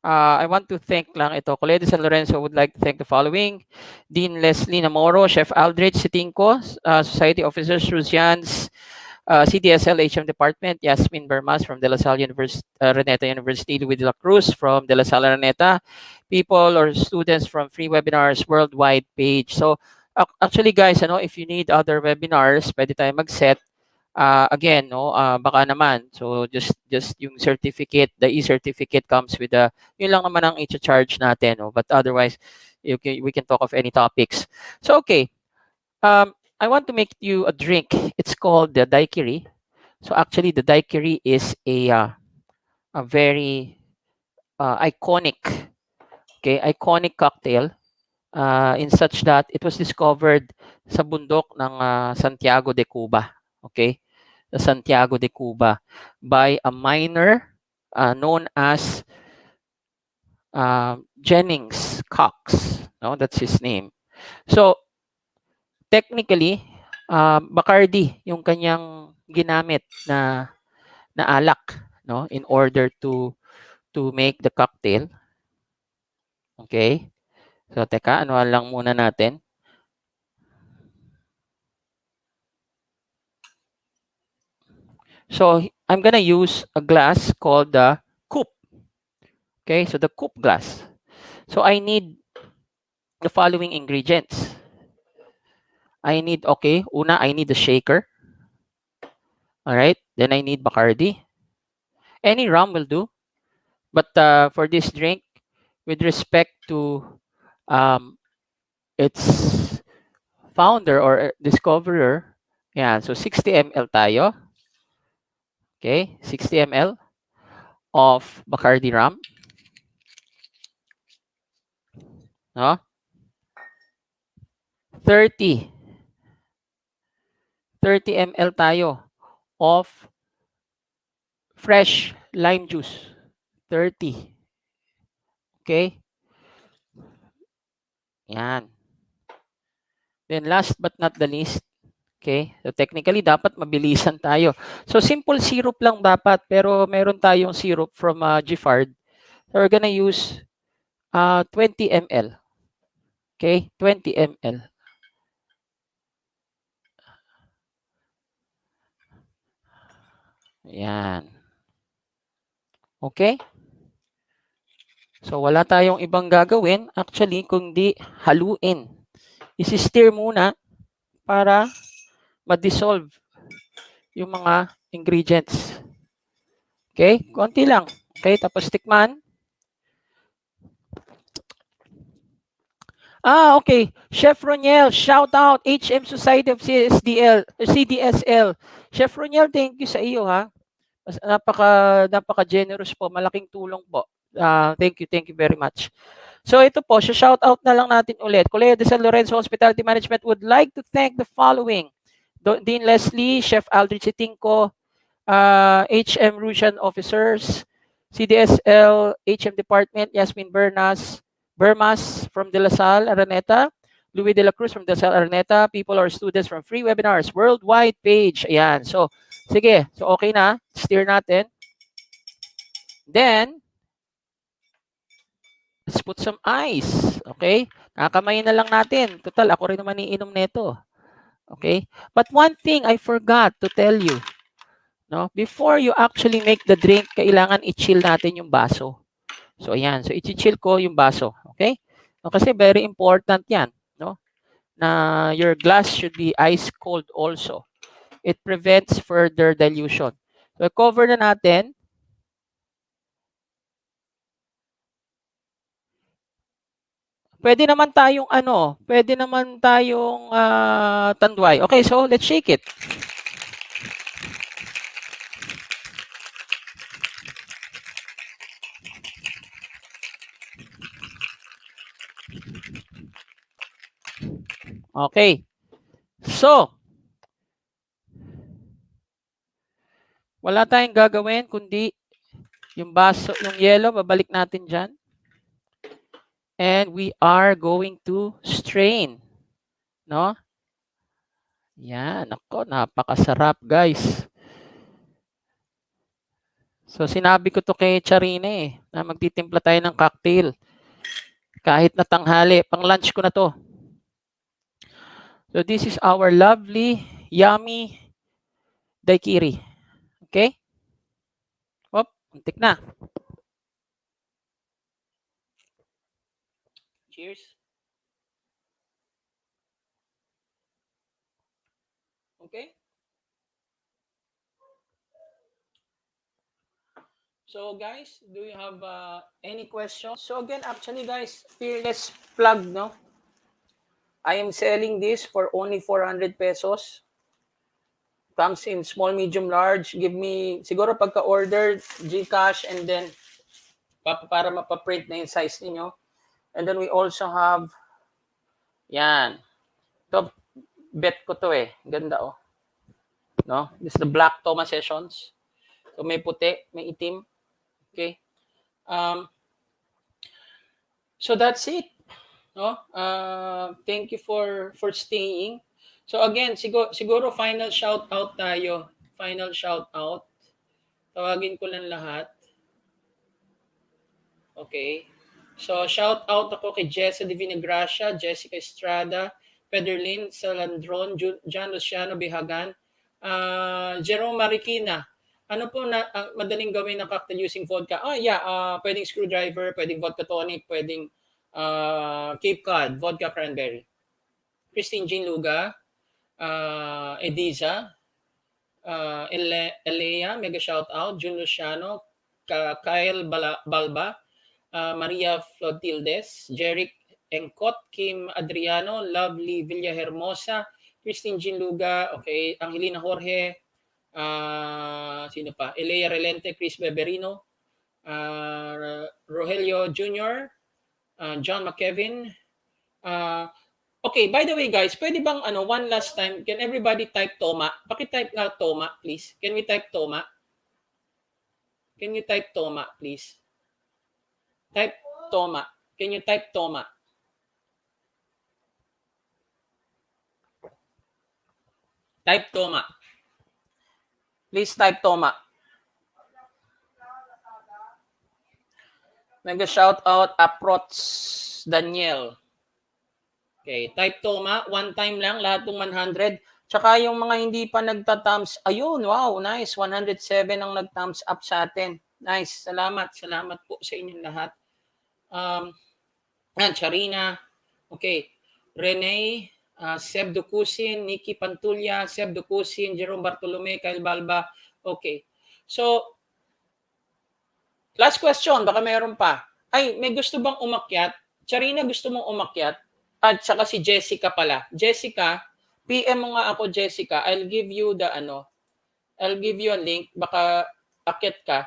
I want to thank lang ito. Colegio de San Lorenzo would like to thank the following. Dean Leslie Namoro, Chef Aldrich Sitinko, Society Officers Rusians, CDSL HM Department, Yasmin Bermas from De La Salle University, Reneta University, Luis de la Cruz from De La Salle Reneta, people or students from free webinars worldwide page. So, actually guys, ano, if you need other webinars, pwede tayo mag-set. Again, no, baka naman. So, just yung certificate, the e-certificate comes with the, yun lang naman ang i-charge natin. No? But otherwise, we can talk of any topics. So, okay. I want to make you a drink. It's called the daiquiri. So actually, the daiquiri is a very iconic, okay, iconic cocktail. In such that it was discovered sa bundok ng Santiago de Cuba. Okay, the Santiago de Cuba by a miner known as Jennings Cox. No, that's his name. So technically, Bacardi yung kanyang ginamit na alak, no, in order to make the cocktail. Okay? So teka, ano lang muna natin. So I'm gonna use a glass called the coupe. Okay, so the coupe glass. So I need the following ingredients. I need, okay, una, I need the shaker. All right, then I need Bacardi. Any rum will do. But for this drink, with respect to its founder or discoverer, yan, so 60 ml tayo. Okay, 60 ml of Bacardi rum. No? 30 ml tayo of fresh lime juice. 30. Okay? Yan. Then last but not the least, okay? So technically dapat mabilisan tayo. So simple syrup lang dapat, pero meron tayong syrup from Giffard. So we're gonna use 20 ml. Okay? 20 ml. Yan. Okay? So wala tayong ibang gagawin actually kundi haluin. I-stir muna para ma-dissolve yung mga ingredients. Okay? Konti lang. Okay? Tapos tikman. Okay. Chef Roniel, shout out HM Society of CDSL. Chef Roniel, thank you sa iyo ha. Napaka generous po, malaking tulong po. Thank you very much. So ito po, shout out na lang natin ulit. Colegio de San Lorenzo Hospitality Management would like to thank the following: Dean Leslie, Chef Aldrich Sitinko, HM Russian officers, CDSL HM Department, Yasmin Bermas from De La Salle, Araneta, Luis de la Cruz from De La Salle, Araneta, people or students from free webinars, worldwide page. Ayan. So, sige. So, okay na. Steer natin. Then, let's put some ice. Okay? Nakakamayin na lang natin. Total, ako rin naman iinom nito. Okay? But one thing I forgot to tell you. No? Before you actually make the drink, kailangan i-chill natin yung baso. So, ayan. So, i-chill ko yung baso. Okay? So, kasi very important yan. No? Na your glass should be ice cold also. It prevents further dilution. So, cover na natin. Pwede naman tayong tanduay. Okay, so let's shake it. Okay. So, Wala tayong gagawin kundi yung baso, yung yellow, babalik natin dyan. And we are going to strain. No? Yan. Ako, napakasarap, guys. So, sinabi ko to kay Charine na magtitimpla tayo ng cocktail. Kahit na tanghali. Pang lunch ko na to. So, this is our lovely, yummy daiquiri. Okay? Hop, untik na. Cheers. Okay? So guys, do you have any questions? So again, actually guys, fearless plug, no? I am selling this for only 400 pesos. Comes in small, medium, large. Give me, siguro pagka-order, Gcash, and then para mapaprint na yung size ninyo. And then we also have, yan. Ito, bet ko to eh. Ganda oh. No? This is the Black Toma Sessions. So may puti, may itim. Okay. So that's it. No? Thank you for staying. So again, siguro final shout out tayo. Final shout out. Tawagin ko lang lahat. Okay. So shout out ako kay Jessa Divina Gracia, Jessica Estrada, Pederlin Salandron, John Luciano Bihagan, Jerome Marikina. Ano po na madaling gawin na cocktail using vodka? Pwedeng screwdriver, pwedeng vodka tonic, pwedeng Cape Cod, vodka cranberry. Christine Jean Luga, Ediza, Elea, mega shout out, Jun Luciano, Kyle Balba, Maria Flotildes, Jeric Engcot, Kim Adriano, Lovely Villahermosa, Christine Jean Luga, okay, Angelina Jorge, sino pa? Elea Relente, Chris Beberino, Rogelio Jr., John McKevin. Okay, by the way guys, pwede bang one last time, can everybody type Toma? Paki-type na Toma, please. Can we type Toma? Can you type Toma, please? Type Toma. Can you type Toma? Type Toma. Please type Toma. Mega shout out Aprots Daniel. Okay, type Toma, one time lang, lahat ng 100. Tsaka yung mga hindi pa nagta-thumbs, ayun, wow, nice, 107 ang nag-thumbs up sa atin. Nice, salamat po sa inyong lahat. Charina, okay, Rene, Seb Ducusin, Nikki Pantulya, Seb Ducusin, Jerome Bartolome, Kyle Balba. Okay, so, last question, baka mayroon pa. Ay, may gusto bang umakyat? Charina, gusto mong umakyat? At saka si Jessica pala. Jessica, PM mo nga ako, Jessica. I'll give you the I'll give you a link. Baka akyat ka.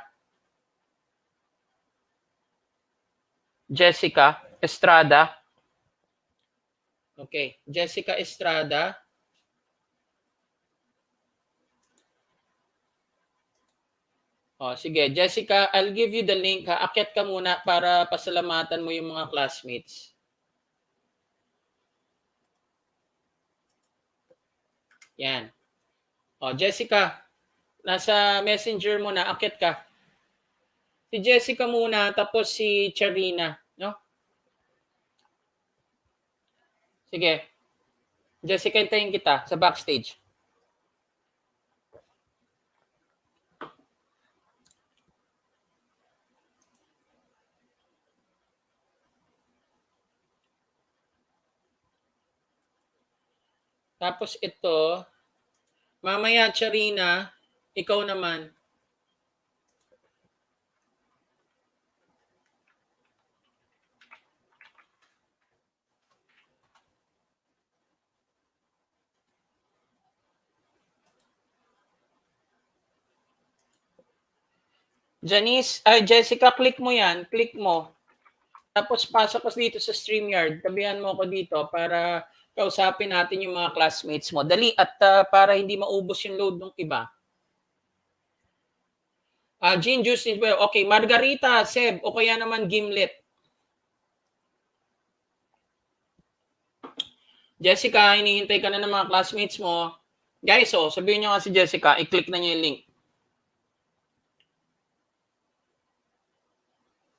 Jessica Estrada. Okay, Jessica Estrada. Sige, Jessica, I'll give you the link ha. Akyat ka muna para pasalamatan mo yung mga classmates. Yan. Jessica, nasa messenger mo na, akyat ka. Si Jessica muna, tapos si Charina, no? Sige. Jessica, hintayin kita sa backstage. Tapos ito, mamaya Charina, ikaw naman. Jessica, click mo yan. Click mo. Tapos pasok ko dito sa StreamYard. Tabihan mo ako dito para kausapin natin yung mga classmates mo. Dali at para hindi maubos yung load ng iba. Gin juice is well. Okay, margarita, Seb, o kaya naman gimlet. Jessica, hinihintay ka na ng mga classmates mo. Guys, sabihin nyo nga si Jessica, i-click na nyo yung link.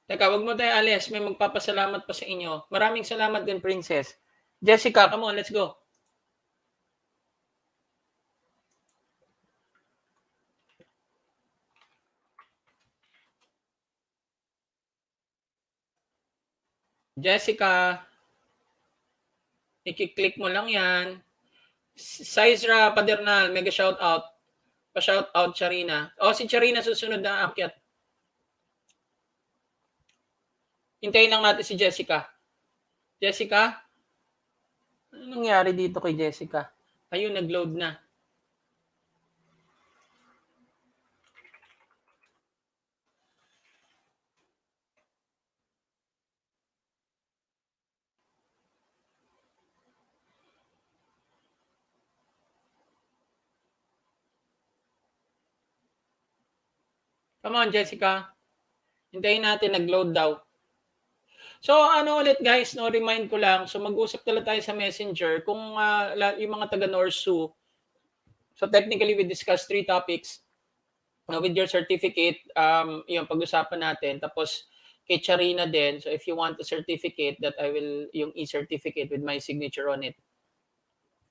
Teka, wag mo tayo alis. May magpapasalamat pa sa inyo. Maraming salamat din, Princess. Jessica, come on, let's go. Jessica, i-click mo lang yan. Saizra Padernal, mega shout out. Pa-shout out Charina. Si Charina susunod na akyat. Hintayin lang natin si Jessica. Jessica? Ano nangyari dito kay Jessica? Ayun, nag-load na. Come on, Jessica. Hintayin natin, nag-load daw. So, ano ulit guys, remind ko lang. So, mag-usap talaga tayo sa Messenger. Kung yung mga taga-Norsu, so technically we discussed 3 topics. With your certificate, yung pag-usapan natin. Tapos, kay Charina din. So, if you want a certificate that I will, yung e-certificate with my signature on it,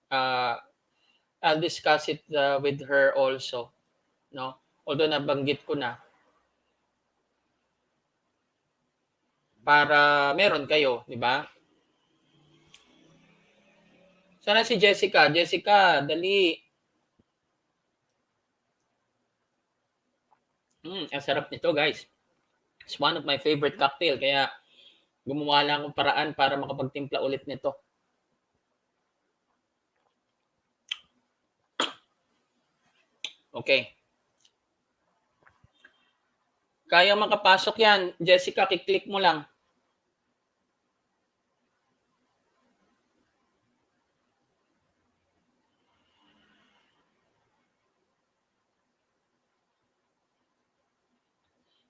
I'll discuss it with her also. No? Although nabanggit ko na. Para meron kayo, di ba? Sana si Jessica. Jessica, dali. Ang sarap nito, guys. It's one of my favorite cocktail. Kaya gumawa lang akong paraan para makapagtimpla ulit nito. Okay. Kaya makapasok yan. Jessica, kiklik mo lang.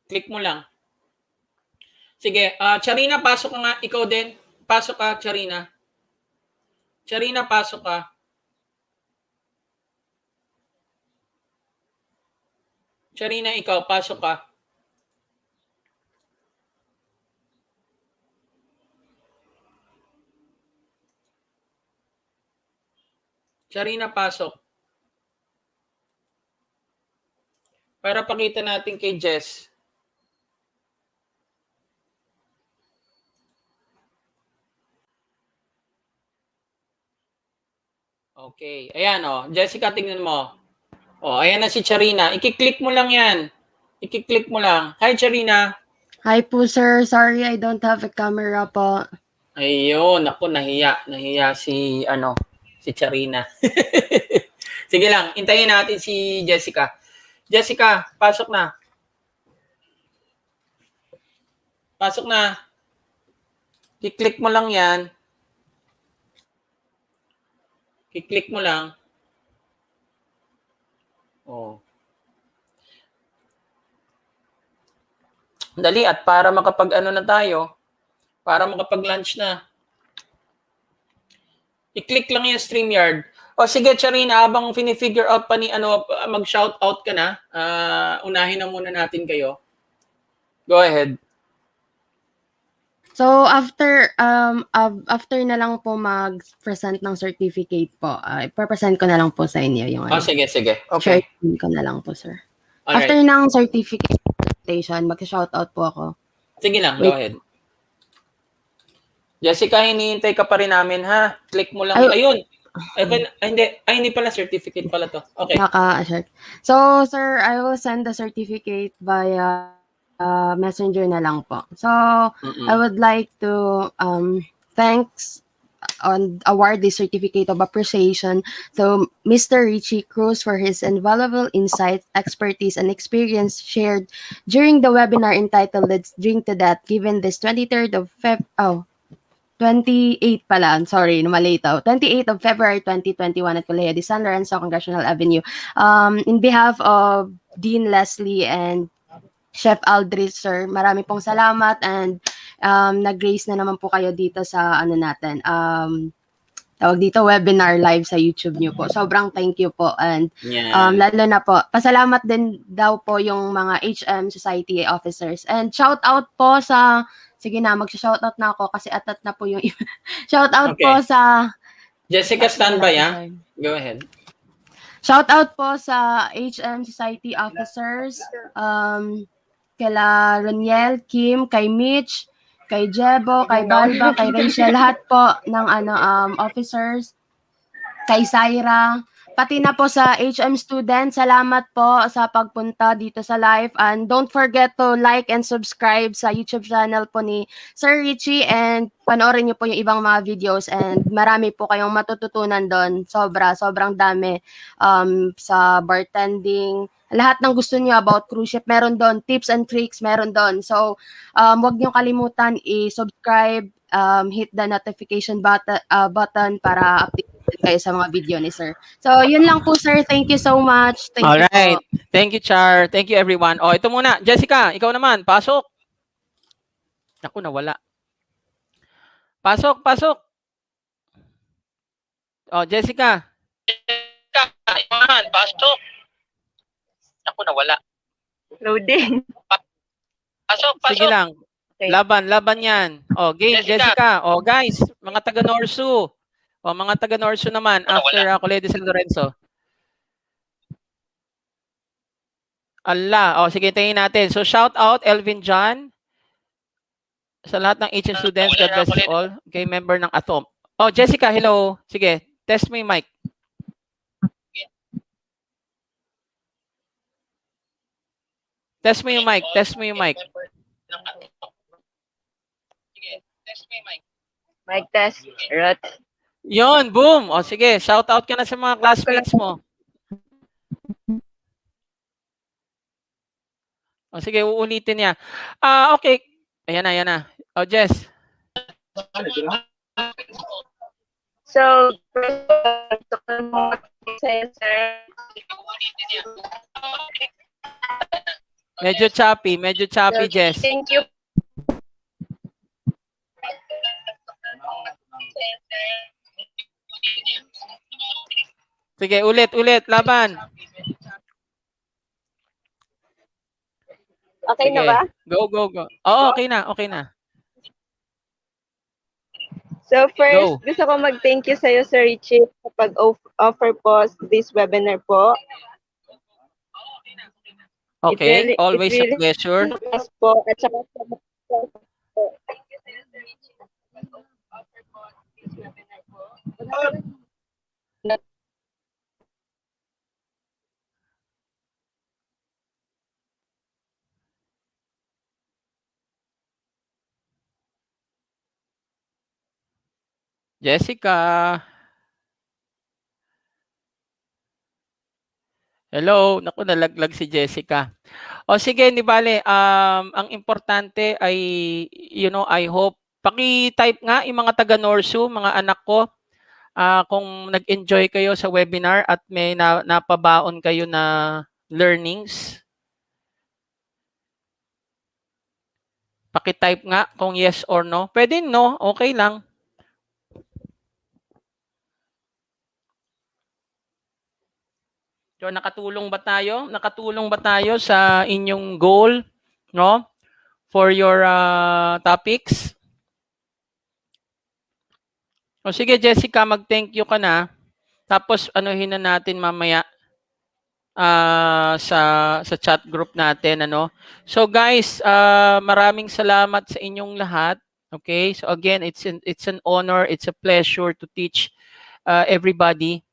Click mo lang. Sige, Charina, pasok ka nga. Ikaw din. Pasok ka, Charina. Charina, pasok ka. Charina, ikaw, pasok ka. Charina, pasok. Para pakita natin kay Jess. Okay. Ayan, Jessica, tingnan mo. Ayan na si Charina. Ikiklik mo lang yan. Ikiklik mo lang. Hi, Charina. Hi po, sir. Sorry, I don't have a camera po. Ayun, ako nahiya. Nahiya si Charina. Sige lang, hintayin natin si Jessica. Jessica, pasok na. Pasok na. I-click mo lang yan. I-click mo lang. Dali, at para makapag-ano na tayo, para makapag-lunch na. I-click lang yung StreamYard. Sige, Charina, habang fini-figure out pa ni mag-shout out ka na, unahin na muna natin kayo. Go ahead. So, after na lang po mag-present ng certificate po, ipapresent ko na lang po sa inyo yung sige. Okay. Share ko na lang po, sir. Alright. After ng certificate presentation, mag-shout out po ako. Sige lang, go ahead. Jessica, hinihintay ka pa rin namin, ha? Click mo lang. Ayun. Hindi pala, certificate pala to. Okay. So, sir, I will send the certificate via messenger na lang po. So, I would like to award the certificate of appreciation to Mr. Richie Cruz for his invaluable insights, expertise, and experience shared during the webinar entitled Let's Drink to That, given this 28th of February 2021 at Colegio de San Lorenzo, Congressional Avenue. In behalf of Dean Leslie and Chef Aldrich, sir. Marami pong salamat and nag-grace na naman po kayo dito sa ano natin, tawag dito, webinar live sa YouTube niyo po. Sobrang thank you po and Yeah. lalo na po, pasalamat din daw po yung mga HM Society officers. And shout out po sa, sige na, mag-shout out na ako kasi atat na po yung shout out po Okay. sa Jessica, standby, ah. Go ahead. shout out po sa HM Society officers, kila Roniel, Kim, kay Mitch, kay Jebo, kay Balba, kay Rachel, lahat po ng officers, kay Syra, pati na po sa HM students, salamat po sa pagpunta dito sa live and don't forget to like and subscribe sa YouTube channel po ni Sir Richie and panoorin niyo po yung ibang mga videos and marami po kayong matututunan doon. Sobrang dami sa bartending, lahat ng gusto niyo about cruise ship, meron doon. Tips and tricks, meron doon. So, huwag niyo kalimutan i-subscribe, hit the notification button para update kayo sa mga video ni sir. So, yun lang po, sir. Thank you so much. Thank you Alright. po. Thank you, Char. Thank you, everyone. Oh, ito muna. Jessica, ikaw naman. Pasok. Naku, nawala. Pasok. Oh, Jessica. Pasok. Naku, nawala. Loading. Pasok. Sige lang. Okay. Laban yan. Oh, game, Jessica. Jessica. Oh, guys, mga taga Norsu. Oh, mga taga Norsu naman after Colegio San Lorenzo. Allah. Oh, sige, tingin natin. So, shout out, Elvin John. Sa lahat ng HM students, God bless you all. Okay, member ng Atom. Oh, Jessica, hello. Sige, test mo yung mic. Test mo yung mic. Mic test. Rot. Yon, boom. O sige, shout out ka na sa mga classmates mo. O sige, uulitin niya. Okay. Ayan na. O Jess. So, gusto ko mo sa'yo, sir. Medyo choppy, Jess. Thank you. Sige, ulit, laban. Okay Sige. na ba? Go. Oo, okay na. So first, Go. gusto ko mag-thank you sa'yo, Sir Richie, sa pag-offer po this webinar po. Okay, It always really a pleasure. po, at saka sa Jessica. Hello, naku, nalaglag si Jessica. O sige, di bale, ang importante ay, I hope, paki-type nga yung mga taga Norsu, mga anak ko, kung nag-enjoy kayo sa webinar at may napabaon kayo na learnings. Paki-type nga kung yes or no. Pwede no, okay lang. So nakatulong ba tayo? Nakatulong ba tayo sa inyong goal, no? For your topics? O sige, Jessica, mag-thank you ka na. Tapos anuhin na natin mamaya sa chat group natin, ano? So guys, maraming salamat sa inyong lahat. Okay? So again, it's an honor, it's a pleasure to teach everybody.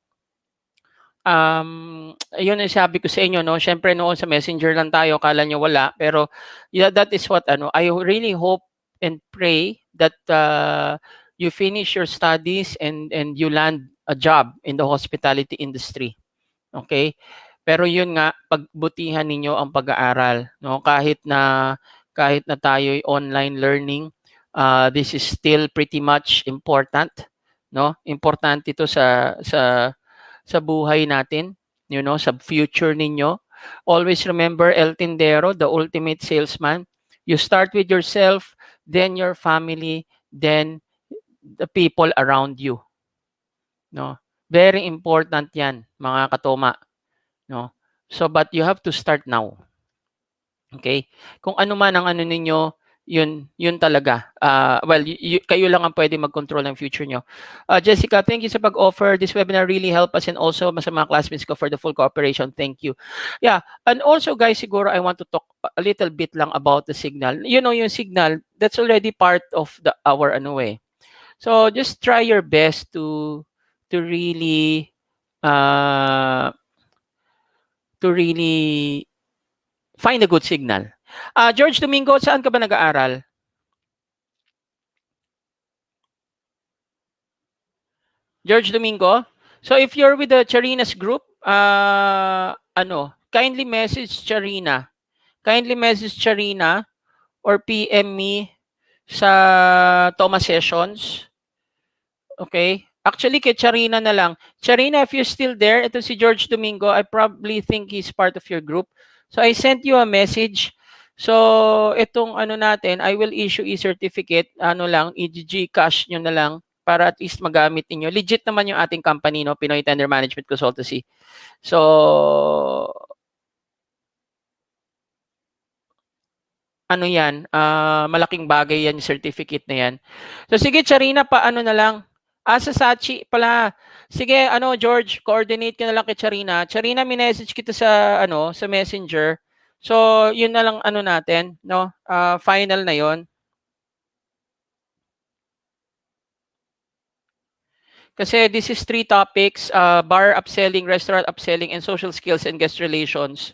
Yun ang sabi ko sa inyo, no? Syempre noon sa Messenger lang tayo, kala nyo wala, pero yeah, that is what I really hope and pray that you finish your studies and you land a job in the hospitality industry. Okay? Pero yun nga, pagbutihan ninyo ang pag-aaral, no? Kahit na tayo'y online learning, this is still pretty much important, no? Importante ito sa buhay natin, sa future ninyo. Always remember El Tindero, the ultimate salesman. You start with yourself, then your family, then the people around you. No? Very important yan, mga katoma. No? So, but you have to start now. Okay? Kung ano man ang ano ninyo, yun talaga. Well, kayo lang ang pwede mag-control ng future nyo. Jessica, thank you sa pag-offer. This webinar really helped us and also sa mga classmates ko for the full cooperation. Thank you. Yeah, and also guys, siguro I want to talk a little bit lang about the signal. You know, yung signal, that's already part of our ano eh. So just try your best to really uh, to really find a good signal. George Domingo, saan ka ba nag-aaral? George Domingo? So if you're with the Charina's group, kindly message Charina. Kindly message Charina or PM me sa Toma Sessions. Okay? Actually, kay Charina na lang. Charina, if you're still there, ito si George Domingo. I probably think he's part of your group. So I sent you a message. So itong ano natin, I will issue e-certificate, i-Gcash nyo na lang para at least magamit niyo. Legit naman yung ating company, no? Pinoy Tender Management Consultancy. So ano yan, malaking bagay yan, yung certificate na yan. So sige, Charina, paano na lang? Sa Sachi pala. Sige, George, coordinate ka na lang kay Charina. Charina, minessage kita sa, sa Messenger. So, yun na lang, natin, no? Final na yon. Kasi this is 3 topics, bar upselling, restaurant upselling, and social skills and guest relations.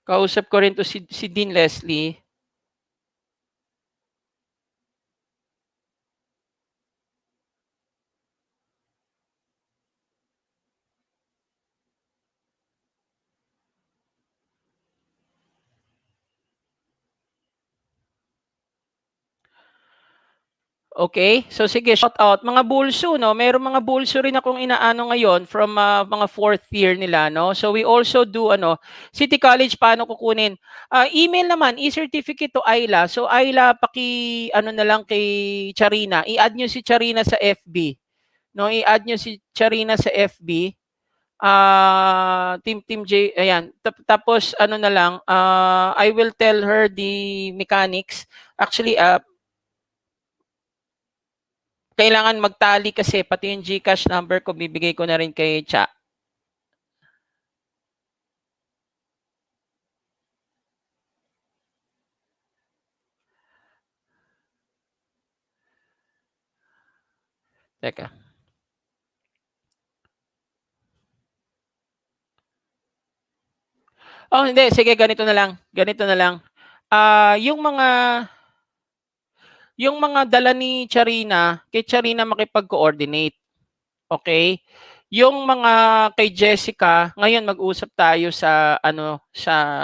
Kausap ko rin to si Dean Leslie. Okay? So sige, shout out mga bulso, no? Merong mga bulso rin akong inaano ngayon from mga 4th year nila, no? So we also do City College paano kukunin? Email naman, e-certificate to Ayla. So Ayla, na lang kay Charina. I-add nyo si Charina sa FB. No, i-add nyo si Charina sa FB. Team J, ayan. Tapos na lang, I will tell her the mechanics. Actually, kailangan magtali kasi pati yung GCash number ko bibigay ko na rin kay Cha. Teka. Oh, hindi. Sige, ganito na lang. Ganito na lang. Yung mga dala ni Charina, kay Charina makipag-coordinate. Okay? Yung mga kay Jessica, ngayon mag-usap tayo sa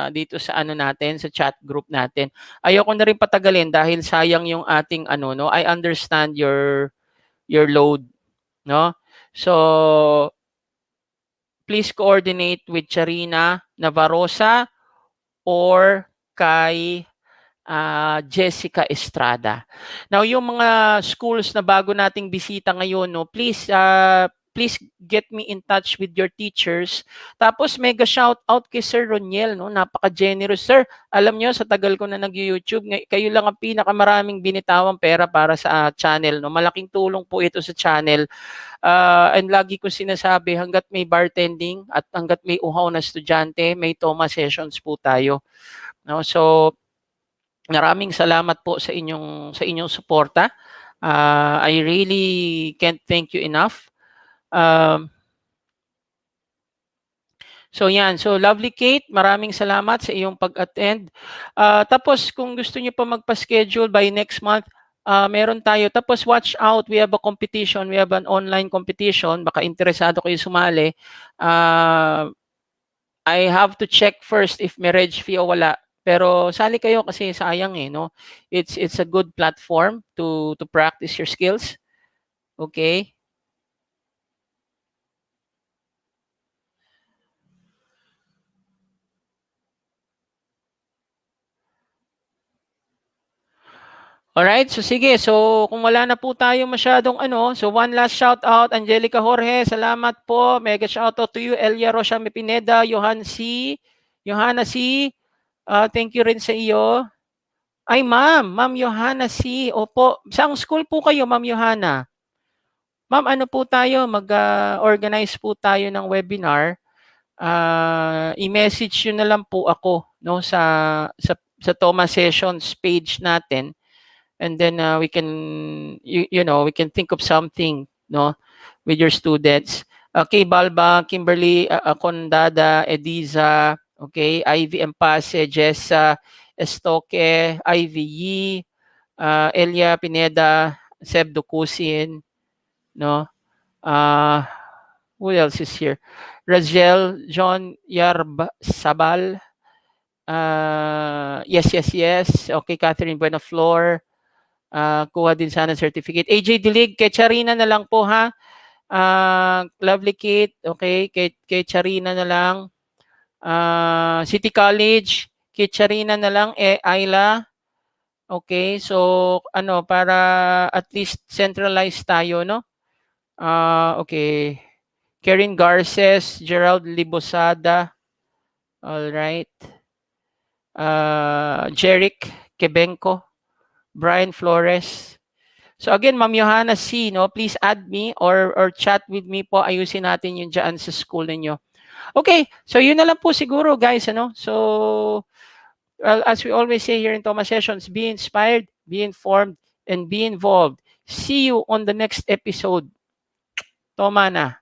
dito sa natin, sa chat group natin. Ayoko na rin patagalin dahil sayang yung ating I understand your load, no? So please coordinate with Charina Navarrosa or kay Jessica Estrada. Now, yung mga schools na bago nating bisita ngayon, no, please get me in touch with your teachers. Tapos mega shout out kay Sir Roniel, no, napaka-generous sir. Alam nyo, sa tagal ko na nag-YouTube, kayo lang ang pinakamaraming binitawang pera para sa channel, no. Malaking tulong po ito sa channel. And lagi ko sinasabi, hanggat may bartending at hanggat may uhaw na estudyante, may Toma sessions po tayo. No, so maraming salamat po sa inyong suporta. I really can't thank you enough. So yan, so lovely Kate, maraming salamat sa iyong pag-attend. Tapos kung gusto niyo pa magpa-schedule by next month, meron tayo. Tapos watch out, we have a competition, we have an online competition, baka interesado kayo sumali. I have to check first if may reg fee o wala. Pero sali kayo kasi sayang no. It's a good platform to practice your skills. Okay? Alright, so sige. So kung wala na po tayo masyadong ano, so one last shout out, Angelica Jorge, salamat po. Mega shout out to you, Elia Roshame Pineda, Johanna C. Thank you rin sa iyo. Ay, Ma'am Johanna C. Opo. Saang school po kayo, Ma'am Johanna? Ma'am, ano po tayo? Mag-organize po tayo ng webinar. I-message nyo na lang po ako no sa Toma Sessions page natin, and then we can we can think of something no with your students. Okay, Balba, Kimberly, Condada, Ediza, okay, Ivy Empase, Jessa, Estoque, Ivy Yi, Elia Pineda, Seb Dukusin, no? Who else is here? Razel, John Sabal. Yes. Okay, Catherine Buenaflor. Kuha din sana certificate. AJ Dilig, kay Charina na lang po ha. Lovely Kate, okay, kay Charina na lang. City College, kay Charina na lang. Ayla. Okay, so ano, para at least centralize tayo, no? Okay. Karen Garces, Gerald Libosada. All right. Jeric Kebenko, Brian Flores. So again, Ma'am Johanna C, no, please add me or chat with me po. Ayusin natin yung dyan sa school ninyo. Okay, so yun na lang po siguro, guys, ano? So, well, as we always say here in Toma Sessions, be inspired, be informed, and be involved. See you on the next episode. Toma na.